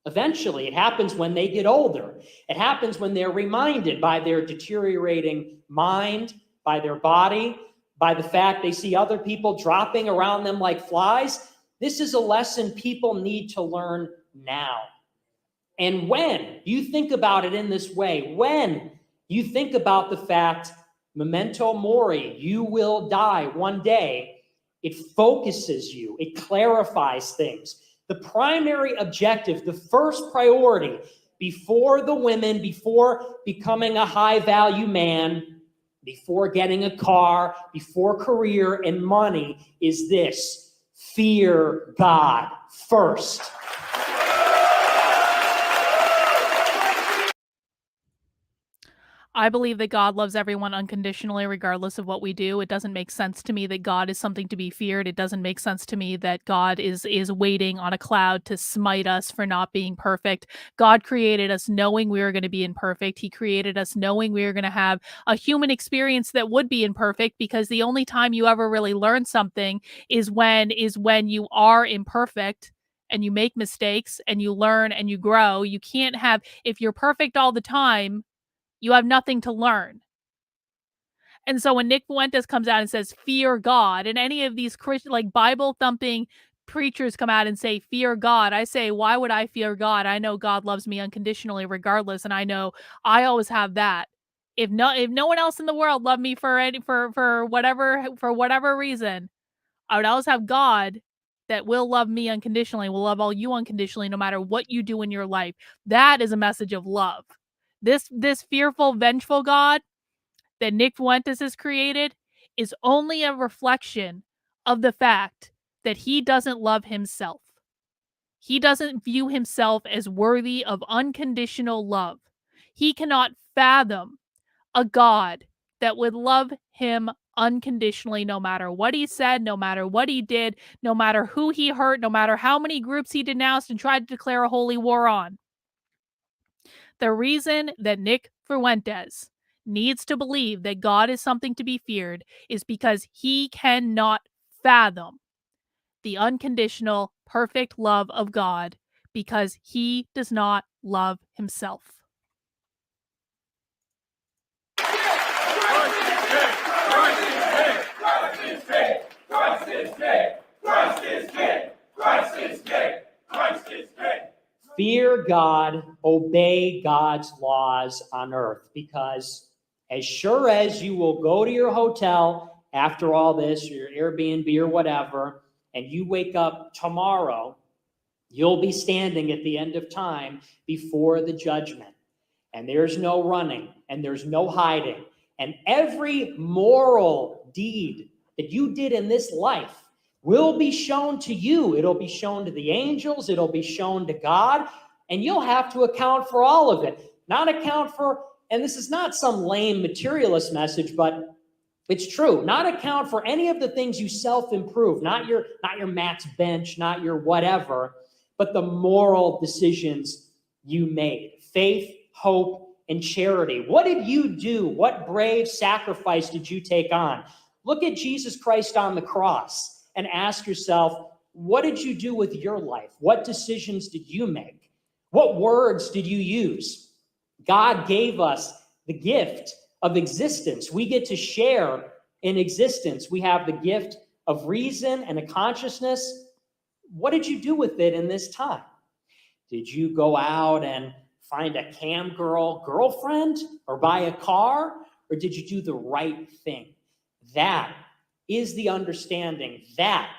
eventually. It happens when they get older. It happens when they're reminded by their deteriorating mind, by their body, by the fact they see other people dropping around them like flies. This is a lesson people need to learn now. And when you think about it in this way, when you think about the fact, memento mori, you will die one day, it focuses you, it clarifies things. The primary objective, the first priority, before the women, before becoming a high-value man, before getting a car, before career and money, is this: fear God first. I believe that God loves everyone unconditionally, regardless of what we do. It doesn't make sense to me that God is something to be feared. It doesn't make sense to me that God is waiting on a cloud to smite us for not being perfect. God created us knowing we were going to be imperfect. He created us knowing we were going to have a human experience that would be imperfect, because the only time you ever really learn something is when you are imperfect and you make mistakes and you learn and you grow. You can't have, if you're perfect all the time, you have nothing to learn. And so when Nick Fuentes comes out and says, fear God, and any of these Christian, like Bible thumping preachers come out and say, fear God, I say, why would I fear God? I know God loves me unconditionally regardless. And I know I always have that. If no one else in the world loved me for whatever reason, I would always have God that will love me unconditionally, will love all you unconditionally, no matter what you do in your life. That is a message of love. This fearful, vengeful God that Nick Fuentes has created is only a reflection of the fact that he doesn't love himself. He doesn't view himself as worthy of unconditional love. He cannot fathom a God that would love him unconditionally, no matter what he said, no matter what he did, no matter who he hurt, no matter how many groups he denounced and tried to declare a holy war on. The reason that Nick Fuentes needs to believe that God is something to be feared is because he cannot fathom the unconditional, perfect love of God, because he does not love himself. Fear God, obey God's laws on earth, because as sure as you will go to your hotel after all this, or your Airbnb or whatever, and you wake up tomorrow, you'll be standing at the end of time before the judgment. And there's no running, and there's no hiding. And every moral deed that you did in this life will be shown to you. It'll be shown to the angels. It'll be shown to God. And you'll have to account for all of it. Not account for, and this is not some lame materialist message, but it's true. Not account for any of the things you self-improve, not your max bench, not your whatever, but the moral decisions you made. Faith, hope, and charity. What did you do? What brave sacrifice did you take on? Look at Jesus Christ on the cross and ask yourself, what did you do with your life? What decisions did you make? What words did you use? God gave us the gift of existence. We get to share in existence. We have the gift of reason and a consciousness. What did you do with it in this time? Did you go out and find a cam girl girlfriend or buy a car? Or did you do the right thing? That is the understanding. That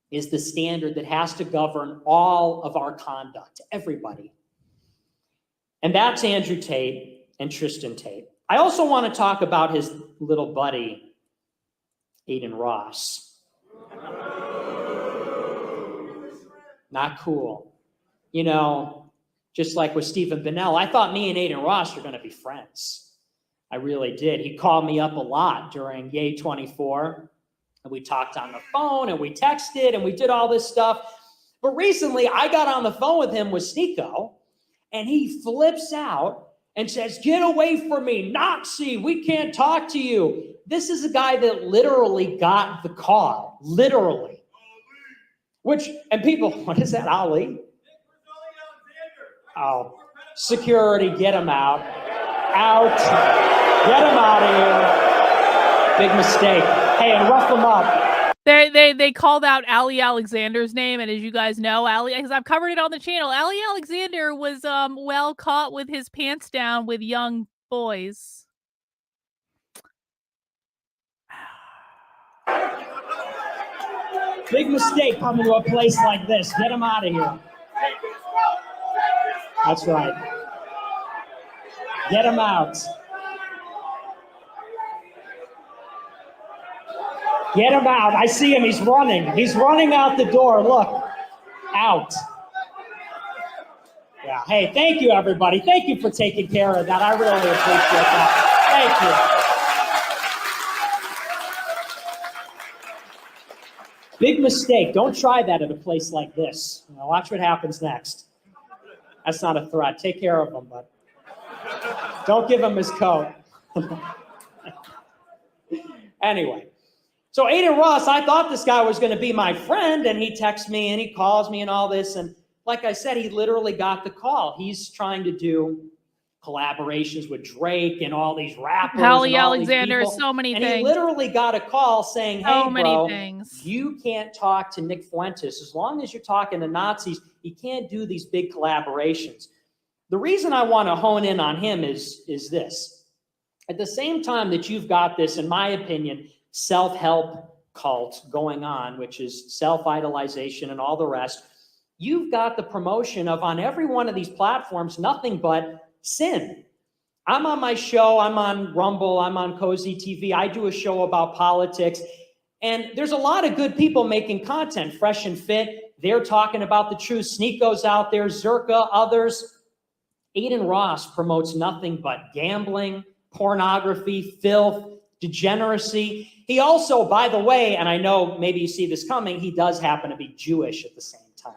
is the standard that has to govern all of our conduct, everybody. And that's Andrew Tate and Tristan Tate. I also want to talk about his little buddy, Aiden Ross. Not cool. You know, just like with Stephen Bennell, I thought me and Aiden Ross were going to be friends. I really did. He called me up a lot during Yay 24. And we talked on the phone and we texted and we did all this stuff. But recently I got on the phone with him with Sneeko, and he flips out and says, "Get away from me, Nazi, we can't talk to you." This is a guy that literally got the call, literally. And people, what is that, Ali? Oh, security, get him out. Out. Get him out of here. Big mistake. Hey, and rough them up. They called out Ali Alexander's name, and as you guys know, Ali, because I've covered it on the channel, Ali Alexander was well caught with his pants down with young boys. Big mistake coming to a place like this. Get him out of here. That's right. Get him out. Get him out. I see him. He's running. He's running out the door. Look. Out. Yeah. Hey, thank you, everybody. Thank you for taking care of that. I really appreciate that. Thank you. Big mistake. Don't try that at a place like this. You know, watch what happens next. That's not a threat. Take care of him, but don't give him his coat. Anyway. So Aiden Ross, I thought this guy was going to be my friend, and he texts me and he calls me and all this. And like I said, he literally got the call. He's trying to do collaborations with Drake and all these rappers. Ali and all Alexander, these people. so many and things. He literally got a call saying, so hey, many bro, things. You can't talk to Nick Fuentes. As long as you're talking to Nazis, you can't do these big collaborations. The reason I want to hone in on him is this. At the same time that you've got this, in my opinion, self-help cult going on, which is self-idolization and all the rest, you've got the promotion of, on every one of these platforms, nothing but sin. I'm on my show, I'm on Rumble, I'm on Cozy TV, I do a show about politics, and there's a lot of good people making content, Fresh and Fit, they're talking about the truth, Sneako's out there, Zerka, others. Aiden Ross promotes nothing but gambling, pornography, filth, degeneracy. He also, by the way, and I know maybe you see this coming, he does happen to be Jewish at the same time.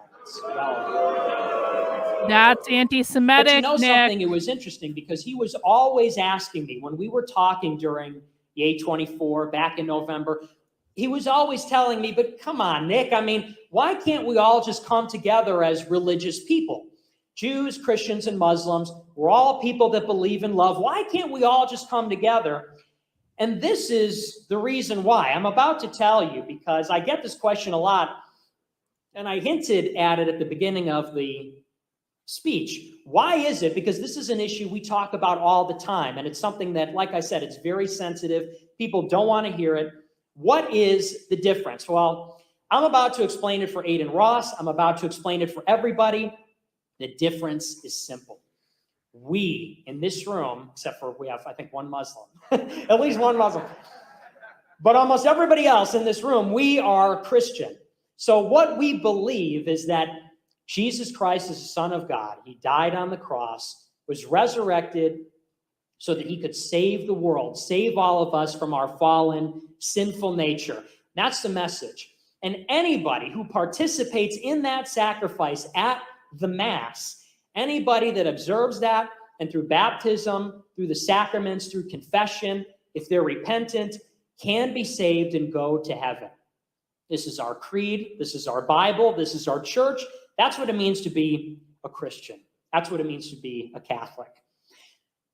That's anti-Semitic, but you know Nick. something, it was interesting because he was always asking me when we were talking during the A24 back in November, he was always telling me, but come on, Nick, I mean, why can't we all just come together as religious people? Jews, Christians, and Muslims, we're all people that believe in love. Why can't we all just come together? And this is the reason why. I'm about to tell you because I get this question a lot, and I hinted at it at the beginning of the speech. Why is it? Because this is an issue we talk about all the time, and it's something that, like I said, it's very sensitive. People don't want to hear it. What is the difference? Well, I'm about to explain it for Aiden Ross. I'm about to explain it for everybody. The difference is simple. We in this room, except for we have, I think, one Muslim, at least one Muslim, but almost everybody else in this room, we are Christian. So what we believe is that Jesus Christ is the Son of God. He died on the cross, was resurrected so that he could save the world, save all of us from our fallen, sinful nature. That's the message. And anybody who participates in that sacrifice at the Mass, anybody that observes that, and through baptism, through the sacraments, through confession, if they're repentant, can be saved and go to heaven. This is our creed. This is our Bible. This is our church. That's what it means to be a Christian. That's what it means to be a Catholic.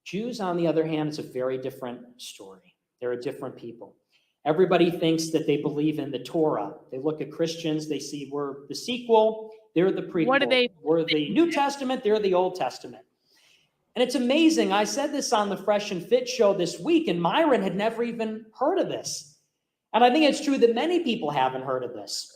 Jews, on the other hand, it's a very different story. They're a different people. Everybody thinks that they believe in the Torah. They look at Christians, they see we're the sequel, they're the prequel. What do they? We're the New Testament, they're the Old Testament. And it's amazing. I said this on the Fresh and Fit show this week, and Myron had never even heard of this. And I think it's true that many people haven't heard of this.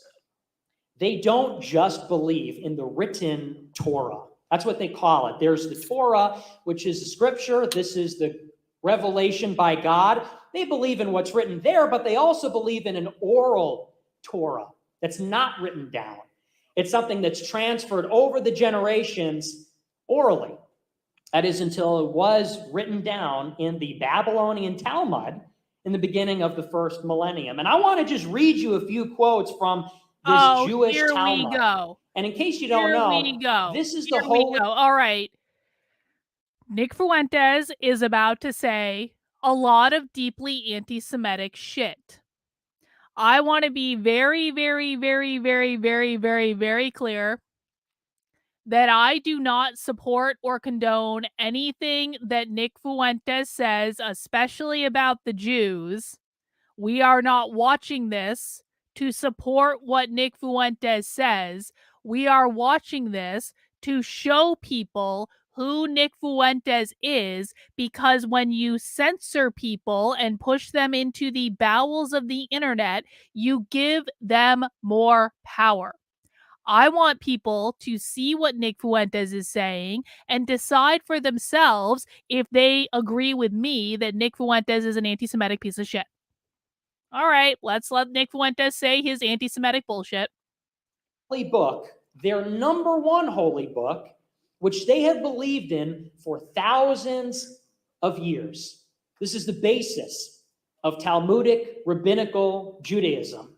They don't just believe in the written Torah. That's what they call it. There's the Torah, which is the scripture. This is the revelation by God. They believe in what's written there, but they also believe in an oral Torah that's not written down. It's something that's transferred over the generations orally. That is until it was written down in the Babylonian Talmud in the beginning of the first millennium. And I want to just read you a few quotes from this Jewish Talmud. Here we go. And in case you don't know, this is the whole... All right. Nick Fuentes is about to say a lot of deeply anti-Semitic shit. I want to be very, very, very, very, very, very, very clear that I do not support or condone anything that Nick Fuentes says, especially about the Jews, We are not watching this to support what Nick Fuentes says. We are watching this to show people who Nick Fuentes is, because when you censor people and push them into the bowels of the internet, you give them more power. I want people to see what Nick Fuentes is saying and decide for themselves if they agree with me that Nick Fuentes is an anti-Semitic piece of shit. All right, let's let Nick Fuentes say his anti-Semitic bullshit. Holy book, their number one holy book, which they have believed in for thousands of years. This is the basis of Talmudic rabbinical Judaism.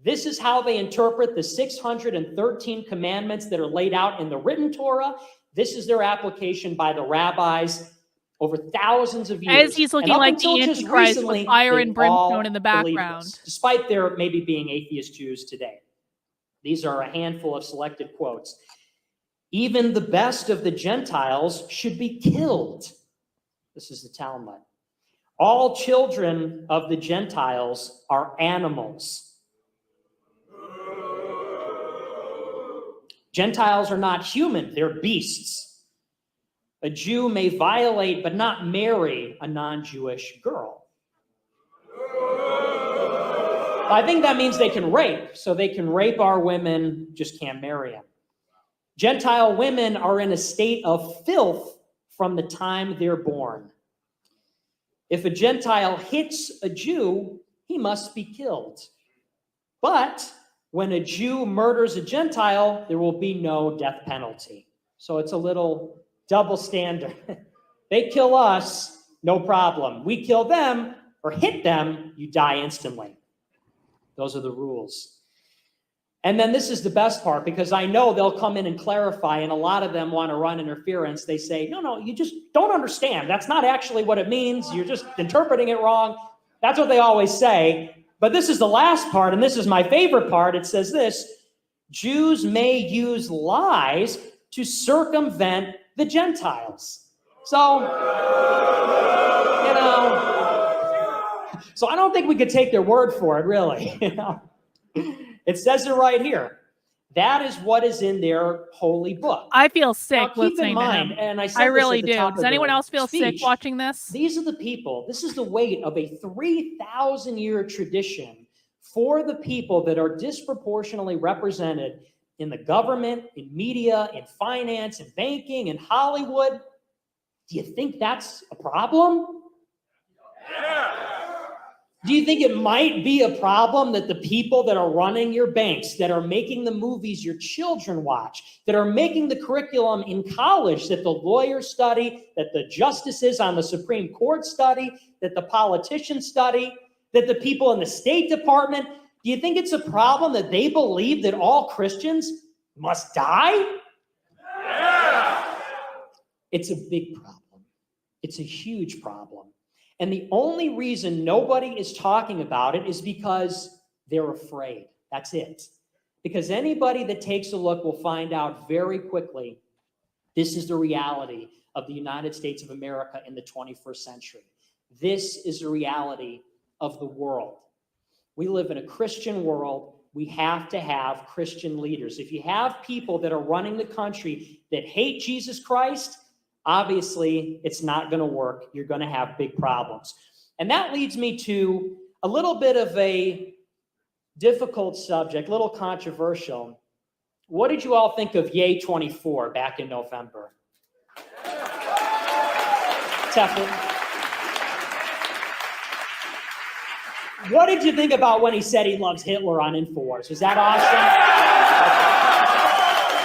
This is how they interpret the 613 commandments that are laid out in the written Torah. This is their application by the rabbis over thousands of years. As he's looking like the Antichrist with fire and brimstone in the background. Despite there maybe being atheist Jews today. These are a handful of selected quotes. Even the best of the Gentiles should be killed. This is the Talmud. All children of the Gentiles are animals. Gentiles are not human, they're beasts. A Jew may violate but not marry a non-Jewish girl. I think that means they can rape, so they can rape our women, just can't marry them. Gentile women are in a state of filth from the time they're born. If a Gentile hits a Jew, he must be killed. But when a Jew murders a Gentile, there will be no death penalty. So it's a little double standard. They kill us, no problem. We kill them or hit them, you die instantly. Those are the rules. And then this is the best part, because I know they'll come in and clarify, and a lot of them want to run interference. They say, no, you just don't understand. That's not actually what it means. You're just interpreting it wrong. That's what they always say. But this is the last part, and this is my favorite part. It says this: Jews may use lies to circumvent the Gentiles. So, so I don't think we could take their word for it, really. It says it right here. That is what is in their holy book. I feel sick Now, keep in listening mind, to him. and I really do. Does anyone else feel sick watching this? These are the people. This is the weight of a 3,000-year tradition for the people that are disproportionately represented in the government, in media, in finance, in banking, in Hollywood. Do you think that's a problem? Yeah. Do you think it might be a problem that the people that are running your banks, that are making the movies your children watch, that are making the curriculum in college that the lawyers study, that the justices on the Supreme Court study, that the politicians study, that the people in the State Department, do you think it's a problem that they believe that all Christians must die? Yeah. It's a big problem. It's a huge problem. And the only reason nobody is talking about it is because they're afraid. That's it. Because anybody that takes a look will find out very quickly this is the reality of the United States of America in the 21st century. This is the reality of the world. We live in a Christian world. We have to have Christian leaders. If you have people that are running the country that hate Jesus Christ, obviously, it's not going to work. You're going to have big problems. And that leads me to a little bit of a difficult subject, a little controversial. What did you all think of Yay 24 back in November? Teflon. What did you think about when he said he loves Hitler on InfoWars? Was that awesome?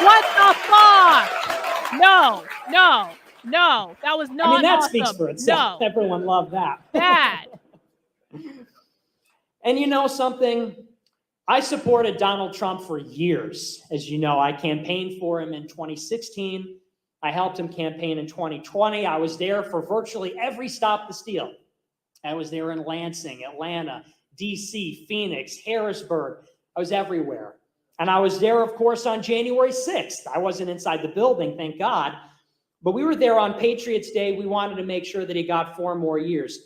What the fuck? No, that was not. I mean, that awesome. speaks for itself. No. Everyone loved that. Bad. And you know something? I supported Donald Trump for years. As you know, I campaigned for him in 2016. I helped him campaign in 2020. I was there for virtually every stop the steal. I was there in Lansing, Atlanta, DC, Phoenix, Harrisburg. I was everywhere. And I was there, of course, on January 6th. I wasn't inside the building, thank God. But we were there on Patriots Day. We wanted to make sure that he got 4 more years.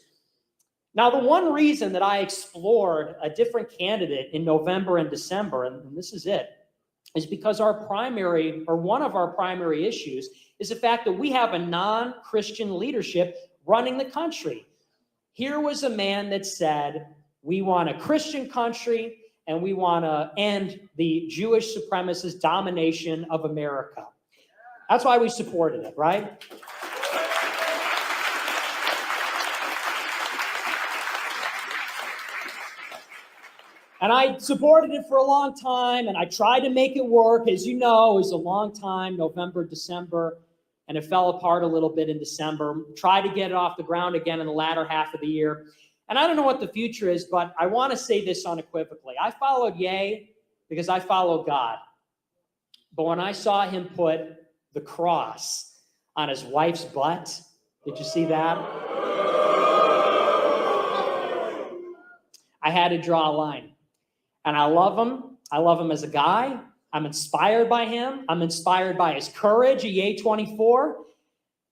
Now, the one reason that I explored a different candidate in November and December, and this is it, is because one of our primary issues is the fact that we have a non-Christian leadership running the country. Here was a man that said, we want a Christian country and we want to end the Jewish supremacist domination of America. That's why we supported it, right? And I supported it for a long time, and I tried to make it work. As you know, it was a long time, November, December, and it fell apart a little bit in December. Tried to get it off the ground again in the latter half of the year. And I don't know what the future is, but I want to say this unequivocally. I followed Ye because I follow God. But when I saw him put the cross on his wife's butt, did you see that? I had to draw a line. And I love him. I love him as a guy. I'm inspired by him. I'm inspired by his courage at Ye 24.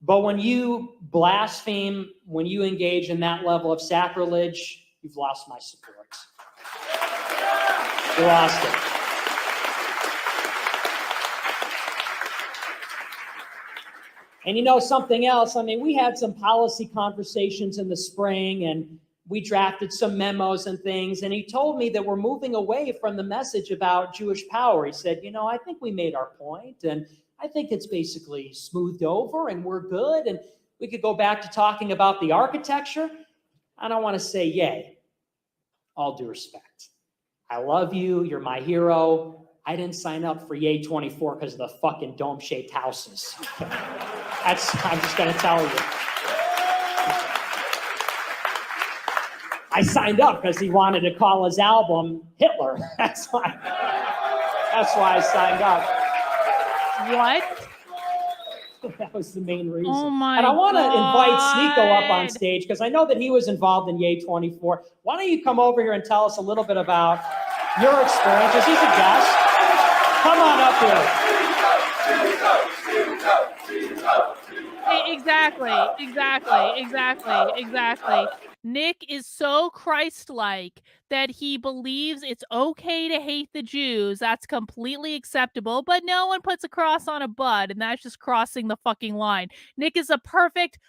But when you blaspheme, when you engage in that level of sacrilege, you've lost my support. You lost it. And you know something else? I mean, we had some policy conversations in the spring, and we drafted some memos and things, and he told me that we're moving away from the message about Jewish power. He said, you know, I think we made our point, and I think it's basically smoothed over, and we're good, and we could go back to talking about the architecture. I don't want to say yay. All due respect. I love you. You're my hero. I didn't sign up for Ye 24 because of the fucking dome-shaped houses. I'm just going to tell you. I signed up because he wanted to call his album Hitler. That's why I signed up. What? That was the main reason. Oh my And I want to invite God. Sneeko up on stage because I know that he was involved in Ye 24. Why don't you come over here and tell us a little bit about your experiences? He's a guest. Come on up here. Hey, exactly. Nick is so Christ-like that he believes it's okay to hate the Jews. That's completely acceptable, but no one puts a cross on a butt, and that's just crossing the fucking line. Nick is a perfect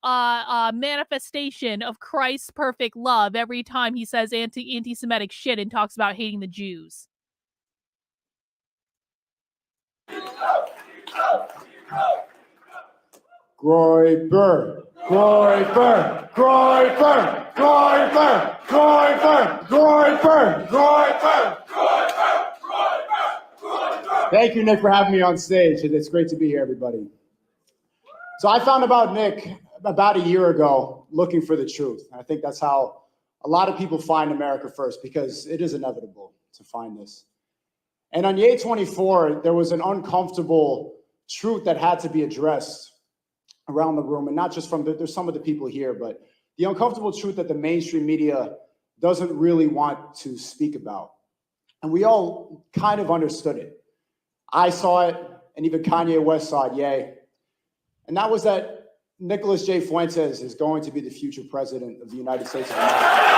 manifestation of Christ's perfect love every time he says anti-Semitic shit and talks about hating the Jews. Groyper. Thank you, Nick, for having me on stage. It's great to be here, everybody. So I found about Nick about a year ago looking for the truth. I think that's how a lot of people find America First, because it is inevitable to find this. And on Ye 24, there was an uncomfortable truth that had to be addressed around the room, and not just from there's some of the people here, but the uncomfortable truth that the mainstream media doesn't really want to speak about. And we all kind of understood it. I saw it, and even Kanye West saw it, yay. And that was that Nicholas J. Fuentes is going to be the future president of the United States of America.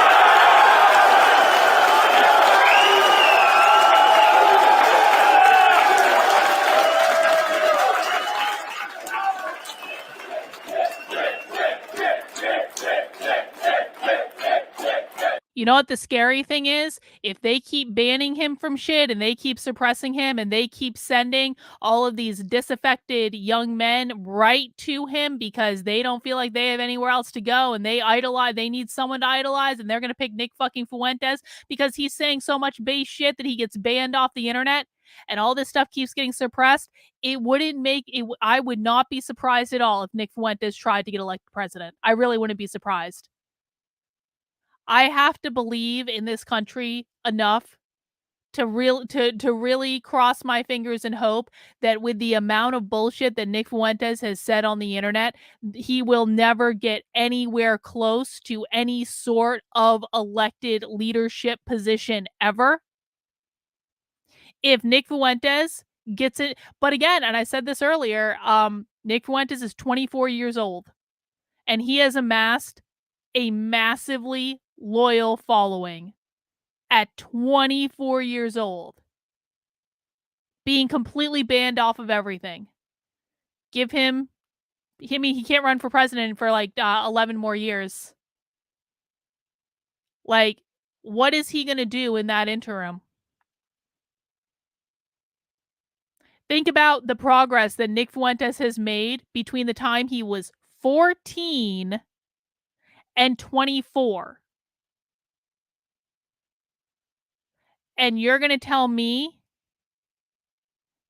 You know what the scary thing is? If they keep banning him from shit and they keep suppressing him and they keep sending all of these disaffected young men right to him because they don't feel like they have anywhere else to go and they need someone to idolize, and they're going to pick Nick fucking Fuentes because he's saying so much base shit that he gets banned off the internet and all this stuff keeps getting suppressed, I would not be surprised at all if Nick Fuentes tried to get elected president. I really wouldn't be surprised. I have to believe in this country enough to really cross my fingers and hope that with the amount of bullshit that Nick Fuentes has said on the internet, he will never get anywhere close to any sort of elected leadership position ever. If Nick Fuentes gets it, but again, and I said this earlier, Nick Fuentes is 24 years old, and he has amassed a massively loyal following at 24 years old, being completely banned off of everything. Give him, he can't run for president for like 11 more years. Like, what is he going to do in that interim? Think about the progress that Nick Fuentes has made between the time he was 14 and 24. And you're going to tell me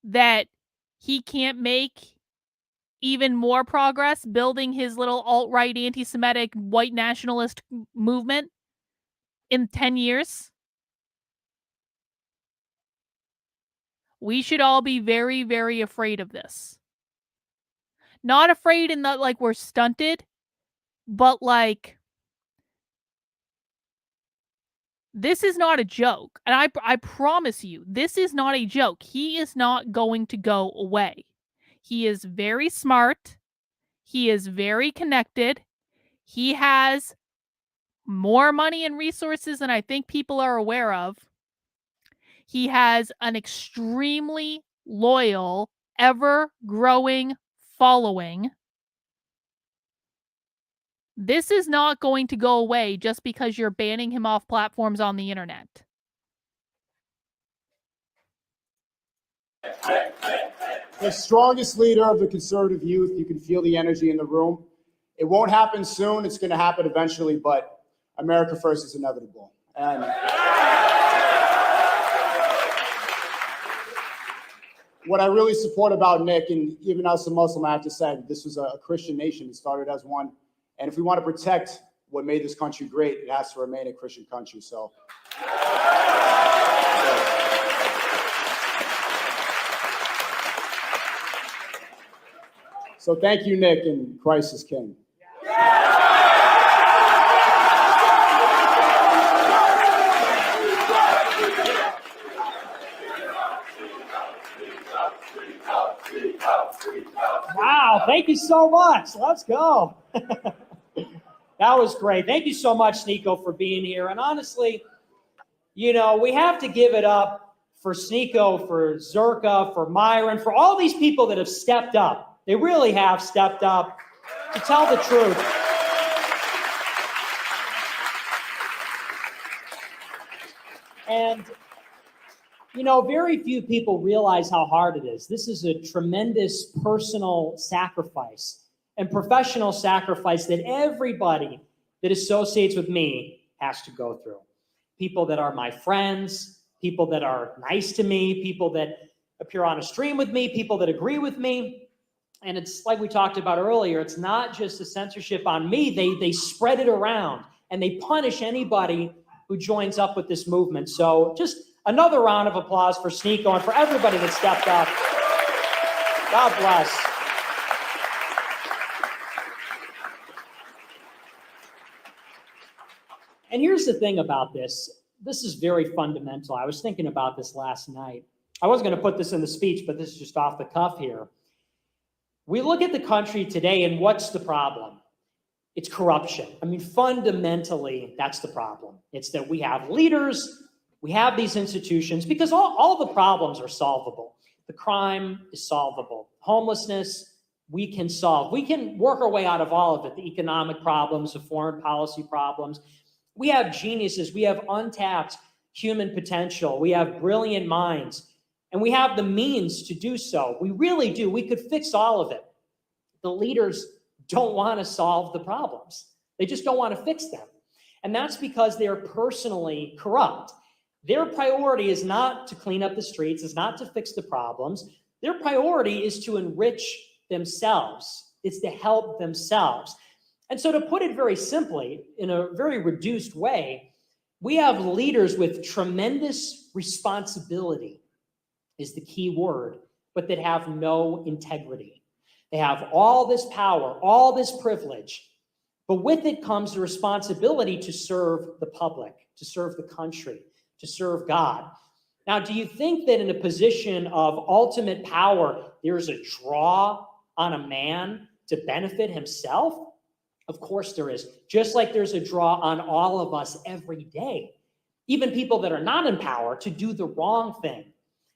that he can't make even more progress building his little alt-right anti-Semitic white nationalist movement in 10 years? We should all be very, very afraid of this. Not afraid in that, like, we're stunted, but, like, this is not a joke. And I promise you, this is not a joke. He is not going to go away. He is very smart. He is very connected. He has more money and resources than I think people are aware of. He has an extremely loyal, ever-growing following. This is not going to go away just because you're banning him off platforms on the internet. The strongest leader of the conservative youth, you can feel the energy in the room. It won't happen soon, it's going to happen eventually, but America first is inevitable. And what I really support about Nick, and even as a Muslim, I have to say, this was a Christian nation. It started as one. And if we want to protect what made this country great, it has to remain a Christian country. So thank you, Nick, and Christ is King. Wow, thank you so much. Let's go. That was great. Thank you so much, Sneeko, for being here. And honestly, you know, we have to give it up for Sneeko, for Zerka, for Myron, for all these people that have stepped up. They really have stepped up to tell the truth. And, you know, very few people realize how hard it is. This is a tremendous personal sacrifice and professional sacrifice that everybody that associates with me has to go through. People that are my friends, people that are nice to me, people that appear on a stream with me, people that agree with me. And it's like we talked about earlier, it's not just a censorship on me. They spread it around and they punish anybody who joins up with this movement. So just another round of applause for Sneeko and for everybody that stepped up. God bless. And here's the thing about this. This is very fundamental. I was thinking about this last night. I wasn't going to put this in the speech, but this is just off the cuff here. We look at the country today, and what's the problem? It's corruption. I mean, fundamentally, that's the problem. It's that we have leaders, we have these institutions, because all the problems are solvable. The crime is solvable. Homelessness, we can solve. We can work our way out of all of it, the economic problems, the foreign policy problems. We have geniuses. We have untapped human potential. We have brilliant minds, and we have the means to do so. We really do. We could fix all of it. The leaders don't want to solve the problems. They just don't want to fix them. And that's because they're personally corrupt. Their priority is not to clean up the streets, is not to fix the problems. Their priority is to enrich themselves. It's to help themselves. And so to put it very simply, in a very reduced way, we have leaders with tremendous responsibility, is the key word, but that have no integrity. They have all this power, all this privilege, but with it comes the responsibility to serve the public, to serve the country, to serve God. Now, do you think that in a position of ultimate power, there's a draw on a man to benefit himself? Of course there is. Just like there's a draw on all of us every day, even people that are not in power, to do the wrong thing,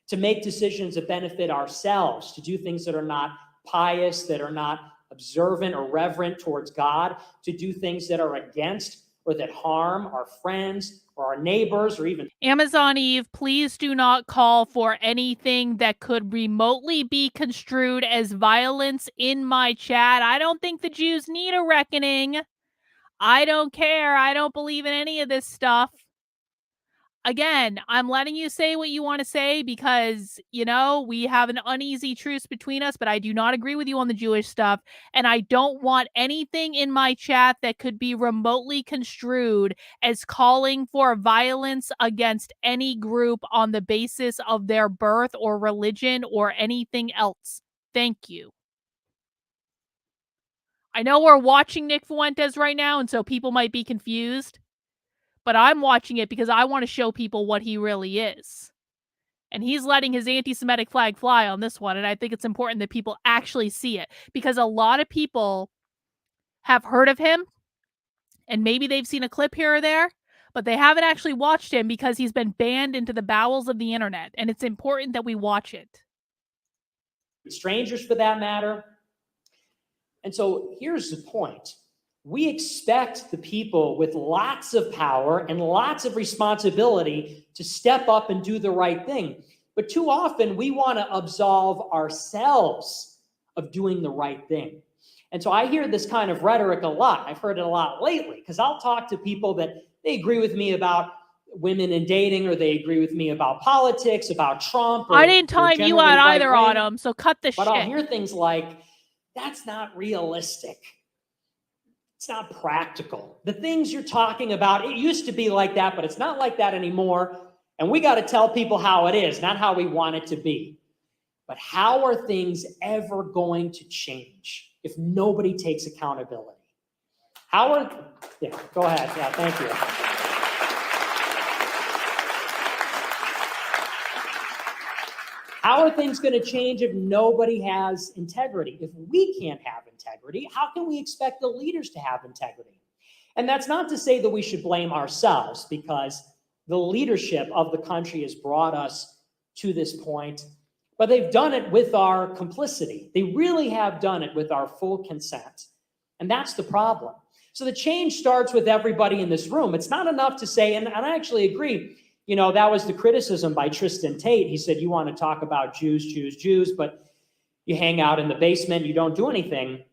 to make decisions that benefit ourselves, to do things that are not pious, that are not observant or reverent towards God, to do things that are against or that harm our friends or our neighbors or even Amazon Eve, please do not call for anything that could remotely be construed as violence in my chat. I don't think the Jews need a reckoning. I don't care. I don't believe in any of this stuff. Again, I'm letting you say what you want to say because, you know, we have an uneasy truce between us, but I do not agree with you on the Jewish stuff. And I don't want anything in my chat that could be remotely construed as calling for violence against any group on the basis of their birth or religion or anything else. Thank you. I know we're watching Nick Fuentes right now, and so people might be confused. But I'm watching it because I want to show people what he really is. And he's letting his anti-Semitic flag fly on this one. And I think it's important that people actually see it. Because a lot of people have heard of him. And maybe they've seen a clip here or there. But they haven't actually watched him because he's been banned into the bowels of the internet. And it's important that we watch it. strangers for that matter. And so here's the point. We expect the people with lots of power and lots of responsibility to step up and do the right thing. But too often we want to absolve ourselves of doing the right thing. And so I hear this kind of rhetoric a lot. I've heard it a lot lately because I'll talk to people that they agree with me about women and dating, or they agree with me about politics, about Trump. Or I didn't time you out either, right-wing. Autumn, so cut the shit. But I'll hear things like, that's not realistic. It's not practical. The things you're talking about, it used to be like that, but it's not like that anymore. And we got to tell people how it is, not how we want it to be. But how are things ever going to change if nobody takes accountability? Yeah, go ahead. Yeah, thank you. How are things going to change if nobody has integrity? If we can't have integrity, how can we expect the leaders to have integrity? And that's not to say that we should blame ourselves, because the leadership of the country has brought us to this point, but they've done it with our complicity. They really have done it with our full consent. And that's the problem. So the change starts with everybody in this room. It's not enough to say, and I actually agree, you know, that was the criticism by Tristan Tate. He said, you want to talk about Jews, but you hang out in the basement, you don't do anything.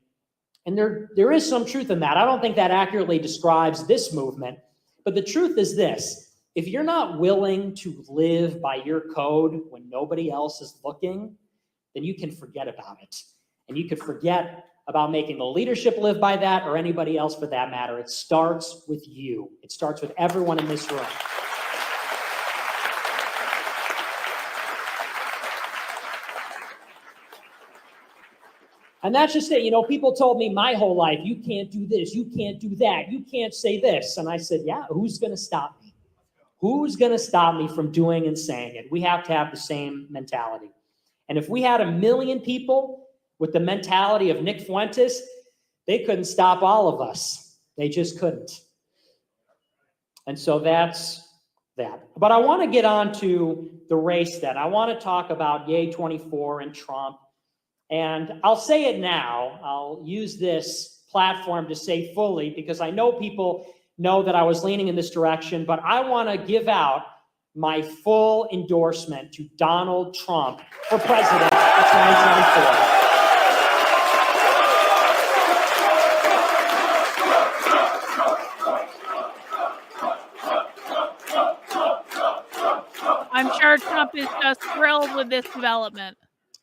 And there is some truth in that. I don't think that accurately describes this movement. But the truth is this: if you're not willing to live by your code when nobody else is looking, then you can forget about it. And you could forget about making the leadership live by that, or anybody else for that matter. It starts with you. It starts with everyone in this room. And that's just it. You know, people told me my whole life, you can't do this, you can't do that, you can't say this. And I said, yeah, who's going to stop me? Who's going to stop me from doing and saying it? We have to have the same mentality. And if we had 1 million people with the mentality of Nick Fuentes, they couldn't stop all of us. They just couldn't. And so that's that. But I want to get on to the race then. I want to talk about Yay 24 and Trump. And I'll say it now. I'll use this platform to say fully, because I know people know that I was leaning in this direction, but I want to give out my full endorsement to Donald Trump for president of 2024. I'm sure Trump is just thrilled with this development.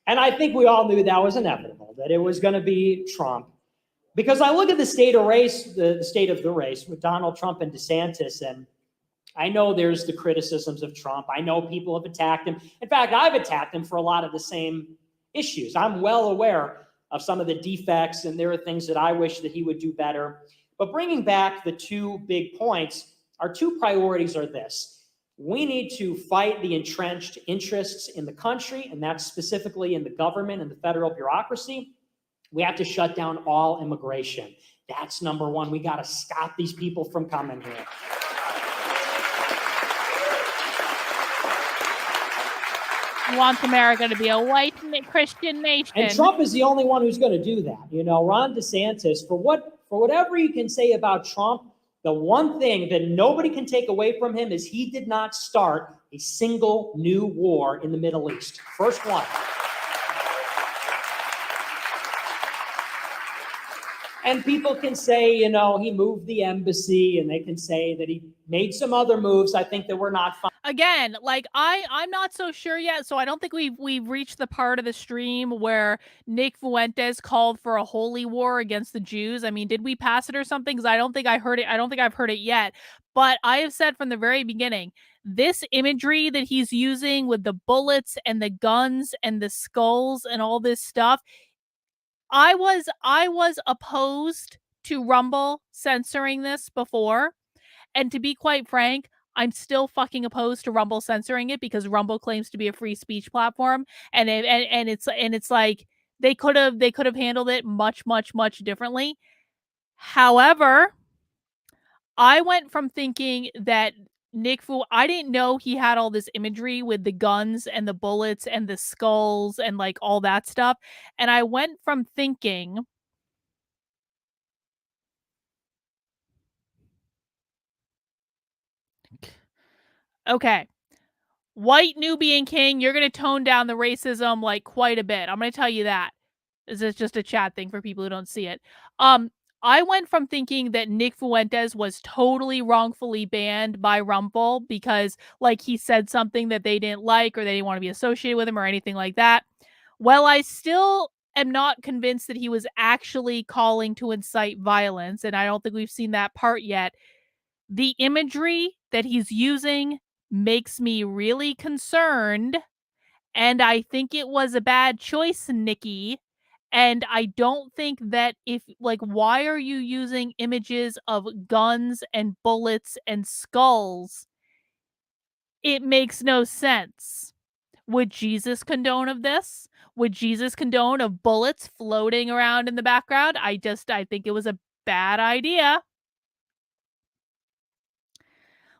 And I think we all knew that was inevitable, that it was going to be Trump. Because I look at the state of the race with Donald Trump and DeSantis, and I know there's the criticisms of Trump. I know people have attacked him. In fact, I've attacked him for a lot of the same issues. I'm well aware of some of the defects, and there are things that I wish that he would do better. But bringing back the two big points, our two priorities are this. We need to fight the entrenched interests in the country, and that's specifically in the government and the federal bureaucracy. We have to shut down all immigration. That's number one. We got to stop these people from coming here. Wants America to be a white Christian nation. And Trump is the only one who's going to do that. You know, Ron DeSantis, for whatever you can say about Trump, the one thing that nobody can take away from him is he did not start a single new war in the Middle East. First one. And people can say, you know, he moved the embassy, and they can say that he made some other moves, I think, that were not fine. Again, like I'm not so sure yet, so I don't think we've reached the part of the stream where Nick Fuentes called for a holy war against the Jews. I mean, did we pass it or something? Because I don't think I heard it. I don't think I've heard it yet. But I have said from the very beginning, this imagery that he's using with the bullets and the guns and the skulls and all this stuff, I was opposed to Rumble censoring this before. And to be quite frank, I'm still fucking opposed to Rumble censoring it because Rumble claims to be a free speech platform, and it's like they could have handled it much differently. However, I went from thinking that I didn't know he had all this imagery with the guns and the bullets and the skulls and like all that stuff, and I went from thinking okay, white Nubian king, you're going to tone down the racism like quite a bit. I'm going to tell you that. This is just a chat thing for people who don't see it. I went from thinking that Nick Fuentes was totally wrongfully banned by Rumble because like he said something that they didn't like or they didn't want to be associated with him or anything like that. Well, I still am not convinced that he was actually calling to incite violence, and I don't think we've seen that part yet. The imagery that he's using makes me really concerned, and I think it was a bad choice, Nikki. And I don't think that why are you using images of guns and bullets and skulls? It makes no sense. Would Jesus condone of this? Would Jesus condone of bullets floating around in the background? I think it was a bad idea.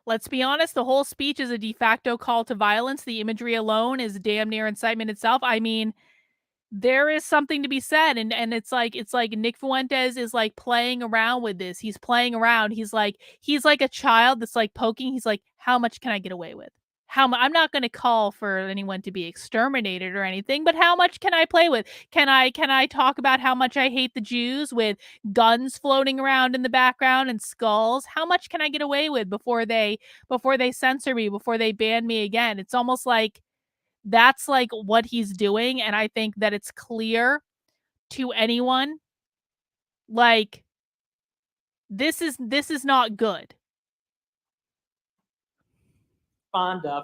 Let's be honest, the whole speech is a de facto call to violence. The imagery alone is damn near incitement itself. I mean, there is something to be said, and it's like Nick Fuentes is like playing around with this. He's playing around. He's like a child that's like poking. He's like, how much can I get away with? I'm not going to call for anyone to be exterminated or anything, but how much can I play with? Can I talk about how much I hate the Jews with guns floating around in the background and skulls? How much can I get away with before they censor me, before they ban me again? It's almost like that's like what he's doing, and I think that it's clear to anyone like this is not good. Fond of.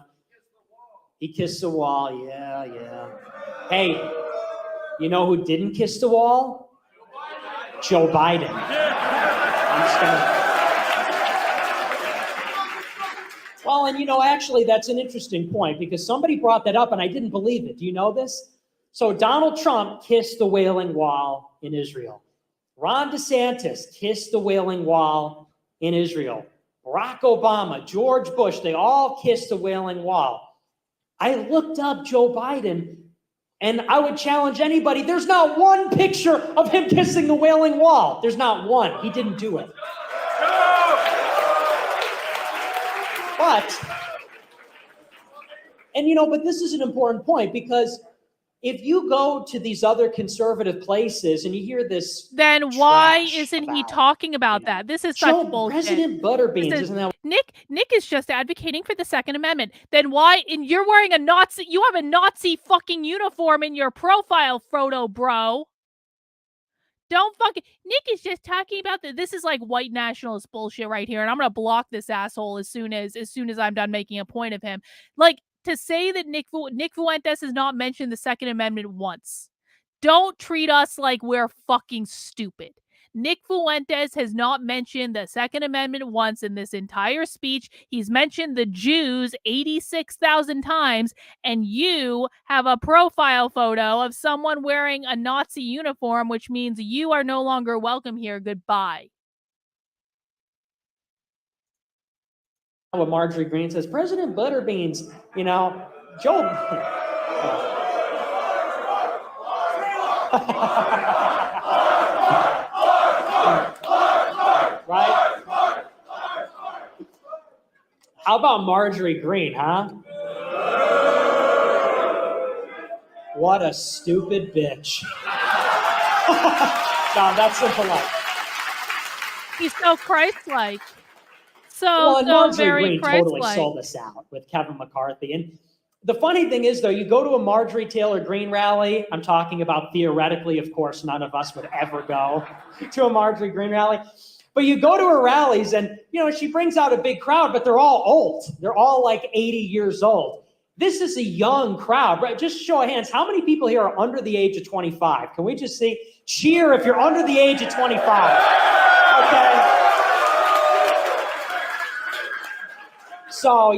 He kissed the wall. Yeah. Hey, you know who didn't kiss the wall? Joe Biden. I'm just gonna... Well, and you know, actually, that's an interesting point because somebody brought that up and I didn't believe it. Do you know this? So Donald Trump kissed the Wailing Wall in Israel. Ron DeSantis kissed the Wailing Wall in Israel. Barack Obama, George Bush, they all kissed the Wailing Wall. I looked up Joe Biden, and I would challenge anybody. There's not one picture of him kissing the Wailing Wall. There's not one. He didn't do it. But this is an important point because if you go to these other conservative places and you hear this, then why isn't he talking about that? This is such bullshit. President Butterbeans, isn't that Nick is just advocating for the Second Amendment. Then why? And you're wearing a Nazi. You have a Nazi fucking uniform in your profile photo, bro. Don't fucking. Nick is just talking about this is like white nationalist bullshit right here, and I'm gonna block this asshole as soon as I'm done making a point of him. Like, to say that Nick Fuentes has not mentioned the Second Amendment once. Don't treat us like we're fucking stupid. Nick Fuentes has not mentioned the Second Amendment once in this entire speech. He's mentioned the Jews 86,000 times, and you have a profile photo of someone wearing a Nazi uniform, which means you are no longer welcome here. Goodbye. What Marjorie Greene says, President Butterbeans, Joe. Right? How about Marjorie Greene, huh? What a stupid bitch. No, that's impolite. He's so Christ-like. Well, and Marjorie very Greene totally sold us out with Kevin McCarthy. And the funny thing is, though, you go to a Marjorie Taylor Greene rally. I'm talking about theoretically, of course, none of us would ever go to a Marjorie Greene rally. But you go to her rallies and, she brings out a big crowd, but they're all old. They're all like 80 years old. This is a young crowd, right? Just show of hands. How many people here are under the age of 25? Can we just see? Cheer if you're under the age of 25. Okay. So,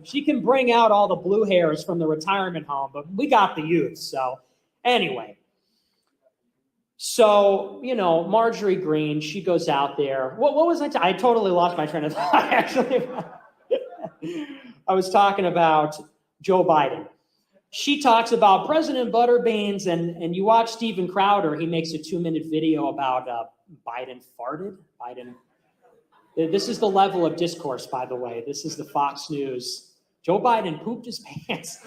she can bring out all the blue hairs from the retirement home, but we got the youth. So anyway. So, Marjorie Greene, she goes out there. What was I totally lost my train of thought, actually. I was talking about Joe Biden. She talks about President Butterbeans, and you watch Steven Crowder. He makes a 2-minute video about Biden farted. This is the level of discourse, by the way. This is the Fox News. Joe Biden pooped his pants.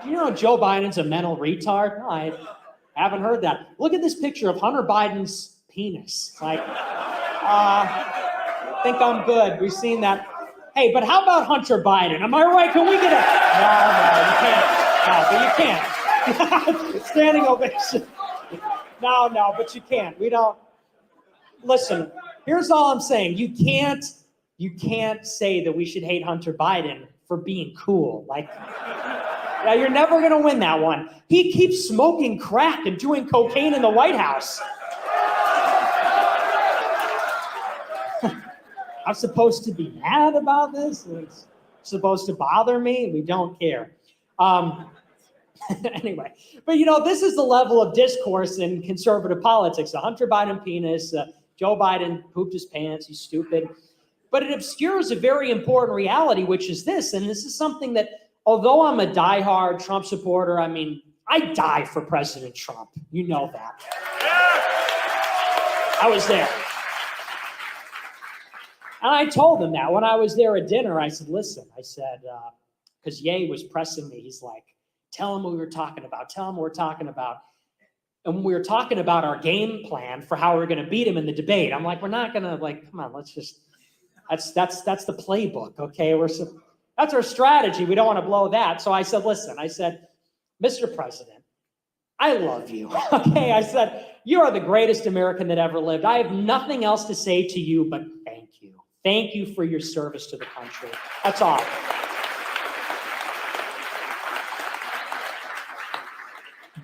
Do you know Joe Biden's a mental retard? No, I haven't heard that. Look at this picture of Hunter Biden's penis. I think I'm good. We've seen that. Hey, but how about Hunter Biden? Am I right? Can we get a... No, you can't. No, but you can't. Standing ovation. No, but you can't. We don't... Listen, here's all I'm saying. You can't say that we should hate Hunter Biden for being cool. You're never going to win that one. He keeps smoking crack and doing cocaine in the White House. I'm supposed to be mad about this? It's supposed to bother me? We don't care. Anyway, but this is the level of discourse in conservative politics. The Hunter Biden penis, Joe Biden pooped his pants, he's stupid. But it obscures a very important reality, which is this, and this is something that, although I'm a diehard Trump supporter, I die for President Trump. You know that. I was there. And I told him that when I was there at dinner. I said, listen, because Ye was pressing me. He's like, tell him what we were talking about. Tell him what we're talking about. And we were talking about our game plan for how we're going to beat him in the debate. I'm like, we're not going to, come on, let's just, that's the playbook, okay? That's our strategy. We don't want to blow that. So I said, listen, Mr. President, I love you, okay? I said, you are the greatest American that ever lived. I have nothing else to say to you but thank you. Thank you for your service to the country. That's all.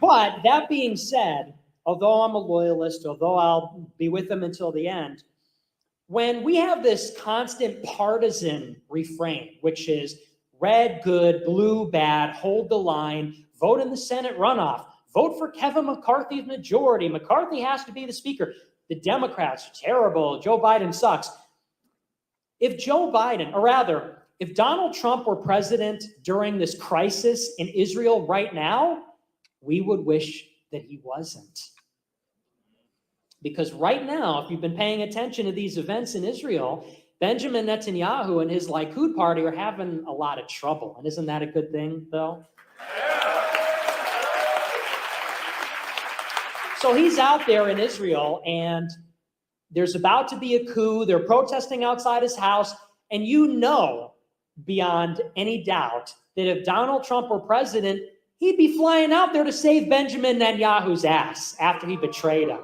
But that being said, although I'm a loyalist, although I'll be with them until the end, when we have this constant partisan refrain, which is red good, blue bad, hold the line, vote in the Senate runoff, vote for Kevin McCarthy's majority, McCarthy has to be the speaker, the Democrats are terrible, Joe Biden sucks. If Donald Trump were president during this crisis in Israel right now, we would wish that he wasn't. Because right now, if you've been paying attention to these events in Israel, Benjamin Netanyahu and his Likud party are having a lot of trouble. And isn't that a good thing, though? So he's out there in Israel, and there's about to be a coup. They're protesting outside his house. And beyond any doubt that if Donald Trump were president, he'd be flying out there to save Benjamin Netanyahu's ass after he betrayed him.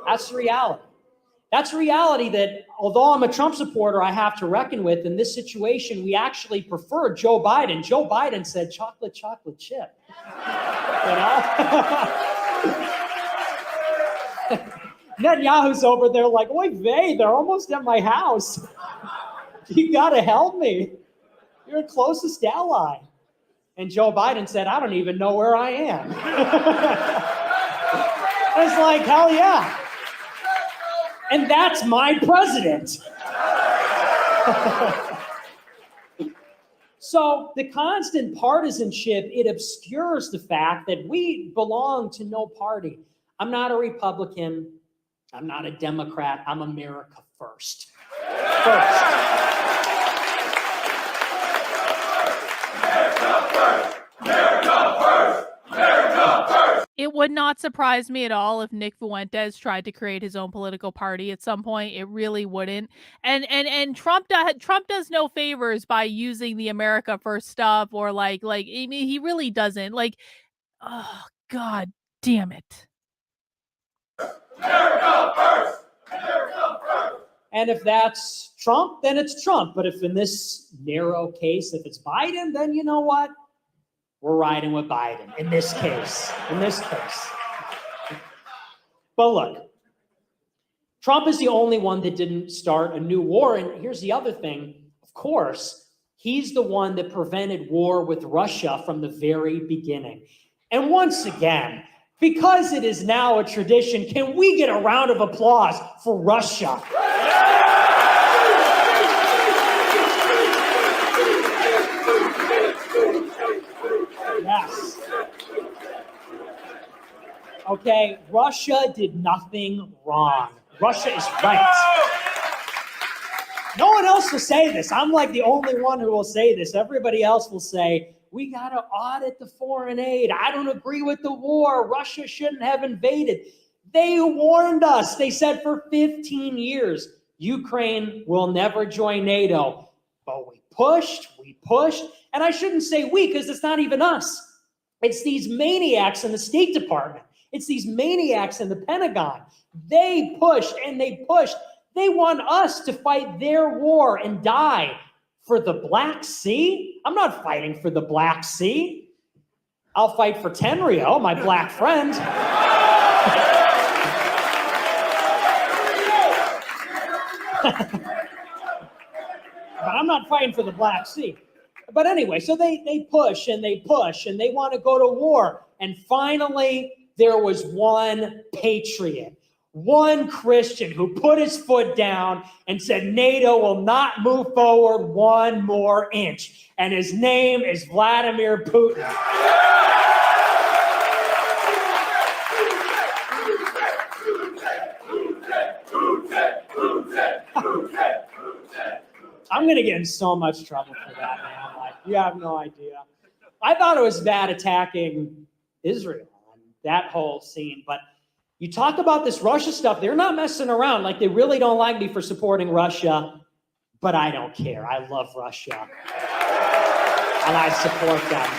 That's the reality. That's a reality that, although I'm a Trump supporter, I have to reckon with. In this situation, we actually prefer Joe Biden. Joe Biden said, chocolate, chocolate chip. Netanyahu's over there like, oy vey, they're almost at my house. You gotta help me. You're the closest ally. And Joe Biden said, I don't even know where I am. It's like, hell yeah. And that's my president. So the constant partisanship, it obscures the fact that we belong to no party. I'm not a Republican. I'm not a Democrat. I'm America first. It would not surprise me at all if Nick Fuentes tried to create his own political party at some point. It really wouldn't. And Trump does no favors by using the America First stuff, or like I mean, he really doesn't. Like, oh God damn it. America first. America first. And if that's Trump, then it's Trump. But if in this narrow case, if it's Biden, then you know what? We're riding with Biden in this case. But look, Trump is the only one that didn't start a new war. And here's the other thing. Of course, he's the one that prevented war with Russia from the very beginning. And once again, because it is now a tradition, can we get a round of applause for Russia? Yes. Okay, Russia did nothing wrong. Russia is right. No one else will say this. I'm like the only one who will say this. Everybody else will say, we got to audit the foreign aid. I don't agree with the war. Russia shouldn't have invaded. They warned us. They said for 15 years, Ukraine will never join NATO. But we pushed. And I shouldn't say we, because it's not even us. It's these maniacs in the State Department. It's these maniacs in the Pentagon. They pushed and they pushed. They want us to fight their war and die for the Black Sea. I'm not fighting for the Black Sea. I'll fight for Tenrio, my black friend. But I'm not fighting for the Black Sea. But anyway, so they push and they want to go to war. And finally, there was one patriot, one Christian who put his foot down and said, NATO will not move forward one more inch. And his name is Vladimir Putin. I'm going to get in so much trouble for that, man. Like, you have no idea. I thought it was bad attacking Israel and that whole scene. But you talk about this Russia stuff, they're not messing around. Like, they really don't like me for supporting Russia, but I don't care. I love Russia. And I support them.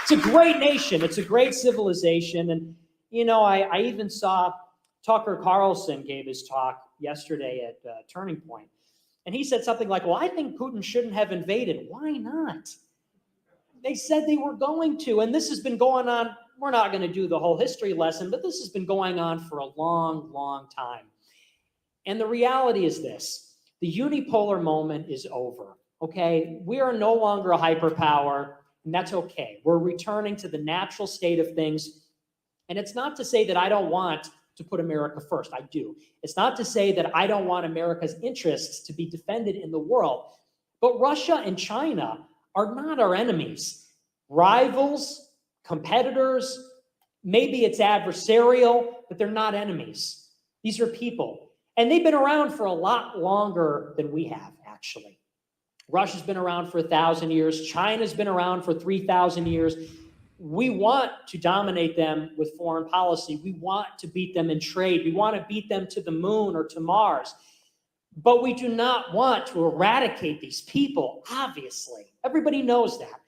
It's a great nation. It's a great civilization. And, you know, I even saw Tucker Carlson gave his talk yesterday at Turning Point. And he said something like, well, I think Putin shouldn't have invaded. Why not? They said they were going to. And this has been going on. We're not going to do the whole history lesson, but this has been going on for a long, long time. And the reality is this. The unipolar moment is over, okay? We are no longer a hyperpower, and that's okay. We're returning to the natural state of things. And it's not to say that I don't want to put America first. I do. It's not to say that I don't want America's interests to be defended in the world. But Russia and China are not our enemies. Rivals, competitors, maybe it's adversarial, but they're not enemies. These are people. And they've been around for a lot longer than we have, actually. Russia's been around for 1,000 years. China's been around for 3,000 years. We want to dominate them with foreign policy. We want to beat them in trade. We want to beat them to the moon or to Mars. But we do not want to eradicate these people, obviously. Everybody knows that.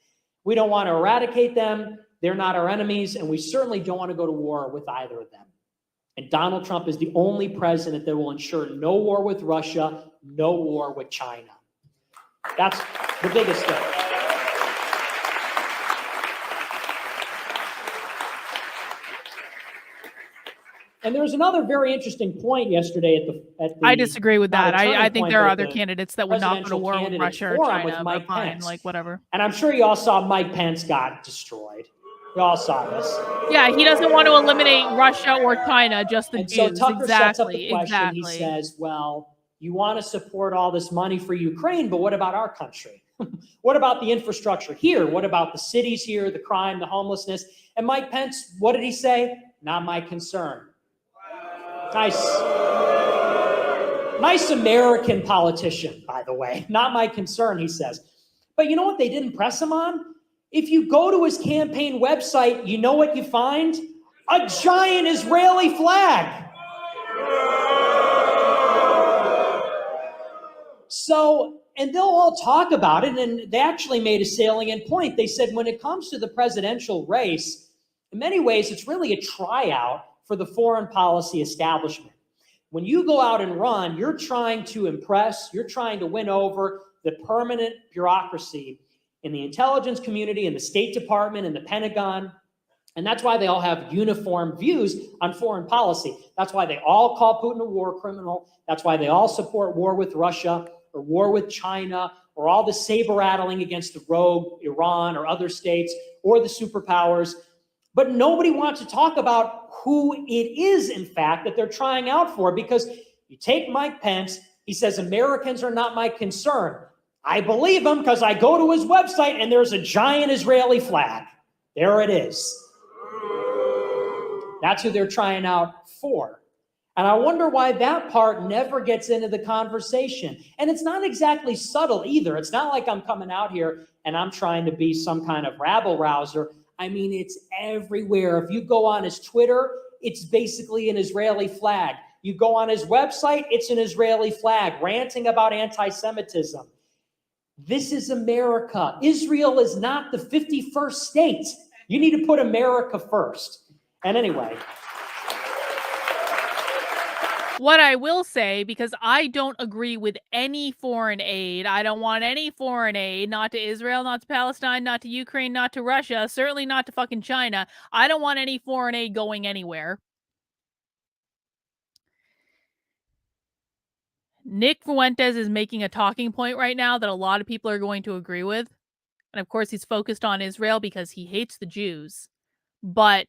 We don't want to eradicate them. They're not our enemies, and we certainly don't want to go to war with either of them. And Donald Trump is the only president that will ensure no war with Russia, no war with China. That's the biggest thing. And there was another very interesting point yesterday at the I disagree with not a that. I turning think point, there are but other the candidates that would not go to presidential war with candidates Russia or forum with China, Mike but fine, Pence. like whatever. And I'm sure you all saw Mike Pence got destroyed. You all saw this. Yeah, he doesn't want to eliminate Russia or China, just the And Jews. so Tucker sets up the Exactly, question. exactly. He says, well, you want to support all this money for Ukraine, but what about our country? What about the infrastructure here? What about the cities here, the crime, the homelessness? And Mike Pence, what did he say? Not my concern. Nice American politician, by the way. Not my concern, he says. But you know what they didn't press him on? If you go to his campaign website, you know what you find? A giant Israeli flag. So, and they'll all talk about it, and they actually made a salient point. They said when it comes to the presidential race, in many ways, it's really a tryout for the foreign policy establishment. When you go out and run, you're trying to impress, you're trying to win over the permanent bureaucracy in the intelligence community, in the State Department, in the Pentagon. And that's why they all have uniform views on foreign policy. That's why they all call Putin a war criminal. That's why they all support war with Russia or war with China or all the saber rattling against the rogue Iran or other states or the superpowers. But nobody wants to talk about who it is, in fact, that they're trying out for, because you take Mike Pence, he says, Americans are not my concern. I believe him because I go to his website and there's a giant Israeli flag. There it is. That's who they're trying out for. And I wonder why that part never gets into the conversation. And it's not exactly subtle either. It's not like I'm coming out here and I'm trying to be some kind of rabble rouser. I mean, it's everywhere. If you go on his Twitter, it's basically an Israeli flag. You go on his website, it's an Israeli flag ranting about anti-Semitism. This is America. Israel is not the 51st state. You need to put America first. And anyway. What I will say, because I don't agree with any foreign aid, I don't want any foreign aid, not to Israel, not to Palestine, not to Ukraine, not to Russia, certainly not to fucking China. I don't want any foreign aid going anywhere. Nick Fuentes is making a talking point right now that a lot of people are going to agree with. And of course, he's focused on Israel because he hates the Jews. But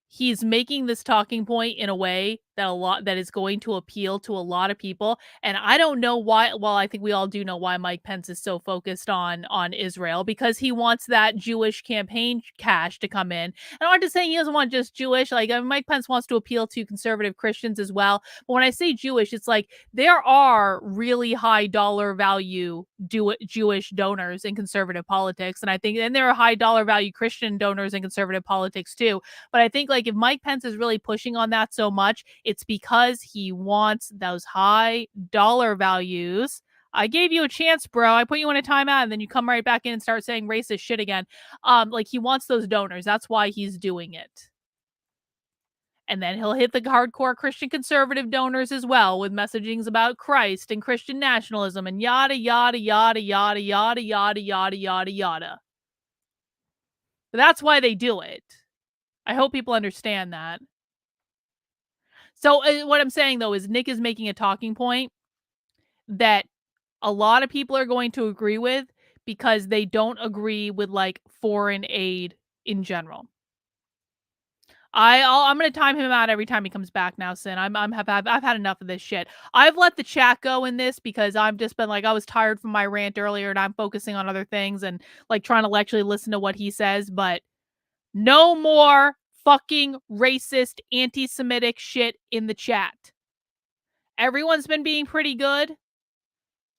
he's making this talking point in a way that is going to appeal to a lot of people. And I don't know why. Well, I think we all do know why Mike Pence is so focused on Israel, because he wants that Jewish campaign cash to come in. And I'm not just saying he doesn't want just Jewish. Like, Mike Pence wants to appeal to conservative Christians as well. But when I say Jewish, it's like there are really high dollar value Jewish donors in conservative politics. And I think, and there are high dollar value Christian donors in conservative politics too. But I think, like, if Mike Pence is really pushing on that so much, it's because he wants those high dollar values. I gave you a chance, bro. I put you in a timeout and then you come right back in and start saying racist shit again. Like, he wants those donors. That's why he's doing it. And then he'll hit the hardcore Christian conservative donors as well with messagings about Christ and Christian nationalism and yada, yada, yada, yada, yada, yada, yada, yada, yada. But that's why they do it. I hope people understand that. So what I'm saying, though, is Nick is making a talking point that a lot of people are going to agree with because they don't agree with, like, foreign aid in general. I'm going to time him out every time he comes back now, Sin. I've had enough of this shit. I've let the chat go in this because I've just been like, I was tired from my rant earlier and I'm focusing on other things and, like, trying to actually listen to what he says. But no more fucking racist, anti-Semitic shit in the chat. Everyone's been being pretty good.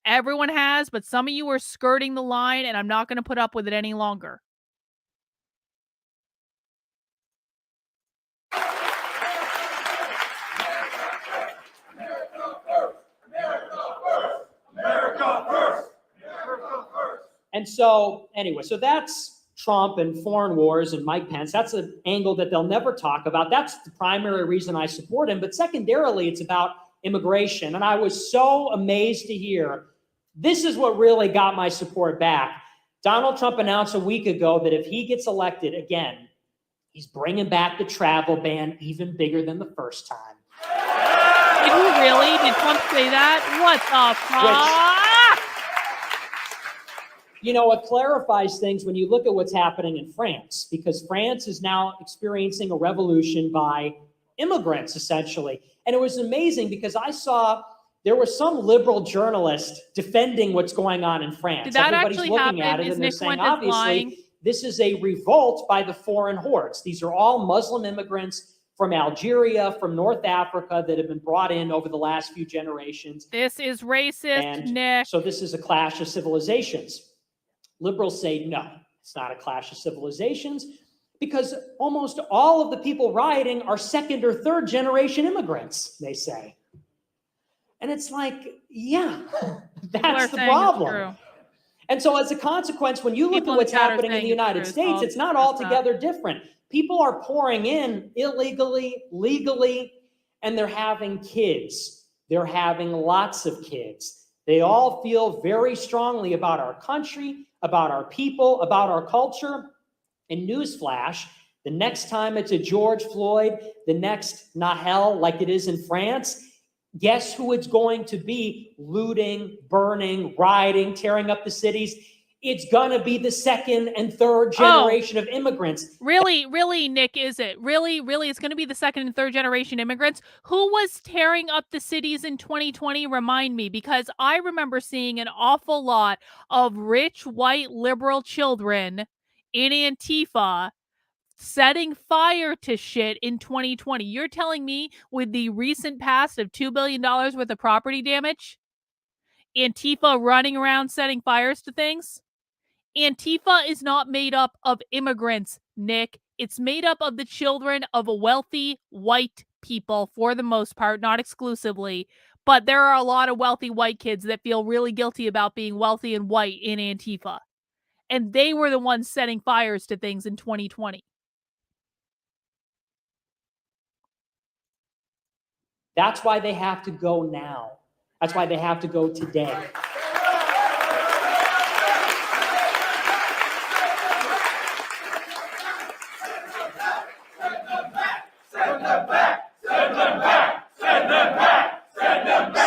Everyone has, but some of you are skirting the line, and I'm not going to put up with it any longer. And so, anyway, so that's Trump and foreign wars and Mike Pence. That's an angle that they'll never talk about. That's the primary reason I support him. But secondarily, it's about immigration. And I was so amazed to hear, this is what really got my support back. Donald Trump announced a week ago that if he gets elected again, he's bringing back the travel ban even bigger than the first time. Did he really? Did Trump say that? What the fuck? You know, it clarifies things when you look at what's happening in France, because France is now experiencing a revolution by immigrants, essentially. And it was amazing because I saw there was some liberal journalist defending what's going on in France. Did that Everybody's actually looking happen? at it Is and they're Nick saying, Fuentes obviously, lying? this is a revolt by the foreign hordes. These are all Muslim immigrants from Algeria, from North Africa that have been brought in over the last few generations. This is racist, And Nick. so this is a clash of civilizations. Liberals say, no, it's not a clash of civilizations because almost all of the people rioting are second or third generation immigrants, they say. And it's like, yeah, that's the problem. And so as a consequence, when you look at what's happening in the United States, it's not altogether different. People are pouring in illegally, legally, and they're having kids. They're having lots of kids. They all feel very strongly about our country, about our people, about our culture. And newsflash, the next time it's a George Floyd, the next Nahel, like it is in France, guess who it's going to be? Looting, burning, rioting, tearing up the cities. It's going to be the second and third generation of immigrants. Really, Nick, is it? Really, it's going to be the second and third generation immigrants? Who was tearing up the cities in 2020? Remind me, because I remember seeing an awful lot of rich, white, liberal children in Antifa setting fire to shit in 2020. You're telling me with the recent past of $2 billion worth of property damage, Antifa running around setting fires to things? Antifa is not made up of immigrants, Nick. It's made up of the children of wealthy white people for the most part, not exclusively. But there are a lot of wealthy white kids that feel really guilty about being wealthy and white in Antifa. And they were the ones setting fires to things in 2020. That's why they have to go now. That's why they have to go today.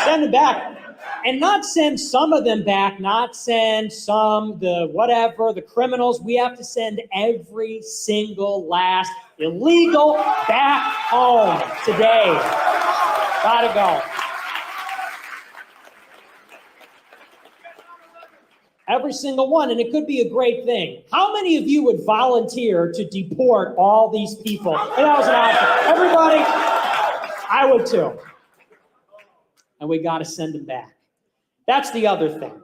Send them back. And not send some of them back, not send some, the whatever, the criminals. We have to send every single last illegal back home today. Gotta go. Every single one, and it could be a great thing. How many of you would volunteer to deport all these people? And that was an option. Everybody, I would too. And we got to send them back. That's the other thing.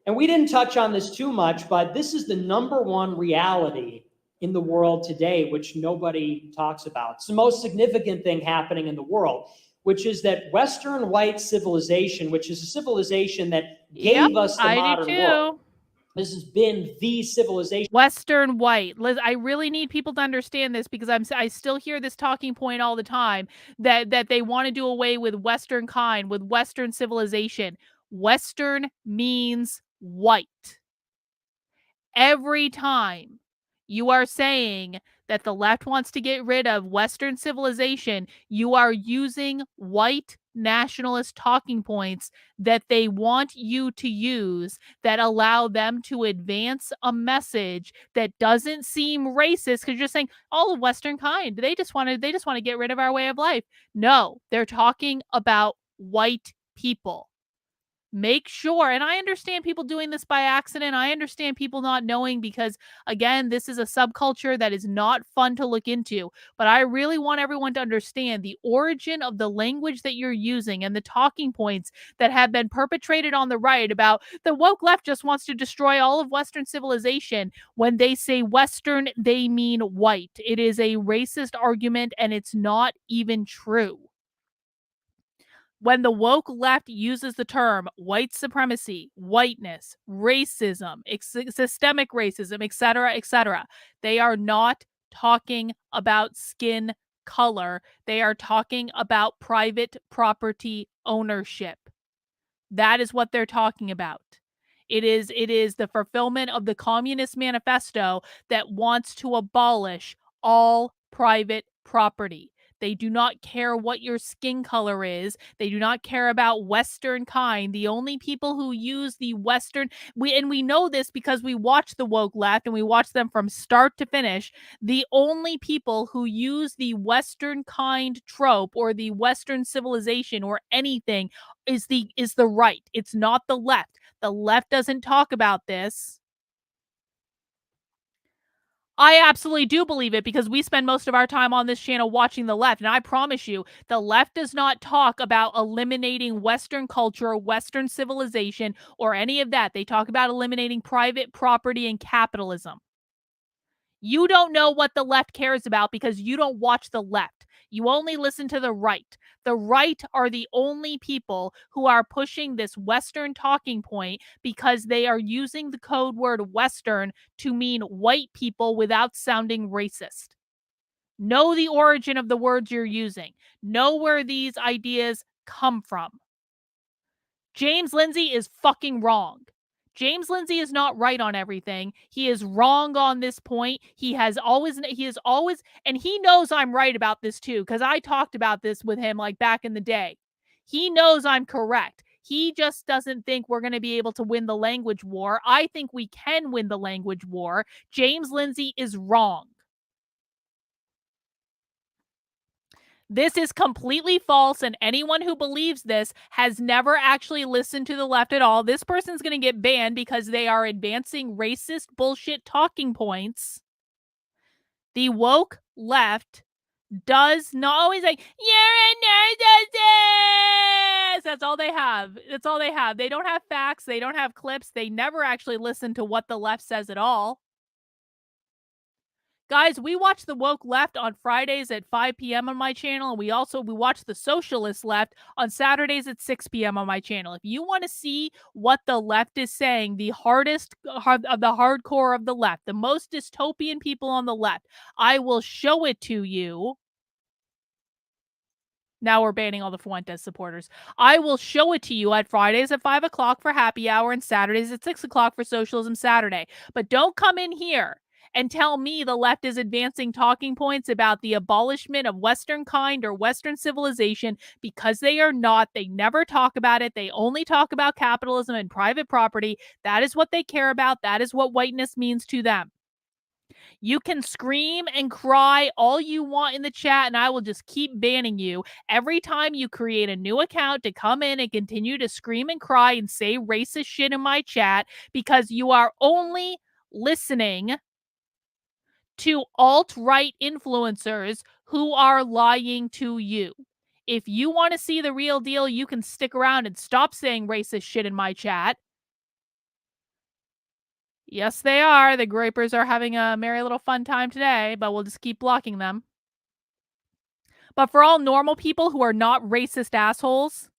And we didn't touch on this too much, but this is the number one reality in the world today, which nobody talks about. It's the most significant thing happening in the world, which is that Western white civilization, which is a civilization that gave us the modern world. This has been the civilization. Western white. Liz, I really need people to understand this because I still hear this talking point all the time that they want to do away with Western kind, with Western civilization. Western means white. Every time you are saying that the left wants to get rid of Western civilization, you are using white nationalist talking points that they want you to use that allow them to advance a message that doesn't seem racist because you're saying all of Western kind. They just want to get rid of our way of life. No, they're talking about white people. Make sure, and I understand people doing this by accident. I understand people not knowing because, again, this is a subculture that is not fun to look into. But I really want everyone to understand the origin of the language that you're using and the talking points that have been perpetrated on the right about the woke left just wants to destroy all of Western civilization. When they say Western, they mean white. It is a racist argument, and it's not even true. When the woke left uses the term white supremacy, whiteness, racism, systemic racism, etc., they are not talking about skin color. They are talking about private property ownership. That is what they're talking about. It is the fulfillment of the Communist Manifesto that wants to abolish all private property. They do not care what your skin color is. They do not care about Western kind. The only people who use the Western, we know this because we watch the woke left and we watch them from start to finish. The only people who use the Western kind trope or the Western civilization or anything is the right. It's not the left. The left doesn't talk about this. I absolutely do believe it because we spend most of our time on this channel watching the left. And I promise you, the left does not talk about eliminating Western culture, Western civilization, or any of that. They talk about eliminating private property and capitalism. You don't know what the left cares about because you don't watch the left. You only listen to the right. The right are the only people who are pushing this Western talking point because they are using the code word Western to mean white people without sounding racist. Know the origin of the words you're using. Know where these ideas come from. James Lindsay is fucking wrong. James Lindsay is not right on everything. He is wrong on this point. He is always, and he knows I'm right about this too, because I talked about this with him like back in the day. He knows I'm correct. He just doesn't think we're going to be able to win the language war. I think we can win the language war. James Lindsay is wrong. This is completely false, and anyone who believes this has never actually listened to the left at all. This person's going to get banned because they are advancing racist bullshit talking points. The woke left does not always like, you're a narcissist! That's all they have. That's all they have. They don't have facts. They don't have clips. They never actually listen to what the left says at all. Guys, we watch the woke left on Fridays at 5 p.m. on my channel, and we watch the socialist left on Saturdays at 6 p.m. on my channel. If you want to see what the left is saying, the hardcore of the left, the most dystopian people on the left, I will show it to you. Now we're banning all the Fuentes supporters. I will show it to you at Fridays at 5 o'clock for happy hour and Saturdays at 6 o'clock for Socialism Saturday. But don't come in here and tell me the left is advancing talking points about the abolishment of Western kind or Western civilization, because they are not. They never talk about it. They only talk about capitalism and private property. That is what they care about. That is what whiteness means to them. You can scream and cry all you want in the chat, and I will just keep banning you every time you create a new account to come in and continue to scream and cry and say racist shit in my chat, because you are only listening to alt-right influencers who are lying to you. If you want to see the real deal, you can stick around and stop saying racist shit in my chat. Yes, they are. The grapers are having a merry little fun time today, but we'll just keep blocking them. But for all normal people who are not racist assholes,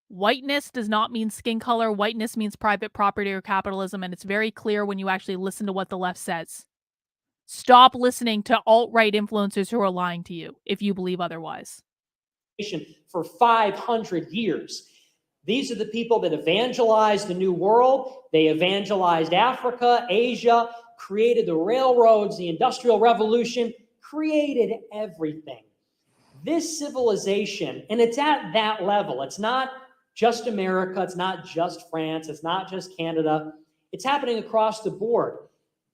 whiteness does not mean skin color. Whiteness means private property or capitalism, and it's very clear when you actually listen to what the left says. Stop listening to alt-right influencers who are lying to you if you believe otherwise. For 500 years. These are the people that evangelized the New World. They evangelized Africa, Asia, created the railroads, the Industrial Revolution, created everything. This civilization, and it's at that level. It's not just America. It's not just France. It's not just Canada. It's happening across the board.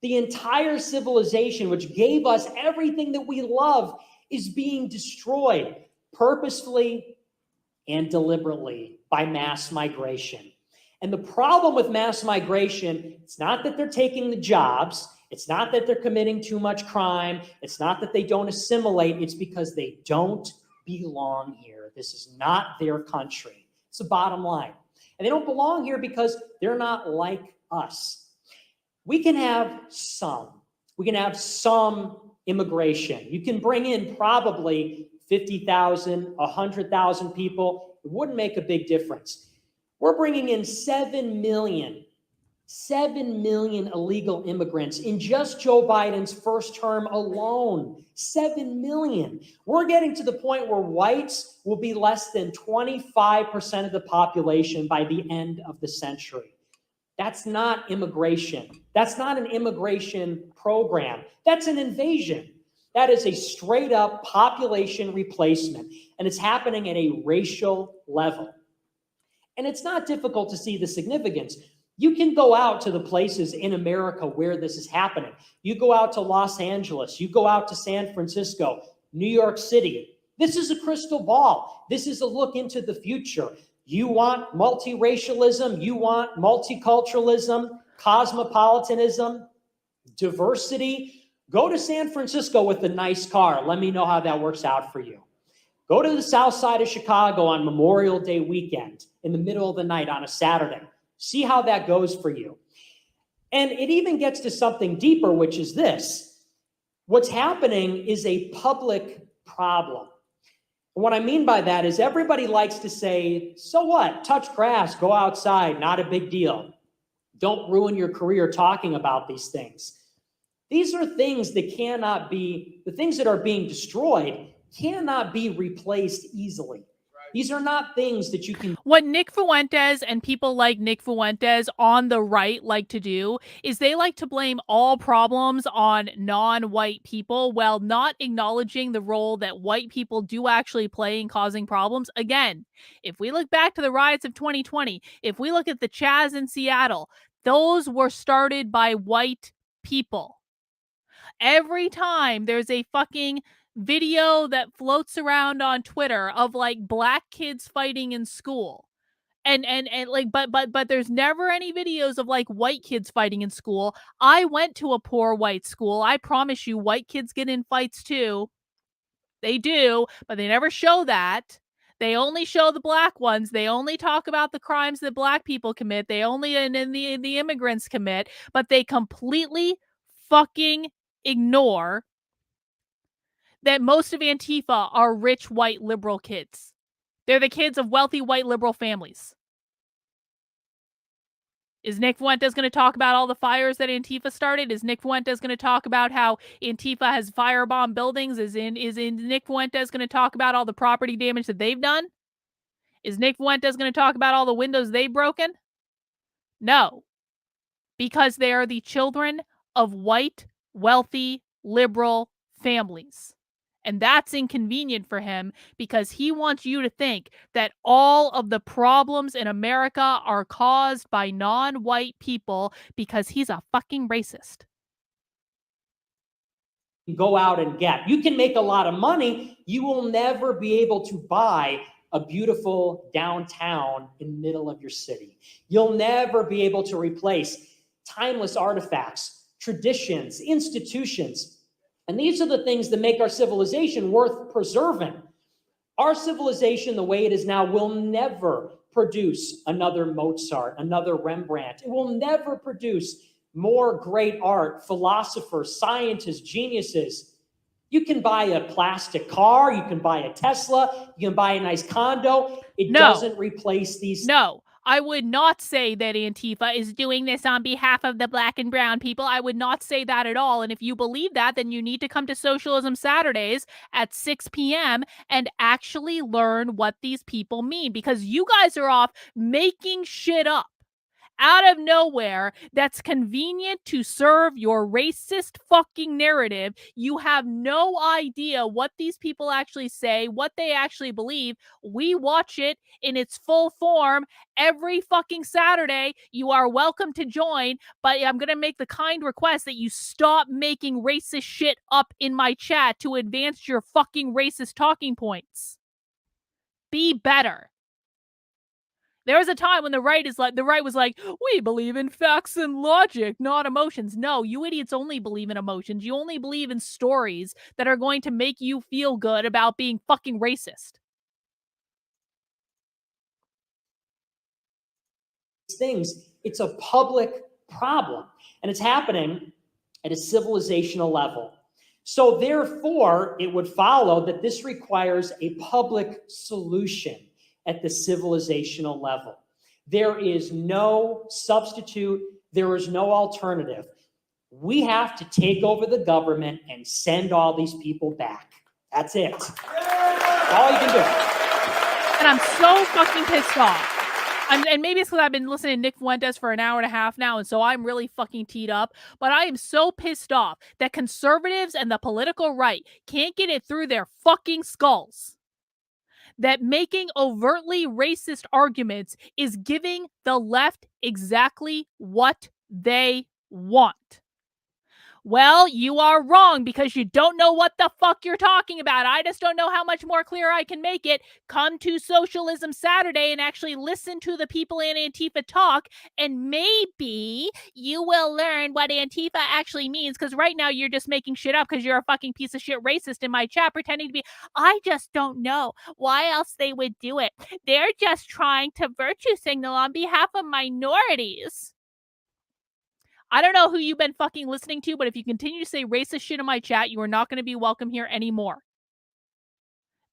The entire civilization, which gave us everything that we love, is being destroyed purposefully and deliberately by mass migration. And the problem with mass migration, it's not that they're taking the jobs. It's not that they're committing too much crime. It's not that they don't assimilate. It's because they don't belong here. This is not their country. It's the bottom line. And they don't belong here because they're not like us. We can have some immigration. You can bring in probably 50,000, 100,000 people. It wouldn't make a big difference. We're bringing in 7 million illegal immigrants in just Joe Biden's first term alone. 7 million. We're getting to the point where whites will be less than 25% of the population by the end of the century. That's not immigration. That's not an immigration program. That's an invasion. That is a straight up population replacement, and it's happening at a racial level. And it's not difficult to see the significance. You can go out to the places in America where this is happening. You go out to Los Angeles, you go out to San Francisco, New York City. This is a crystal ball. This is a look into the future. You want multiracialism, you want multiculturalism, cosmopolitanism, diversity. Go to San Francisco with a nice car. Let me know how that works out for you. Go to the south side of Chicago on Memorial Day weekend in the middle of the night on a Saturday. See how that goes for you. And it even gets to something deeper, which is this. What's happening is a public problem. And what I mean by that is everybody likes to say, so what? Touch grass, go outside, not a big deal. Don't ruin your career talking about these things. These are things that cannot be, the things that are being destroyed cannot be replaced easily. These are not things that you can. What Nick Fuentes and people like Nick Fuentes on the right like to do is they like to blame all problems on non-white people while not acknowledging the role that white people do actually play in causing problems. Again, if we look back to the riots of 2020, if we look at the Chaz in Seattle, those were started by white people. Every time there's a fucking video that floats around on Twitter of like black kids fighting in school. And like but there's never any videos of like white kids fighting in school. I went to a poor white school. I promise you white kids get in fights too. They do, but they never show that. They only show the black ones. They only talk about the crimes that black people commit. They only and the immigrants commit, but they completely fucking ignore that most of Antifa are rich white liberal kids. They're the kids of wealthy white liberal families. Is Nick Fuentes going to talk about all the fires that Antifa started? Is Nick Fuentes going to talk about how Antifa has firebombed buildings? Is Nick Fuentes going to talk about all the property damage that they've done? Is Nick Fuentes going to talk about all the windows they've broken? No. Because they are the children of white, wealthy, liberal families. And that's inconvenient for him because he wants you to think that all of the problems in America are caused by non-white people because he's a fucking racist. Go out and get. You can make a lot of money. You will never be able to buy a beautiful downtown in the middle of your city. You'll never be able to replace timeless artifacts, traditions, institutions. And these are the things that make our civilization worth preserving. Our civilization, the way it is now, will never produce another Mozart, another Rembrandt. It will never produce more great art, philosophers, scientists, geniuses. You can buy a plastic car, you can buy a Tesla, you can buy a nice condo. It doesn't replace these. No. I would not say that Antifa is doing this on behalf of the black and brown people. I would not say that at all. And if you believe that, then you need to come to Socialism Saturdays at 6 p.m. and actually learn what these people mean. Because you guys are off making shit up out of nowhere that's convenient to serve your racist fucking narrative. You have no idea what these people actually say, what they actually believe. We watch it in its full form every fucking Saturday. You are welcome to join, but I'm going to make the kind request that you stop making racist shit up in my chat to advance your fucking racist talking points. Be better. There was a time when the right was like, we believe in facts and logic, not emotions. No, you idiots only believe in emotions. You only believe in stories that are going to make you feel good about being fucking racist. Things, it's a public problem, and it's happening at a civilizational level. So therefore, it would follow that this requires a public solution at the civilizational level. There is no substitute. There is no alternative. We have to take over the government and send all these people back. That's it. That's all you can do. And I'm so fucking pissed off. and maybe it's because I've been listening to Nick Fuentes for an hour and a half now, and so I'm really fucking teed up. But I am so pissed off that conservatives and the political right can't get it through their fucking skulls that making overtly racist arguments is giving the left exactly what they want. Well, you are wrong because you don't know what the fuck you're talking about. I just don't know how much more clear I can make it. Come to Socialism Saturday and actually listen to the people in Antifa talk, and maybe you will learn what Antifa actually means, because right now you're just making shit up because you're a fucking piece of shit racist in my chat pretending to be. I just don't know why else they would do it. They're just trying to virtue signal on behalf of minorities. I don't know who you've been fucking listening to, but if you continue to say racist shit in my chat, you are not going to be welcome here anymore.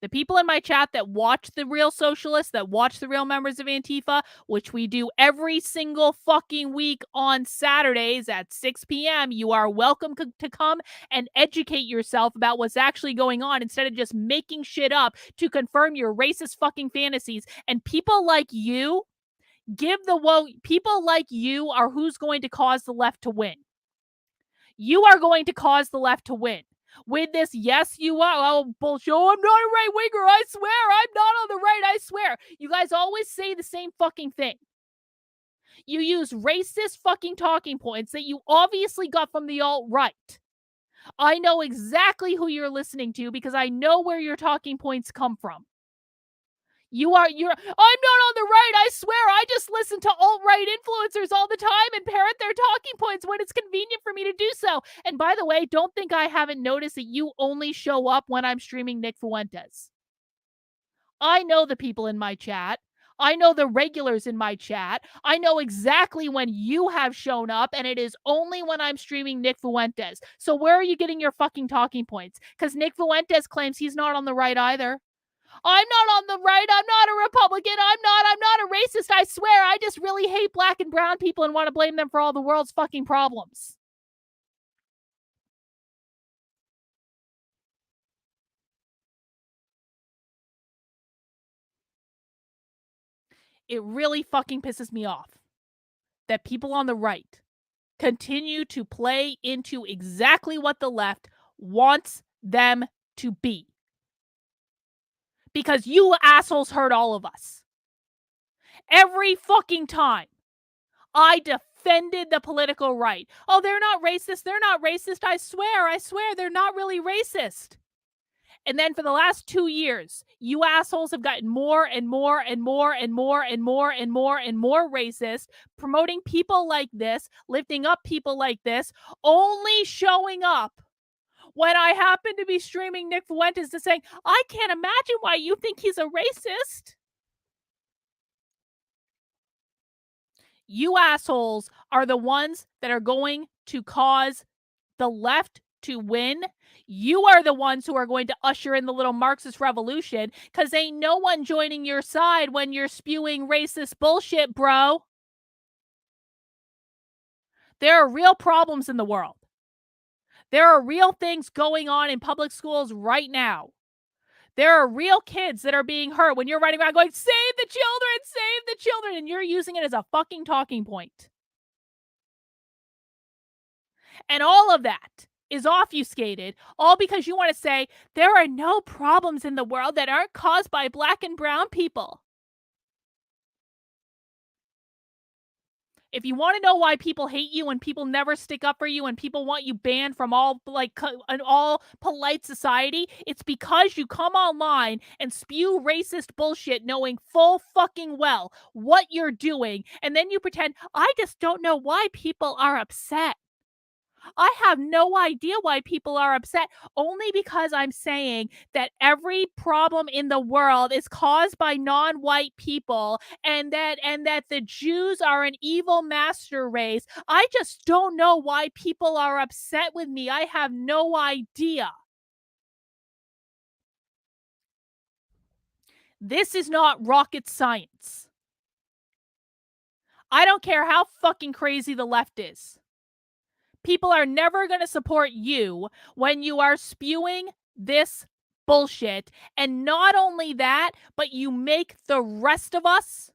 The people in my chat that watch the real socialists, that watch the real members of Antifa, which we do every single fucking week on Saturdays at 6 p.m., you are welcome to come and educate yourself about what's actually going on instead of just making shit up to confirm your racist fucking fantasies. And people like you, people like you are who's going to cause the left to win. You are going to cause the left to win. With this, yes, you are. Oh, bullshit. Oh, I'm not a right winger. I swear. I'm not on the right. I swear. You guys always say the same fucking thing. You use racist fucking talking points that you obviously got from the alt-right. I know exactly who you're listening to because I know where your talking points come from. I'm not on the right, I swear. I just listen to alt-right influencers all the time and parrot their talking points when it's convenient for me to do so. And by the way, don't think I haven't noticed that you only show up when I'm streaming Nick Fuentes. I know the people in my chat. I know the regulars in my chat. I know exactly when you have shown up, and it is only when I'm streaming Nick Fuentes. So where are you getting your fucking talking points? Because Nick Fuentes claims he's not on the right either. I'm not on the right. I'm not a Republican. I'm not a racist. I swear. I just really hate black and brown people and want to blame them for all the world's fucking problems. It really fucking pisses me off that people on the right continue to play into exactly what the left wants them to be. Because you assholes hurt all of us. Every fucking time I defended the political right. Oh, they're not racist. They're not racist. I swear, they're not really racist. And then for the last 2 years, you assholes have gotten more and more and more and more and more and more and more racist, promoting people like this, lifting up people like this, only showing up when I happen to be streaming Nick Fuentes to saying, I can't imagine why you think he's a racist. You assholes are the ones that are going to cause the left to win. You are the ones who are going to usher in the little Marxist revolution, because ain't no one joining your side when you're spewing racist bullshit, bro. There are real problems in the world. There are real things going on in public schools right now. There are real kids that are being hurt when you're running around going, save the children, and you're using it as a fucking talking point. And all of that is obfuscated, all because you want to say there are no problems in the world that aren't caused by black and brown people. If you want to know why people hate you and people never stick up for you and people want you banned from all polite society, it's because you come online and spew racist bullshit knowing full fucking well what you're doing, and then you pretend, I just don't know why people are upset. I have no idea why people are upset, only because I'm saying that every problem in the world is caused by non-white people, and that the Jews are an evil master race. I just don't know why people are upset with me. I have no idea. This is not rocket science. I don't care how fucking crazy the left is. People are never going to support you when you are spewing this bullshit. And not only that, but you make the rest of us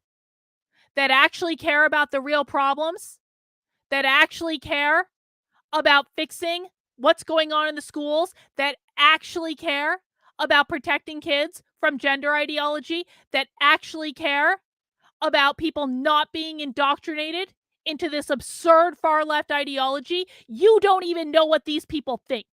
that actually care about the real problems, that actually care about fixing what's going on in the schools, that actually care about protecting kids from gender ideology, that actually care about people not being indoctrinated into this absurd far left ideology. You don't even know what these people think.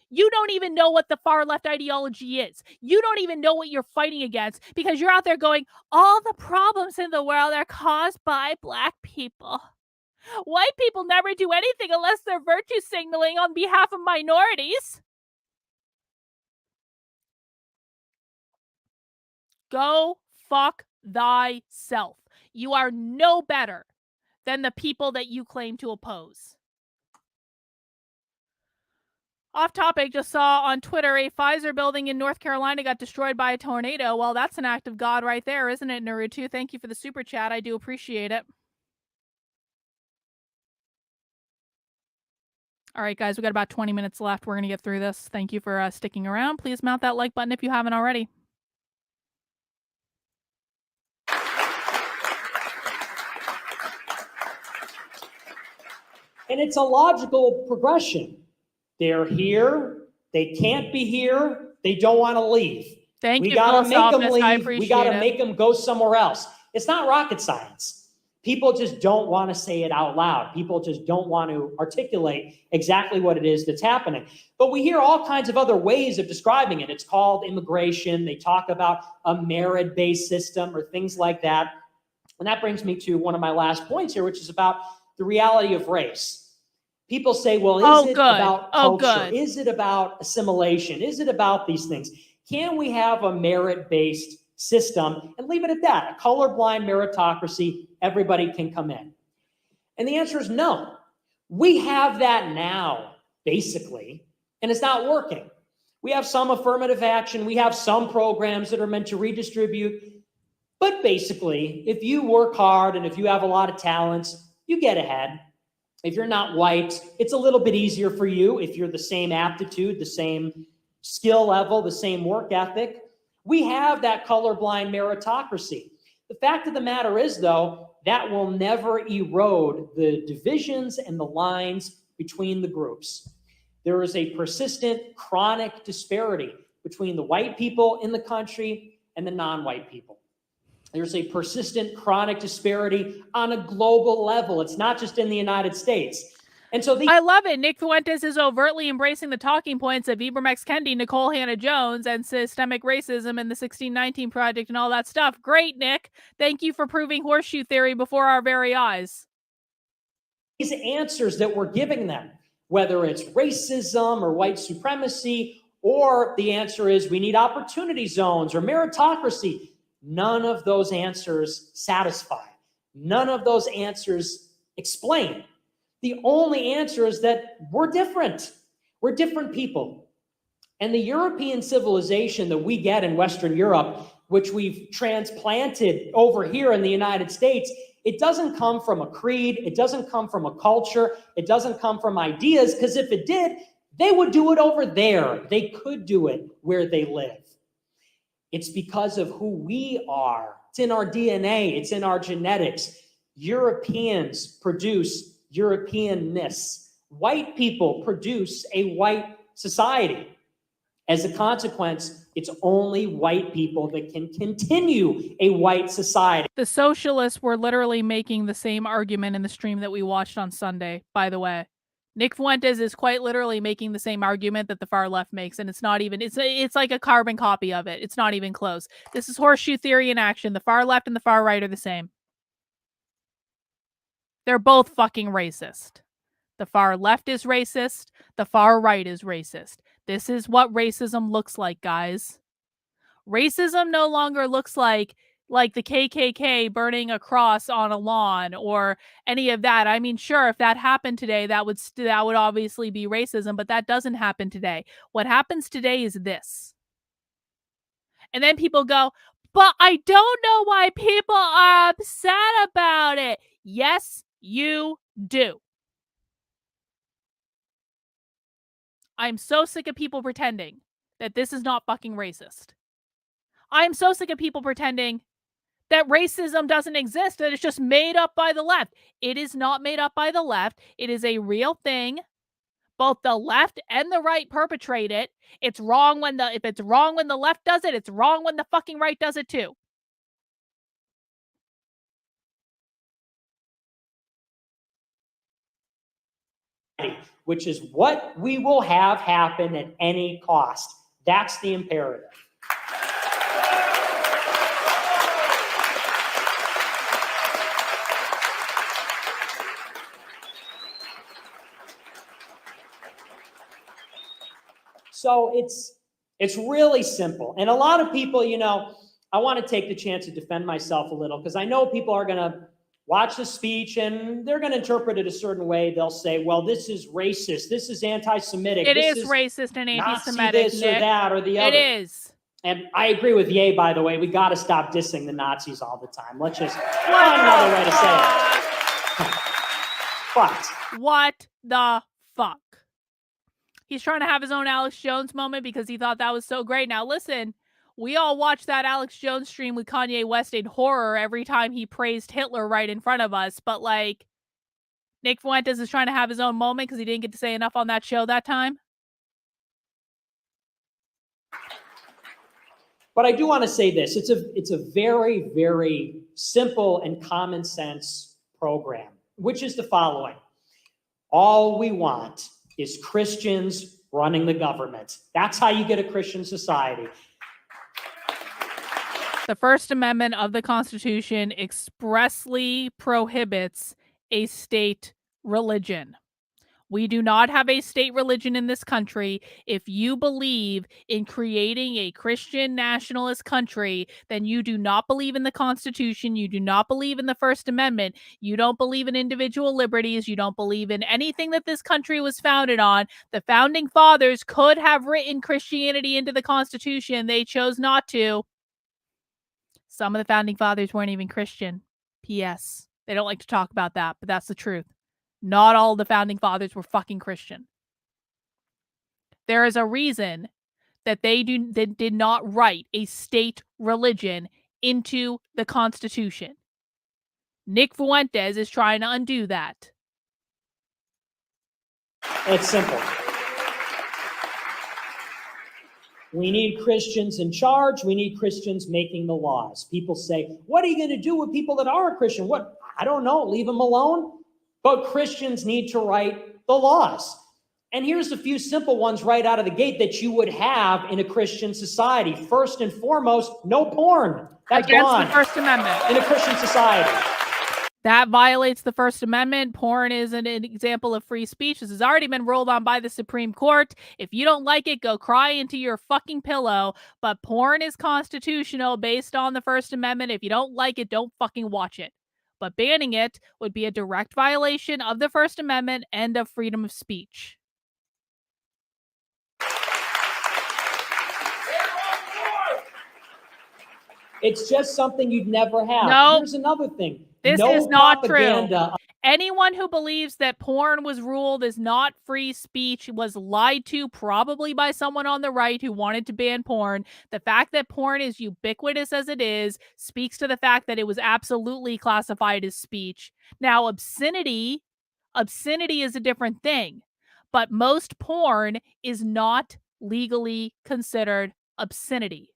You don't even know what the far left ideology is. You don't even know what you're fighting against because you're out there going, all the problems in the world are caused by Black people. White people never do anything unless they're virtue signaling on behalf of minorities. Go fuck thyself. You are no better than the people that you claim to oppose. Off topic, just saw on Twitter a Pfizer building in North Carolina got destroyed by a tornado. Well, that's an act of God right there, isn't it, Naruto? Thank you for the super chat. I do appreciate it. All right, guys, we got about 20 minutes left. We're going to get through this. Thank you for sticking around. Please mount that like button if you haven't already. And it's a logical progression. They're here. They can't be here. They don't want to leave. Thank you, We got to make them leave. We got to make them go somewhere else. It's not rocket science. People just don't want to say it out loud. People just don't want to articulate exactly what it is that's happening. But we hear all kinds of other ways of describing it. It's called immigration. They talk about a merit-based system or things like that. And that brings me to one of my last points here, which is about the reality of race. People say, well, is it about culture? Is it about assimilation? Is it about these things? Can we have a merit-based system and leave it at that? A colorblind meritocracy, everybody can come in. And the answer is no. We have that now, basically, and it's not working. We have some affirmative action. We have some programs that are meant to redistribute. But basically, if you work hard and if you have a lot of talents, you get ahead. If you're not white, it's a little bit easier for you if you're the same aptitude, the same skill level, the same work ethic. We have that colorblind meritocracy. The fact of the matter is, though, that will never erode the divisions and the lines between the groups. There is a persistent, chronic disparity between the white people in the country and the non-white people. There's a persistent, chronic disparity on a global level. It's not just in the United States. And so I love it. Nick Fuentes is overtly embracing the talking points of Ibram X. Kendi, Nicole Hannah-Jones, and systemic racism and the 1619 Project and all that stuff. Great, Nick. Thank you for proving horseshoe theory before our very eyes. These answers that we're giving them, whether it's racism or white supremacy, or the answer is we need opportunity zones or meritocracy, none of those answers satisfy. None of those answers explain. The only answer is that we're different. We're different people. And the European civilization that we get in Western Europe, which we've transplanted over here in the United States, it doesn't come from a creed. It doesn't come from a culture. It doesn't come from ideas, because if it did, they would do it over there. They could do it where they live. It's because of who we are. It's in our DNA. It's in our genetics. Europeans produce Europeanness. White people produce a white society. As a consequence, it's only white people that can continue a white society. The socialists were literally making the same argument in the stream that we watched on Sunday, by the way. Nick Fuentes is quite literally making the same argument that the far left makes, and it's not even, it's like a carbon copy of it. It's not even close. This is horseshoe theory in action. The far left and the far right are the same. They're both fucking racist. The far left is racist. The far right is racist. This is what racism looks like, guys. Racism no longer looks like the KKK burning a cross on a lawn or any of that. I mean, sure, if that happened today, that would obviously be racism, but that doesn't happen today. What happens today is this. And then people go, but I don't know why people are upset about it. Yes, you do. I'm so sick of people pretending that this is not fucking racist. I'm so sick of people pretending that racism doesn't exist, that it's just made up by the left. It is not made up by the left. It is a real thing. Both the left and the right perpetrate it. It's wrong when if it's wrong when the left does it, it's wrong when the fucking right does it too. Which is what we will have happen at any cost. That's the imperative. So it's really simple. And a lot of people, you know, I want to take the chance to defend myself a little because I know people are going to watch the speech and they're going to interpret it a certain way. They'll say, well, this is racist. This is anti-Semitic. It is racist and anti-Semitic, this or that or the other. It is. And I agree with Ye, by the way. We got to stop dissing the Nazis all the time. Let's just find another way to say it. But what the fuck? He's trying to have his own Alex Jones moment because he thought that was so great. Now, listen, we all watched that Alex Jones stream with Kanye West in horror every time he praised Hitler right in front of us. But, like, Nick Fuentes is trying to have his own moment because he didn't get to say enough on that show that time. But I do want to say this. It's a very, very simple and common sense program, which is the following. All we want is Christians running the government. That's how you get a Christian society. The First Amendment of the Constitution expressly prohibits a state religion. We do not have a state religion in this country. If you believe in creating a Christian nationalist country, then you do not believe in the Constitution. You do not believe in the First Amendment. You don't believe in individual liberties. You don't believe in anything that this country was founded on. The founding fathers could have written Christianity into the Constitution. They chose not to. Some of the founding fathers weren't even Christian. P.S. They don't like to talk about that, but that's the truth. Not all the founding fathers were fucking Christian. There is a reason that they did not write a state religion into the Constitution. Nick Fuentes is trying to undo that. It's simple. We need Christians in charge. We need Christians making the laws. People say, what are you going to do with people that are Christian? What? I don't know. Leave them alone. But Christians need to write the laws. And here's a few simple ones right out of the gate that you would have in a Christian society. First and foremost, no porn. That's against gone the First Amendment. in a Christian society. That violates the First Amendment. Porn is an example of free speech. This has already been ruled on by the Supreme Court. If you don't like it, go cry into your fucking pillow. But porn is constitutional based on the First Amendment. If you don't like it, don't fucking watch it. But banning it would be a direct violation of the First Amendment and of freedom of speech. It's just something you'd never have. No. Here's another thing. This no is not propaganda. true. Anyone who believes that porn was ruled as not free speech was lied to, probably by someone on the right who wanted to ban porn. The fact that porn is ubiquitous as it is speaks to the fact that it was absolutely classified as speech. Now, obscenity is a different thing, but most porn is not legally considered obscenity.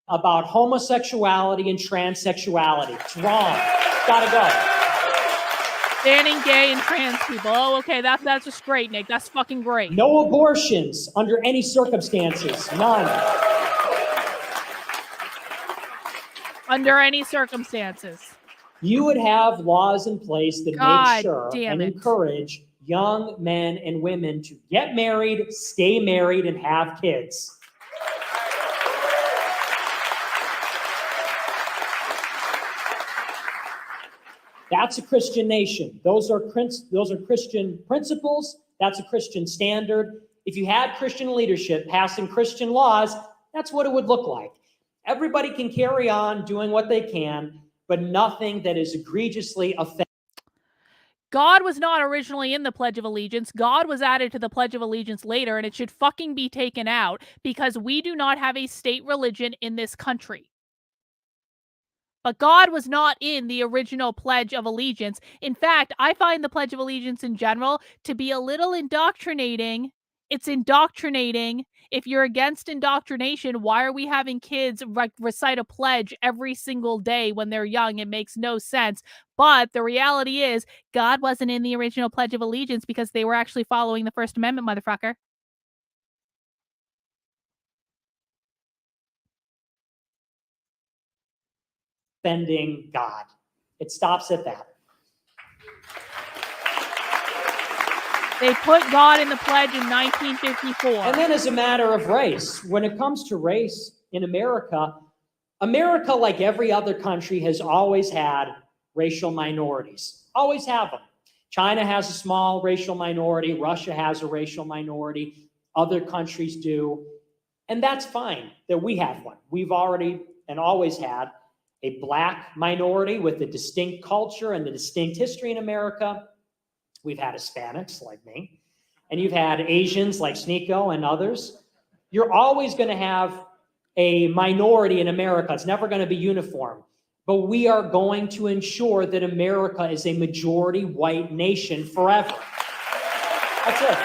About homosexuality and transsexuality. It's wrong. Gotta go. Banning gay and trans people. Oh, okay, that's just great, Nick. That's fucking great. No abortions under any circumstances. None. Under any circumstances. You would have laws in place that God make sure damn and it. encourage young men and women to get married, stay married, and have kids. That's a Christian nation. Those are Christian principles. That's a Christian standard. If you had Christian leadership passing Christian laws, that's what it would look like. Everybody can carry on doing what they can, but nothing that is egregiously offensive. God was not originally in the Pledge of Allegiance. God was added to the Pledge of Allegiance later, and it should fucking be taken out because we do not have a state religion in this country. But God was not in the original Pledge of Allegiance. In fact, I find the Pledge of Allegiance in general to be a little indoctrinating. It's indoctrinating. If you're against indoctrination, why are we having kids recite a pledge every single day when they're young? It makes no sense. But the reality is, God wasn't in the original Pledge of Allegiance because they were actually following the First Amendment, motherfucker. Offending God. It stops at that. They put God in the pledge in 1954. And then as a matter of race, when it comes to race in America, America, like every other country, has always had racial minorities. Always have them. China has a small racial minority. Russia has a racial minority. Other countries do. And that's fine that we have one. We've already and always had a black minority with a distinct culture and a distinct history in America. We've had Hispanics like me, and you've had Asians like Sneeko and others. You're always going to have a minority in America. It's never going to be uniform. But we are going to ensure that America is a majority white nation forever. That's it.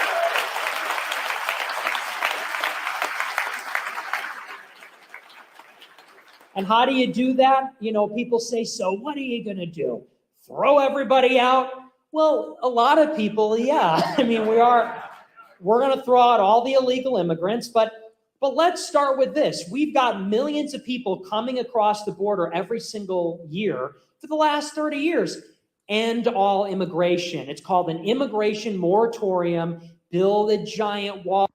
And how do you do that? You know, people say, so what are you going to do? Throw everybody out? Well, a lot of people, yeah. I mean, we're going to throw out all the illegal immigrants, but let's start with this. We've got millions of people coming across the border every single year for the last 30 years. End all immigration. It's called an immigration moratorium. Build a giant wall.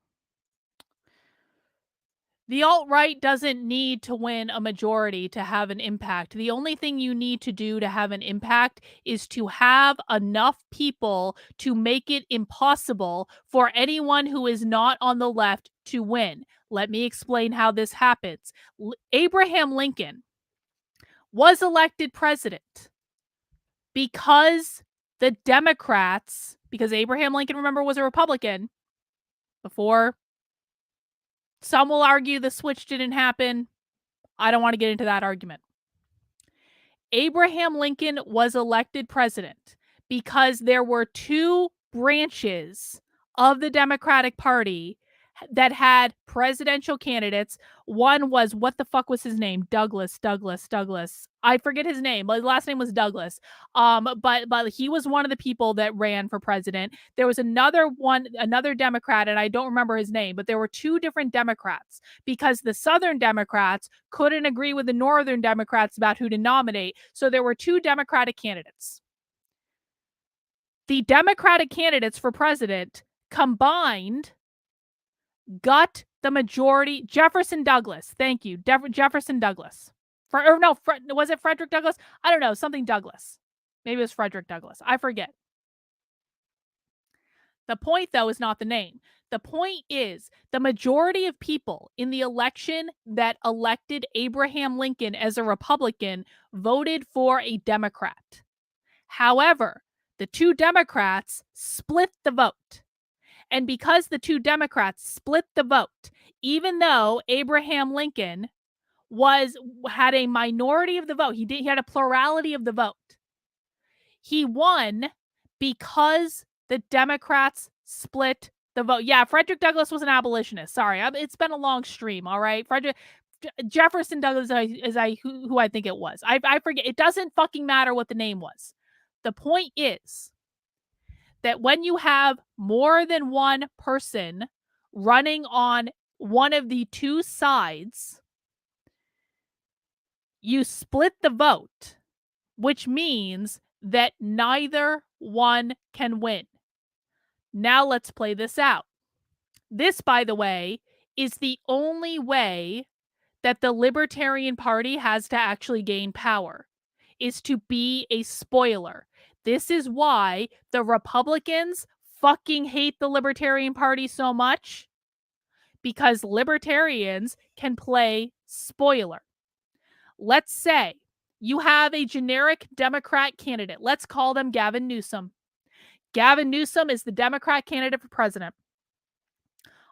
The alt-right doesn't need to win a majority to have an impact. The only thing you need to do to have an impact is to have enough people to make it impossible for anyone who is not on the left to win. Let me explain how this happens. Abraham Lincoln was elected president because the Democrats, because Abraham Lincoln, remember, was a Republican before. Some will argue the switch didn't happen. I don't want to get into that argument. Abraham Lincoln was elected president because there were two branches of the Democratic Party that had presidential candidates. One was, what the fuck was his name? Douglas. I forget his name, but his last name was Douglas. But he was one of the people that ran for president. There was another Democrat, and I don't remember his name, but there were two different Democrats because the Southern Democrats couldn't agree with the Northern Democrats about who to nominate. So there were two Democratic candidates. The Democratic candidates for president combined got the majority. Jefferson Douglas. Thank you. Jefferson Douglas. Was it Frederick Douglass? I don't know. Something Douglas. Maybe it was Frederick Douglass. I forget. The point, though, is not the name. The point is the majority of people in the election that elected Abraham Lincoln as a Republican voted for a Democrat. However, the two Democrats split the vote. And because the two Democrats split the vote, even though Abraham Lincoln had a minority of the vote, he had a plurality of the vote, he won because the Democrats split the vote. Yeah, Frederick Douglass was an abolitionist. Sorry, it's been a long stream, all right? Jefferson Douglass is who I think it was. I forget. It doesn't fucking matter what the name was. The point is that when you have more than one person running on one of the two sides, you split the vote, which means that neither one can win. Now let's play this out. This, by the way, is the only way that the Libertarian Party has to actually gain power, is to be a spoiler. This is why the Republicans fucking hate the Libertarian Party so much, because libertarians can play spoiler. Let's say you have a generic Democrat candidate. Let's call them Gavin Newsom. Gavin Newsom is the Democrat candidate for president.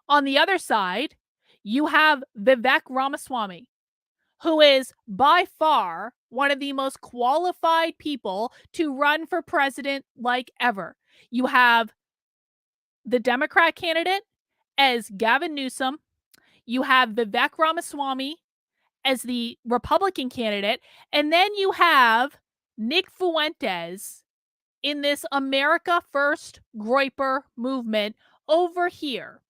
On the other side, you have Vivek Ramaswamy, who is by far one of the most qualified people to run for president like ever. You have the Democrat candidate as Gavin Newsom. You have Vivek Ramaswamy as the Republican candidate. And then you have Nick Fuentes in this America First Groyper movement over here.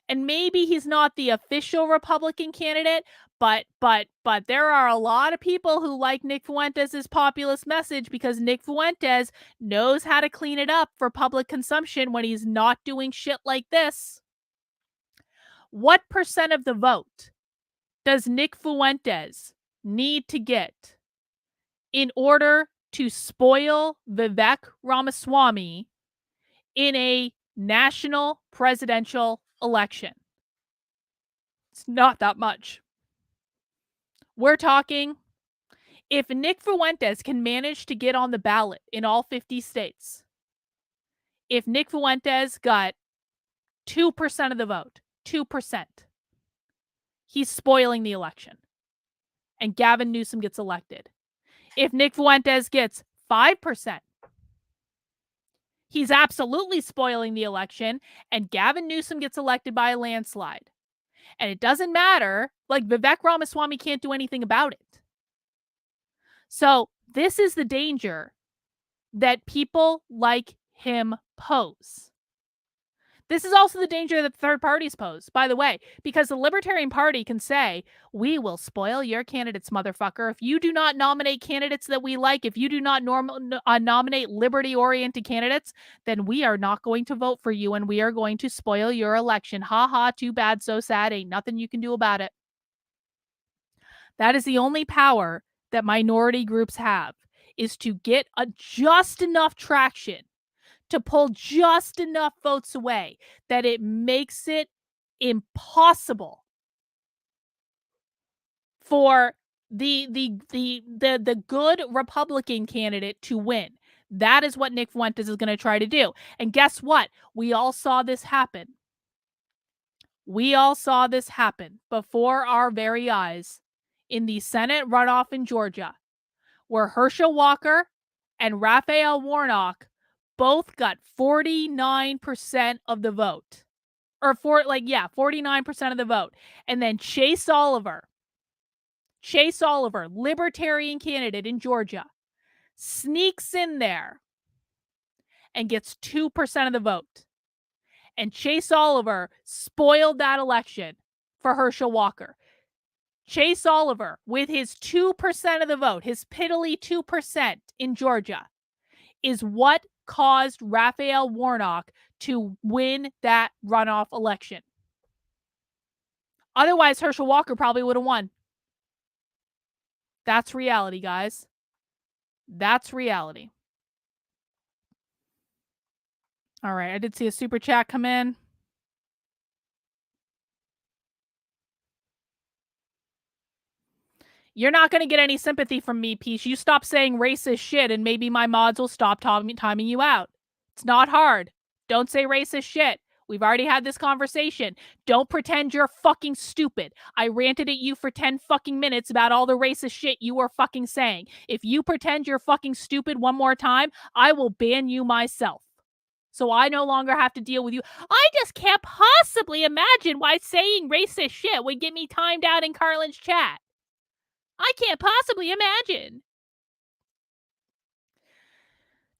And maybe he's not the official Republican candidate, but there are a lot of people who like Nick Fuentes' populist message because Nick Fuentes knows how to clean it up for public consumption when he's not doing shit like this. What percent of the vote does Nick Fuentes need to get in order to spoil Vivek Ramaswamy in a national presidential election? It's not that much. We're talking, if Nick Fuentes can manage to get on the ballot in all 50 states, if Nick Fuentes got 2% of the vote, 2%, he's spoiling the election. And Gavin Newsom gets elected. If Nick Fuentes gets 5%, he's absolutely spoiling the election, and Gavin Newsom gets elected by a landslide. And it doesn't matter, like Vivek Ramaswamy can't do anything about it. So this is the danger that people like him pose. This is also the danger that third parties pose, by the way, because the Libertarian Party can say, we will spoil your candidates, motherfucker. If you do not nominate candidates that we like, if you do not nominate liberty-oriented candidates, then we are not going to vote for you and we are going to spoil your election. Ha ha, too bad, so sad. Ain't nothing you can do about it. That is the only power that minority groups have, is to get just enough traction to pull just enough votes away that it makes it impossible for the good Republican candidate to win. That is what Nick Fuentes is going to try to do. And guess what? We all saw this happen. We all saw this happen before our very eyes in the Senate runoff in Georgia, where Herschel Walker and Raphael Warnock both got 49% of the vote. Or 49% of the vote. And then Chase Oliver, Libertarian candidate in Georgia, sneaks in there and gets 2% of the vote. And Chase Oliver spoiled that election for Herschel Walker. Chase Oliver, with his 2% of the vote, his piddly 2% in Georgia, is what caused Raphael Warnock to win that runoff election. Otherwise, Herschel Walker probably would have won. That's reality, guys. That's reality. All right, I did see a super chat come in. You're not going to get any sympathy from me, Peach. You stop saying racist shit and maybe my mods will stop timing you out. It's not hard. Don't say racist shit. We've already had this conversation. Don't pretend you're fucking stupid. I ranted at you for 10 fucking minutes about all the racist shit you were fucking saying. If you pretend you're fucking stupid one more time, I will ban you myself. So I no longer have to deal with you. I just can't possibly imagine why saying racist shit would get me timed out in Carlin's chat. I can't possibly imagine.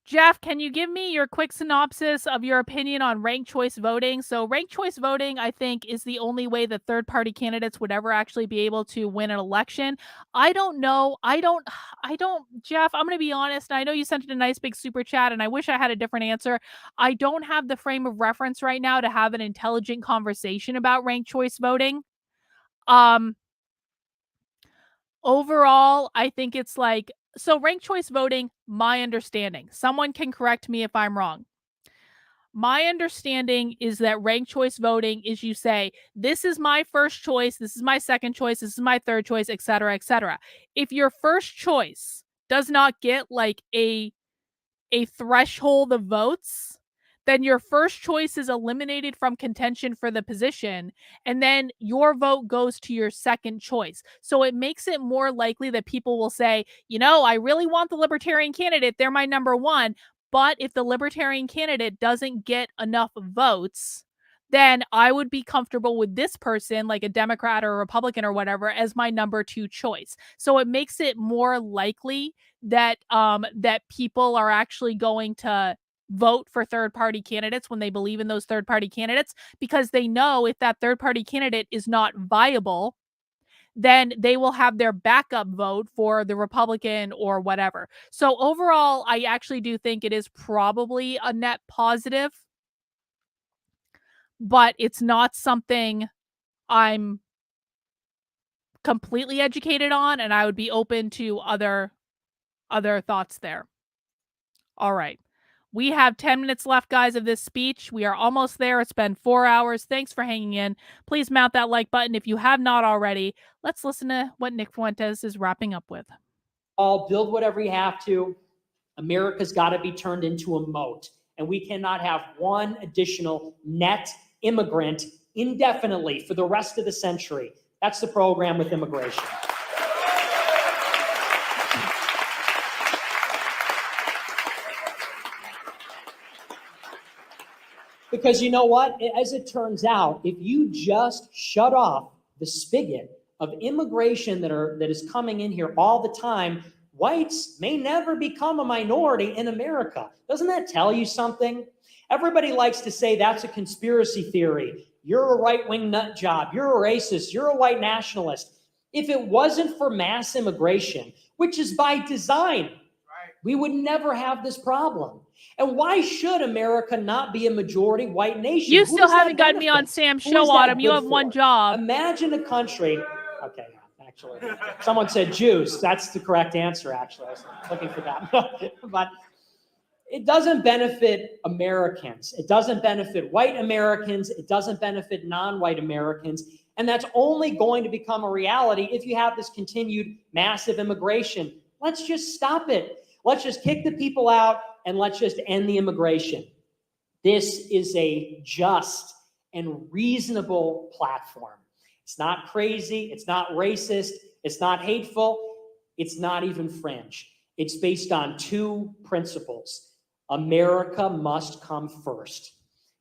Jeff, can you give me your quick synopsis of your opinion on ranked choice voting? So ranked choice voting, I think, is the only way that third-party candidates would ever actually be able to win an election. I don't know. I don't, Jeff, I'm going to be honest. I know you sent it a nice big super chat, and I wish I had a different answer. I don't have the frame of reference right now to have an intelligent conversation about ranked choice voting. Overall, I think it's like, so ranked choice voting, my understanding, someone can correct me if I'm wrong. My understanding is that ranked choice voting is you say, this is my first choice, this is my second choice, this is my third choice, etc., etc. If your first choice does not get like a a threshold of votes, then your first choice is eliminated from contention for the position, and then your vote goes to your second choice. So it makes it more likely that people will say, I really want the Libertarian candidate. They're my number one. But if the Libertarian candidate doesn't get enough votes, then I would be comfortable with this person, like a Democrat or a Republican or whatever, as my number two choice. So it makes it more likely that that people are actually going to vote for third-party candidates when they believe in those third-party candidates, because they know if that third-party candidate is not viable, then they will have their backup vote for the Republican or whatever. So overall, I actually do think it is probably a net positive, but it's not something I'm completely educated on, and I would be open to other thoughts there. All right. We have 10 minutes left, guys, of this speech. We are almost there. It's been 4 hours. Thanks for hanging in. Please mount that like button if you have not already. Let's listen to what Nick Fuentes is wrapping up with. All build whatever you have to. America's got to be turned into a moat. And we cannot have one additional net immigrant indefinitely for the rest of the century. That's the program with immigration. Because you know what? As it turns out, if you just shut off the spigot of immigration that is coming in here all the time, whites may never become a minority in America. Doesn't that tell you something? Everybody likes to say that's a conspiracy theory. You're a right-wing nut job. You're a racist. You're a white nationalist. If it wasn't for mass immigration, which is by design, we would never have this problem. And why should America not be a majority white nation? You still haven't gotten me on Sam's show, Autumn. You have one job. Imagine a country. Okay, actually, someone said Jews. That's the correct answer, actually. I was looking for that. But it doesn't benefit Americans. It doesn't benefit white Americans. It doesn't benefit non-white Americans. And that's only going to become a reality if you have this continued massive immigration. Let's just stop it. Let's just kick the people out and let's just end the immigration. This is a just and reasonable platform. It's not crazy. It's not racist. It's not hateful. It's not even fringe. It's based on two principles. America must come first.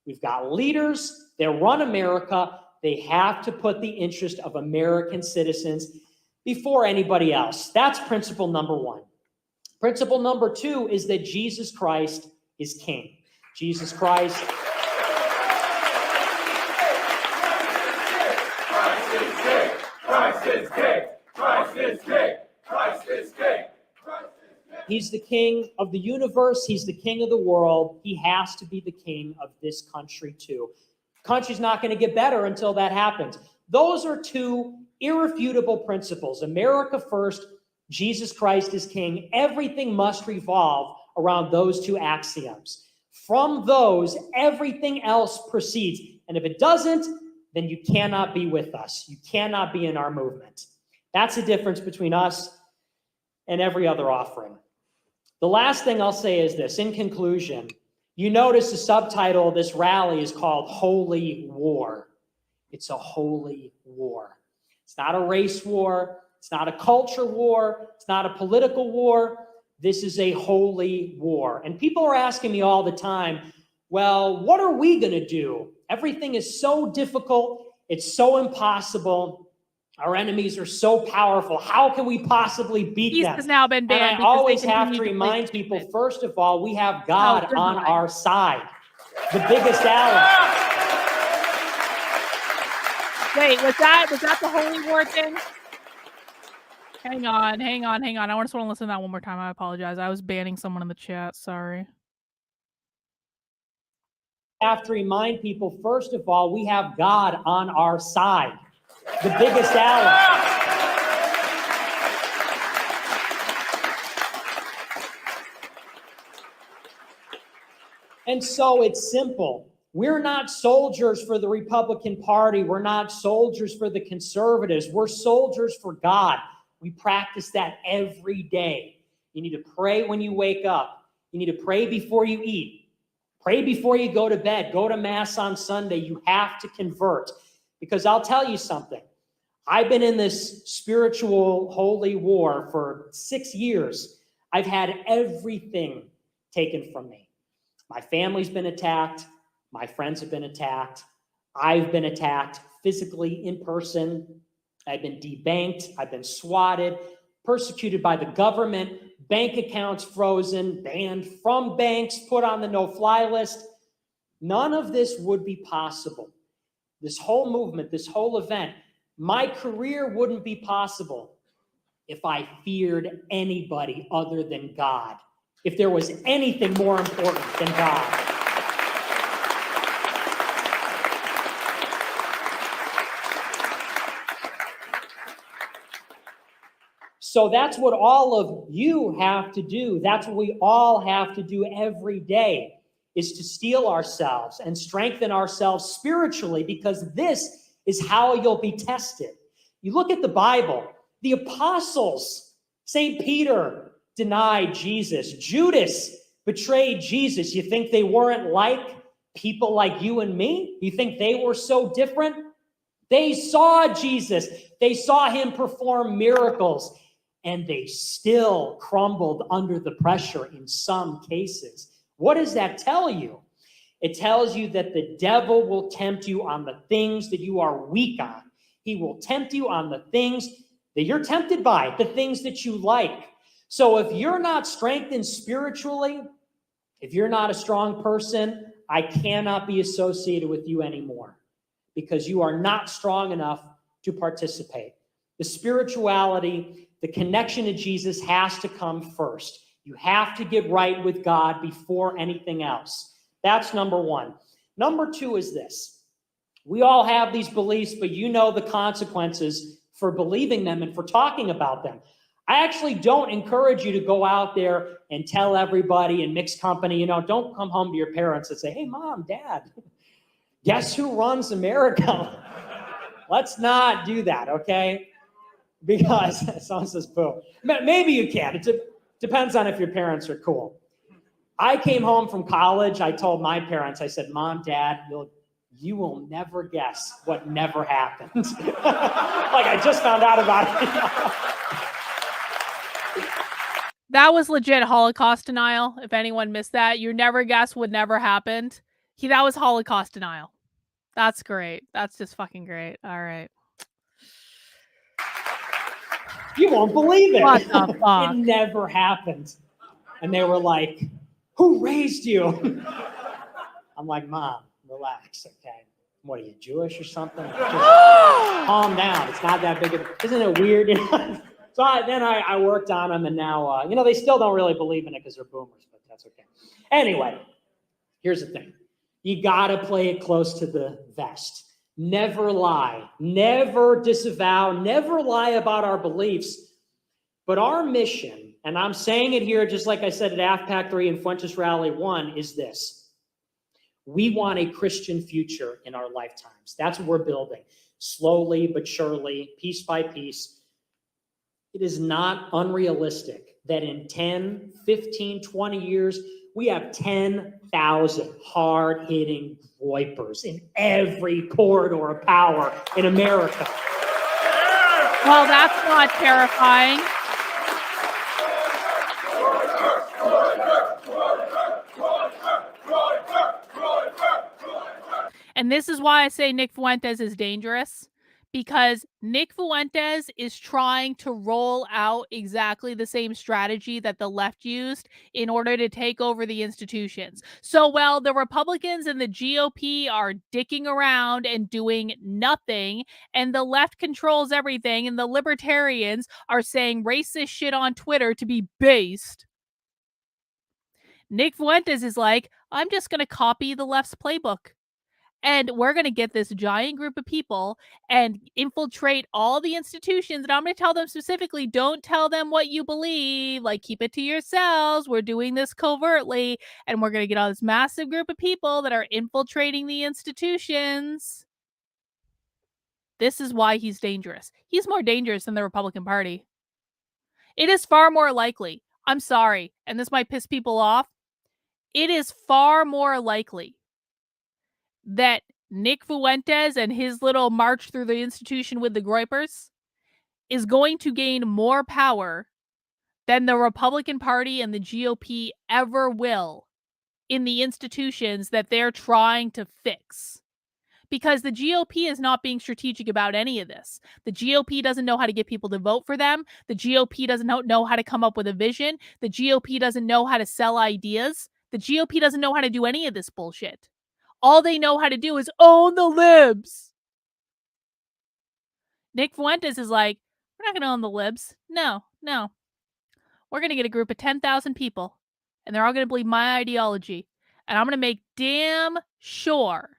We've got leaders that run America. They have to put the interest of American citizens before anybody else. That's principle number one. Principle number two is that Jesus Christ is king. Jesus Christ. Christ is king. Christ is king. Christ is king. Christ is king. He's the king of the universe. He's the king of the world. He has to be the king of this country too. The country's not going to get better until that happens. Those are two irrefutable principles. America first. Jesus Christ is king. Everything must revolve around those two axioms. From those, everything else proceeds. And if it doesn't, then you cannot be with us. You cannot be in our movement. That's the difference between us and every other offering. The last thing I'll say is this. In conclusion, you notice the subtitle of this rally is called Holy War. It's a holy war. It's not a race war. It's not a culture war. It's not a political war. This is a holy war. And people are asking me all the time, well, what are we going to do? Everything is so difficult. It's so impossible. Our enemies are so powerful. How can we possibly beat them? Has now been banned. And I always have to remind people, first of all, we have God on our side, the biggest ally. Wait, was that the holy war thing? Hang on. I just want to listen to that one more time. I apologize. I was banning someone in the chat. Sorry. I have to remind people, first of all, we have God on our side, the biggest ally. And so it's simple. We're not soldiers for the Republican Party. We're not soldiers for the conservatives. We're soldiers for God. We practice that every day. You need to pray when you wake up. You need to pray before you eat. Pray before you go to bed. Go to Mass on Sunday. You have to convert. Because I'll tell you something. I've been in this spiritual holy war for 6 years. I've had everything taken from me. My family's been attacked. My friends have been attacked. I've been attacked physically in person. I've been debanked. I've been swatted, persecuted by the government, bank accounts frozen, banned from banks, put on the no-fly list. None of this would be possible. This whole movement, this whole event, my career wouldn't be possible if I feared anybody other than God, if there was anything more important than God. So that's what all of you have to do. That's what we all have to do every day, is to steel ourselves and strengthen ourselves spiritually, because this is how you'll be tested. You look at the Bible, the apostles, St. Peter denied Jesus. Judas betrayed Jesus. You think they weren't like people like you and me? You think they were so different? They saw Jesus. They saw him perform miracles, and they still crumbled under the pressure in some cases. What does that tell you? It tells you that the devil will tempt you on the things that you are weak on. He will tempt you on the things that you're tempted by, the things that you like. So if you're not strengthened spiritually, if you're not a strong person, I cannot be associated with you anymore, because you are not strong enough to participate. The spirituality, the connection to Jesus has to come first. You have to get right with God before anything else. That's number one. Number two is this. We all have these beliefs, but you know the consequences for believing them and for talking about them. I actually don't encourage you to go out there and tell everybody in mixed company, don't come home to your parents and say, hey, Mom, Dad, guess who runs America? Let's not do that, okay? Because someone says, boo. Maybe you can. It depends on if your parents are cool. I came home from college. I told my parents, I said, Mom, Dad, you will never guess what never happened. Like I just found out about it. That was legit Holocaust denial. If anyone missed that, you never guess what never happened. That was Holocaust denial. That's great. That's just fucking great. All right. You won't believe it. What the fuck? It never happened. And they were like, who raised you? I'm like, Mom, relax, okay? What are you, Jewish or something? Just calm down. It's not that big of a, isn't it weird? So I worked on them, and now, they still don't really believe in it because they're boomers, but that's okay. Anyway, here's the thing. You got to play it close to the vest. Never lie. Never disavow. Never lie about our beliefs. But our mission, and I'm saying it here just like I said at AFPAC 3 and Fuentes Rally 1, is this. We want a Christian future in our lifetimes. That's what we're building. Slowly but surely, piece by piece. It is not unrealistic that in 10, 15, 20 years, we have 10,000 hard-hitting wipers in every corridor of power in America. Well, that's not terrifying. And this is why I say Nick Fuentes is dangerous. Because Nick Fuentes is trying to roll out exactly the same strategy that the left used in order to take over the institutions. So while the Republicans and the GOP are dicking around and doing nothing, and the left controls everything, and the libertarians are saying racist shit on Twitter to be based, Nick Fuentes is like, I'm just going to copy the left's playbook. And we're going to get this giant group of people and infiltrate all the institutions. And I'm going to tell them specifically, don't tell them what you believe. Like, keep it to yourselves. We're doing this covertly. And we're going to get all this massive group of people that are infiltrating the institutions. This is why he's dangerous. He's more dangerous than the Republican Party. It is far more likely. I'm sorry. And this might piss people off. it is far more likely that Nick Fuentes and his little march through the institution with the Groypers is going to gain more power than the Republican Party and the GOP ever will in the institutions that they're trying to fix. Because the GOP is not being strategic about any of this. The GOP doesn't know how to get people to vote for them. The GOP doesn't know how to come up with a vision. The GOP doesn't know how to sell ideas. The GOP doesn't know how to do any of this bullshit. All they know how to do is own the libs. Nick Fuentes is like, we're not going to own the libs. No. We're going to get a group of 10,000 people, and they're all going to believe my ideology. And I'm going to make damn sure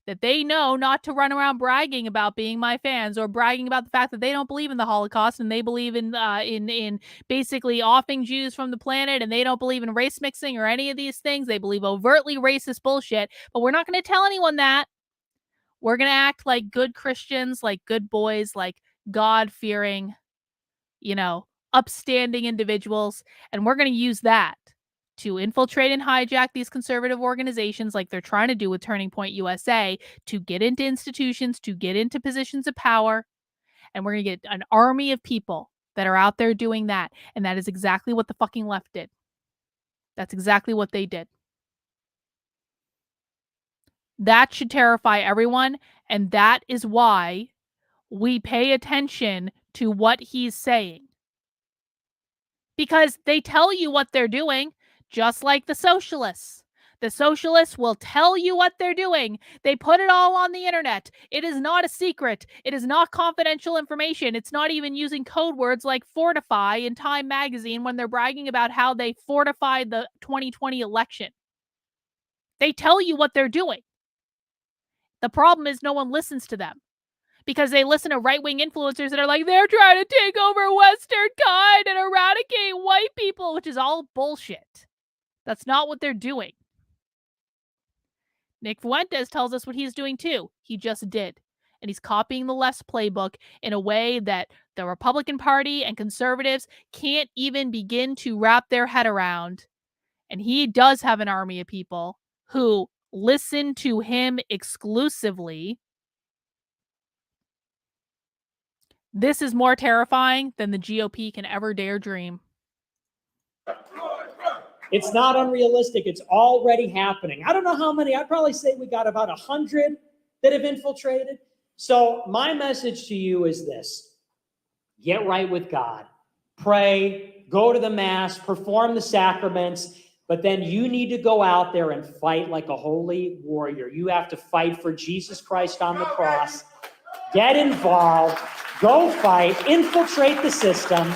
that they know not to run around bragging about being my fans or bragging about the fact that they don't believe in the Holocaust and they believe in basically offing Jews from the planet, and they don't believe in race mixing or any of these things. They believe overtly racist bullshit, but we're not going to tell anyone that. We're going to act like good Christians, like good boys, like God-fearing, upstanding individuals, and we're going to use that to infiltrate and hijack these conservative organizations like they're trying to do with Turning Point USA, to get into institutions, to get into positions of power. And we're going to get an army of people that are out there doing that. And that is exactly what the fucking left did. That's exactly what they did. That should terrify everyone. And that is why we pay attention to what he's saying. Because they tell you what they're doing. Just like the socialists. The socialists will tell you what they're doing. They put it all on the internet. It is not a secret. It is not confidential information. It's not even using code words like fortify in Time magazine when they're bragging about how they fortified the 2020 election. They tell you what they're doing. The problem is no one listens to them. Because they listen to right-wing influencers that are like, they're trying to take over Western kind and eradicate white people, which is all bullshit. That's not what they're doing. Nick Fuentes tells us what he's doing too. He just did. And he's copying the left's playbook in a way that the Republican Party and conservatives can't even begin to wrap their head around. And he does have an army of people who listen to him exclusively. This is more terrifying than the GOP can ever dare dream. It's not unrealistic. It's already happening. I don't know how many. I'd probably say we got about 100 that have infiltrated. So my message to you is this. Get right with God. Pray, go to the Mass, perform the sacraments, but then you need to go out there and fight like a holy warrior. You have to fight for Jesus Christ on the cross. Get involved. Go fight. Infiltrate the system.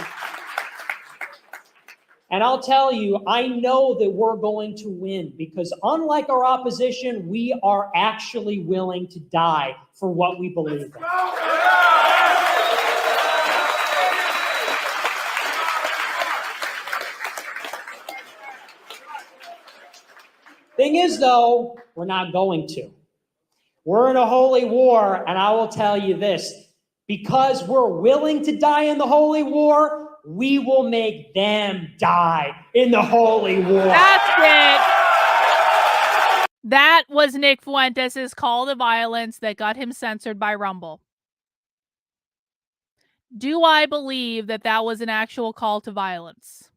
And I'll tell you, I know that we're going to win because unlike our opposition, we are actually willing to die for what we believe in. Thing is, though, we're not going to. We're in a holy war, and I will tell you this. Because we're willing to die in the holy war, we will make them die in the holy war. That's it. That was Nick Fuentes' call to violence that got him censored by Rumble. Do I believe that that was an actual call to violence?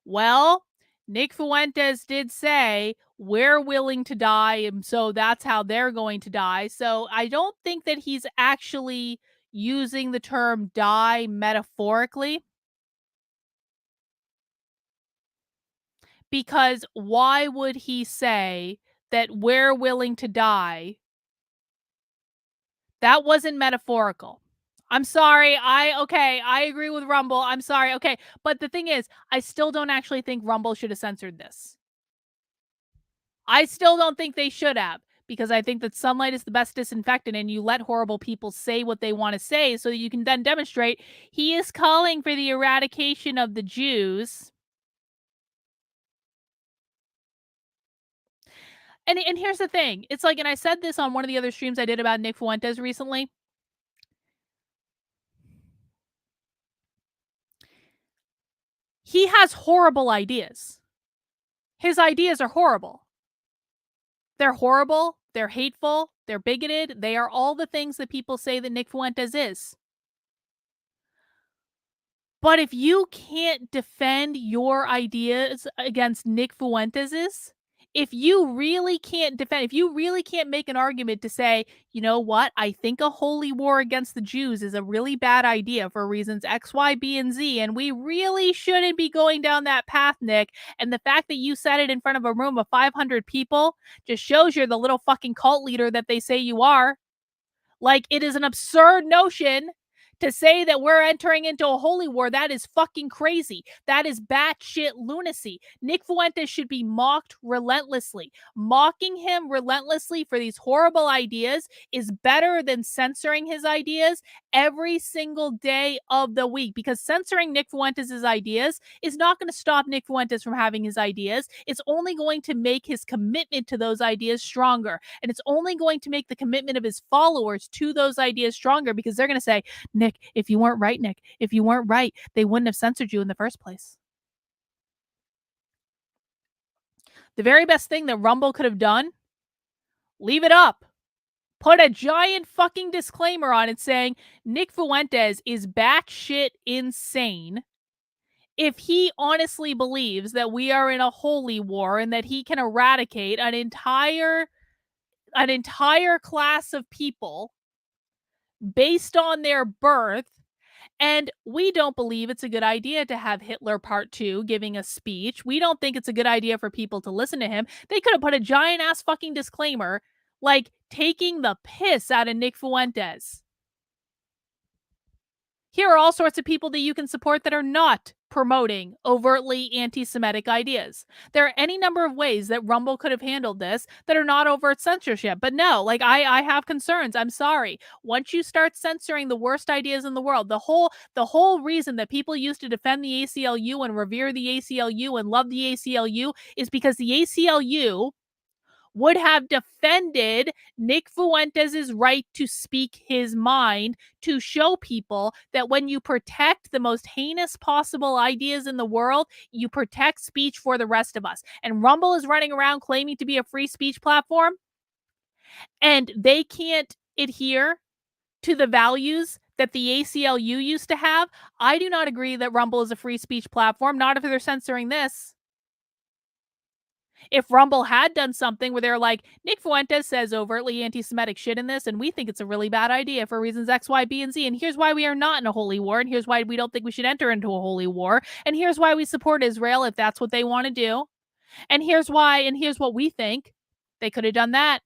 Well, Nick Fuentes did say, we're willing to die, and so that's how they're going to die. So I don't think that he's actually using the term die metaphorically. Because why would he say that we're willing to die? That wasn't metaphorical. I'm sorry. I agree with Rumble. I'm sorry. Okay. But the thing is, I still don't actually think Rumble should have censored this. I still don't think they should have, because I think that sunlight is the best disinfectant and you let horrible people say what they want to say so that you can then demonstrate he is calling for the eradication of the Jews. And here's the thing. It's like, and I said this on one of the other streams I did about Nick Fuentes recently. He has horrible ideas. his ideas are horrible. They're horrible, they're hateful, they're bigoted, they are all the things that people say that Nick Fuentes is. But if you can't defend your ideas against Nick Fuentes's, if you really can't make an argument to say, you know what, I think a holy war against the Jews is a really bad idea for reasons X, Y, B, and Z, and we really shouldn't be going down that path, Nick, and the fact that you said it in front of a room of 500 people just shows you're the little fucking cult leader that they say you are. Like, it is an absurd notion to say that we're entering into a holy war. That is fucking crazy. That is batshit lunacy. Nick Fuentes should be mocked relentlessly. Mocking him relentlessly for these horrible ideas is better than censoring his ideas every single day of the week, because censoring Nick Fuentes' ideas is not going to stop Nick Fuentes from having his ideas. It's only going to make his commitment to those ideas stronger. And it's only going to make the commitment of his followers to those ideas stronger, because they're going to say, Nick, if you weren't right, they wouldn't have censored you in the first place. The very best thing that Rumble could have done, leave it up. Put a giant fucking disclaimer on it saying Nick Fuentes is batshit insane if he honestly believes that we are in a holy war and that he can eradicate an entire class of people based on their birth. And we don't believe it's a good idea to have Hitler Part 2 giving a speech. We don't think it's a good idea for people to listen to him. They could have put a giant ass fucking disclaimer, like taking the piss out of Nick Fuentes. Here are all sorts of people that you can support that are not promoting overtly anti-Semitic ideas. There are any number of ways that Rumble could have handled this that are not overt censorship. But no, like I have concerns. I'm sorry. Once you start censoring the worst ideas in the world, the whole reason that people used to defend the ACLU and revere the ACLU and love the ACLU is because the ACLU would have defended Nick Fuentes' right to speak his mind, to show people that when you protect the most heinous possible ideas in the world, you protect speech for the rest of us. And Rumble is running around claiming to be a free speech platform, and they can't adhere to the values that the ACLU used to have. I do not agree that Rumble is a free speech platform, not if they're censoring this. If Rumble had done something where they're like, Nick Fuentes says overtly anti-Semitic shit in this, and we think it's a really bad idea for reasons X, Y, B, and Z, and here's why we are not in a holy war, and here's why we don't think we should enter into a holy war, and here's why we support Israel if that's what they want to do, and here's why, and here's what we think. They could have done that.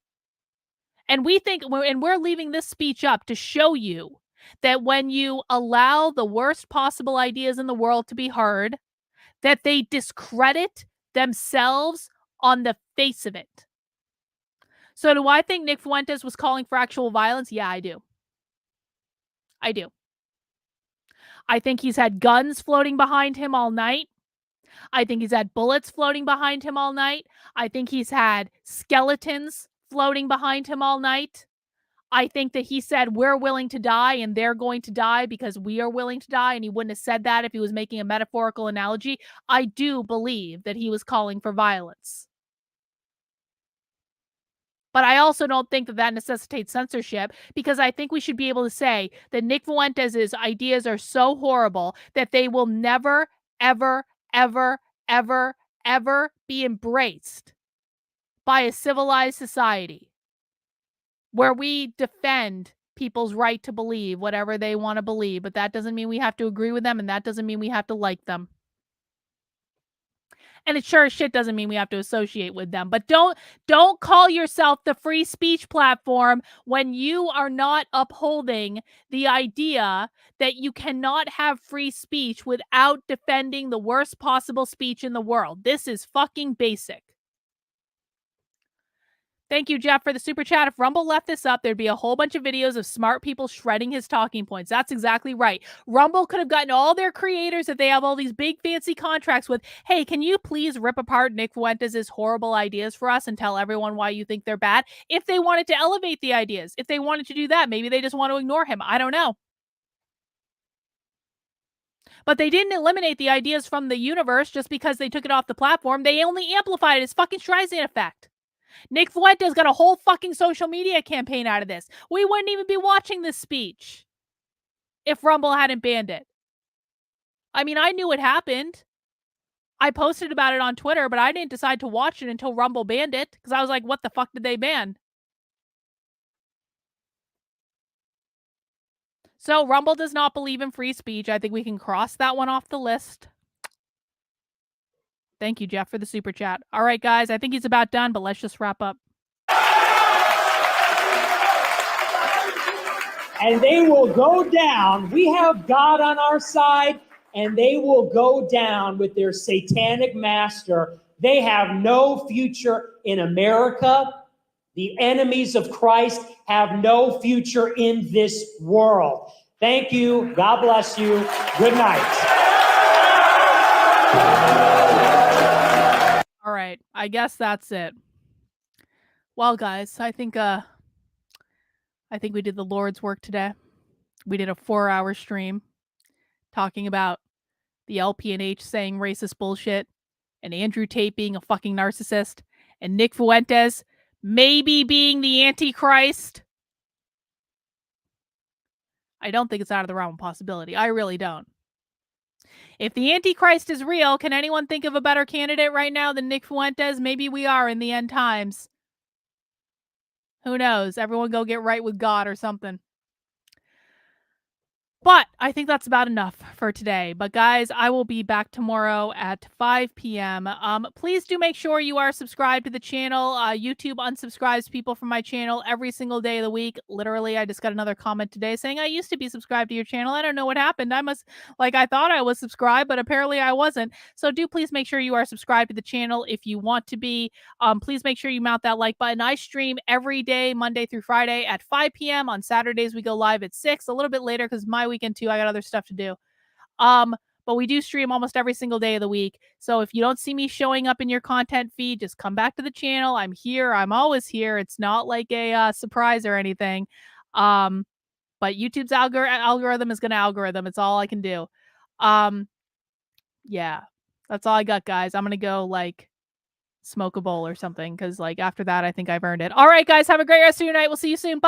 And we think, and we're leaving this speech up to show you that when you allow the worst possible ideas in the world to be heard, that they discredit themselves on the face of it. So do I think Nick Fuentes was calling for actual violence? Yeah, I do. I do. I think he's had guns floating behind him all night. I think he's had bullets floating behind him all night. I think he's had skeletons floating behind him all night. I think that he said, we're willing to die and they're going to die because we are willing to die. And he wouldn't have said that if he was making a metaphorical analogy. I do believe that he was calling for violence. But I also don't think that that necessitates censorship, because I think we should be able to say that Nick Fuentes' ideas are so horrible that they will never, ever, ever, ever, ever be embraced by a civilized society where we defend people's right to believe whatever they want to believe. But that doesn't mean we have to agree with them, and that doesn't mean we have to like them. And it sure as shit doesn't mean we have to associate with them. But don't call yourself the free speech platform when you are not upholding the idea that you cannot have free speech without defending the worst possible speech in the world. This is fucking basic. Thank you, Jeff, for the super chat. If Rumble left this up, there'd be a whole bunch of videos of smart people shredding his talking points. That's exactly right. Rumble could have gotten all their creators that they have all these big fancy contracts with. Hey, can you please rip apart Nick Fuentes' horrible ideas for us and tell everyone why you think they're bad? If they wanted to elevate the ideas, if they wanted to do that, maybe they just want to ignore him. I don't know. But they didn't eliminate the ideas from the universe just because they took it off the platform. They only amplified it. It's fucking Streisand effect. Nick Fuentes got a whole fucking social media campaign out of this. We wouldn't even be watching this speech if Rumble hadn't banned it. I mean, I knew it happened. I posted about it on Twitter, but I didn't decide to watch it until Rumble banned it because I was like, what the fuck did they ban? So Rumble does not believe in free speech. I think we can cross that one off the list. Thank you, Jeff, for the super chat. All right, guys, I think he's about done, but let's just wrap up. And they will go down. We have God on our side, and they will go down with their satanic master. They have no future in America. The enemies of Christ have no future in this world. Thank you. God bless you. Good night. All right, I guess that's it. Well, guys, I think we did the Lord's work today. We did a 4-hour stream talking about the LPNH saying racist bullshit, and Andrew Tate being a fucking narcissist, and Nick Fuentes maybe being the Antichrist. I don't think it's out of the realm of possibility. I really don't. If the Antichrist is real, can anyone think of a better candidate right now than Nick Fuentes? Maybe we are in the end times. Who knows? Everyone go get right with God or something. But I think that's about enough for today. But guys, I will be back tomorrow at 5 p.m. Please do make sure you are subscribed to the channel. YouTube unsubscribes people from my channel every single day of the week. Literally, I just got another comment today saying I used to be subscribed to your channel. I don't know what happened. I thought I was subscribed, but apparently I wasn't. So do please make sure you are subscribed to the channel if you want to be. Please make sure you mount that like button. I stream every day, Monday through Friday at 5 p.m. On Saturdays, we go live at 6, a little bit later because my weekend too. I got other stuff to do. But we do stream almost every single day of the week. So if you don't see me showing up in your content feed, just come back to the channel. I'm here. I'm always here. It's not like a surprise or anything. But YouTube's algorithm is going to algorithm. It's all I can do. Yeah, that's all I got, guys. I'm going to go smoke a bowl or something because after that, I think I've earned it. All right, guys, have a great rest of your night. We'll see you soon. Bye.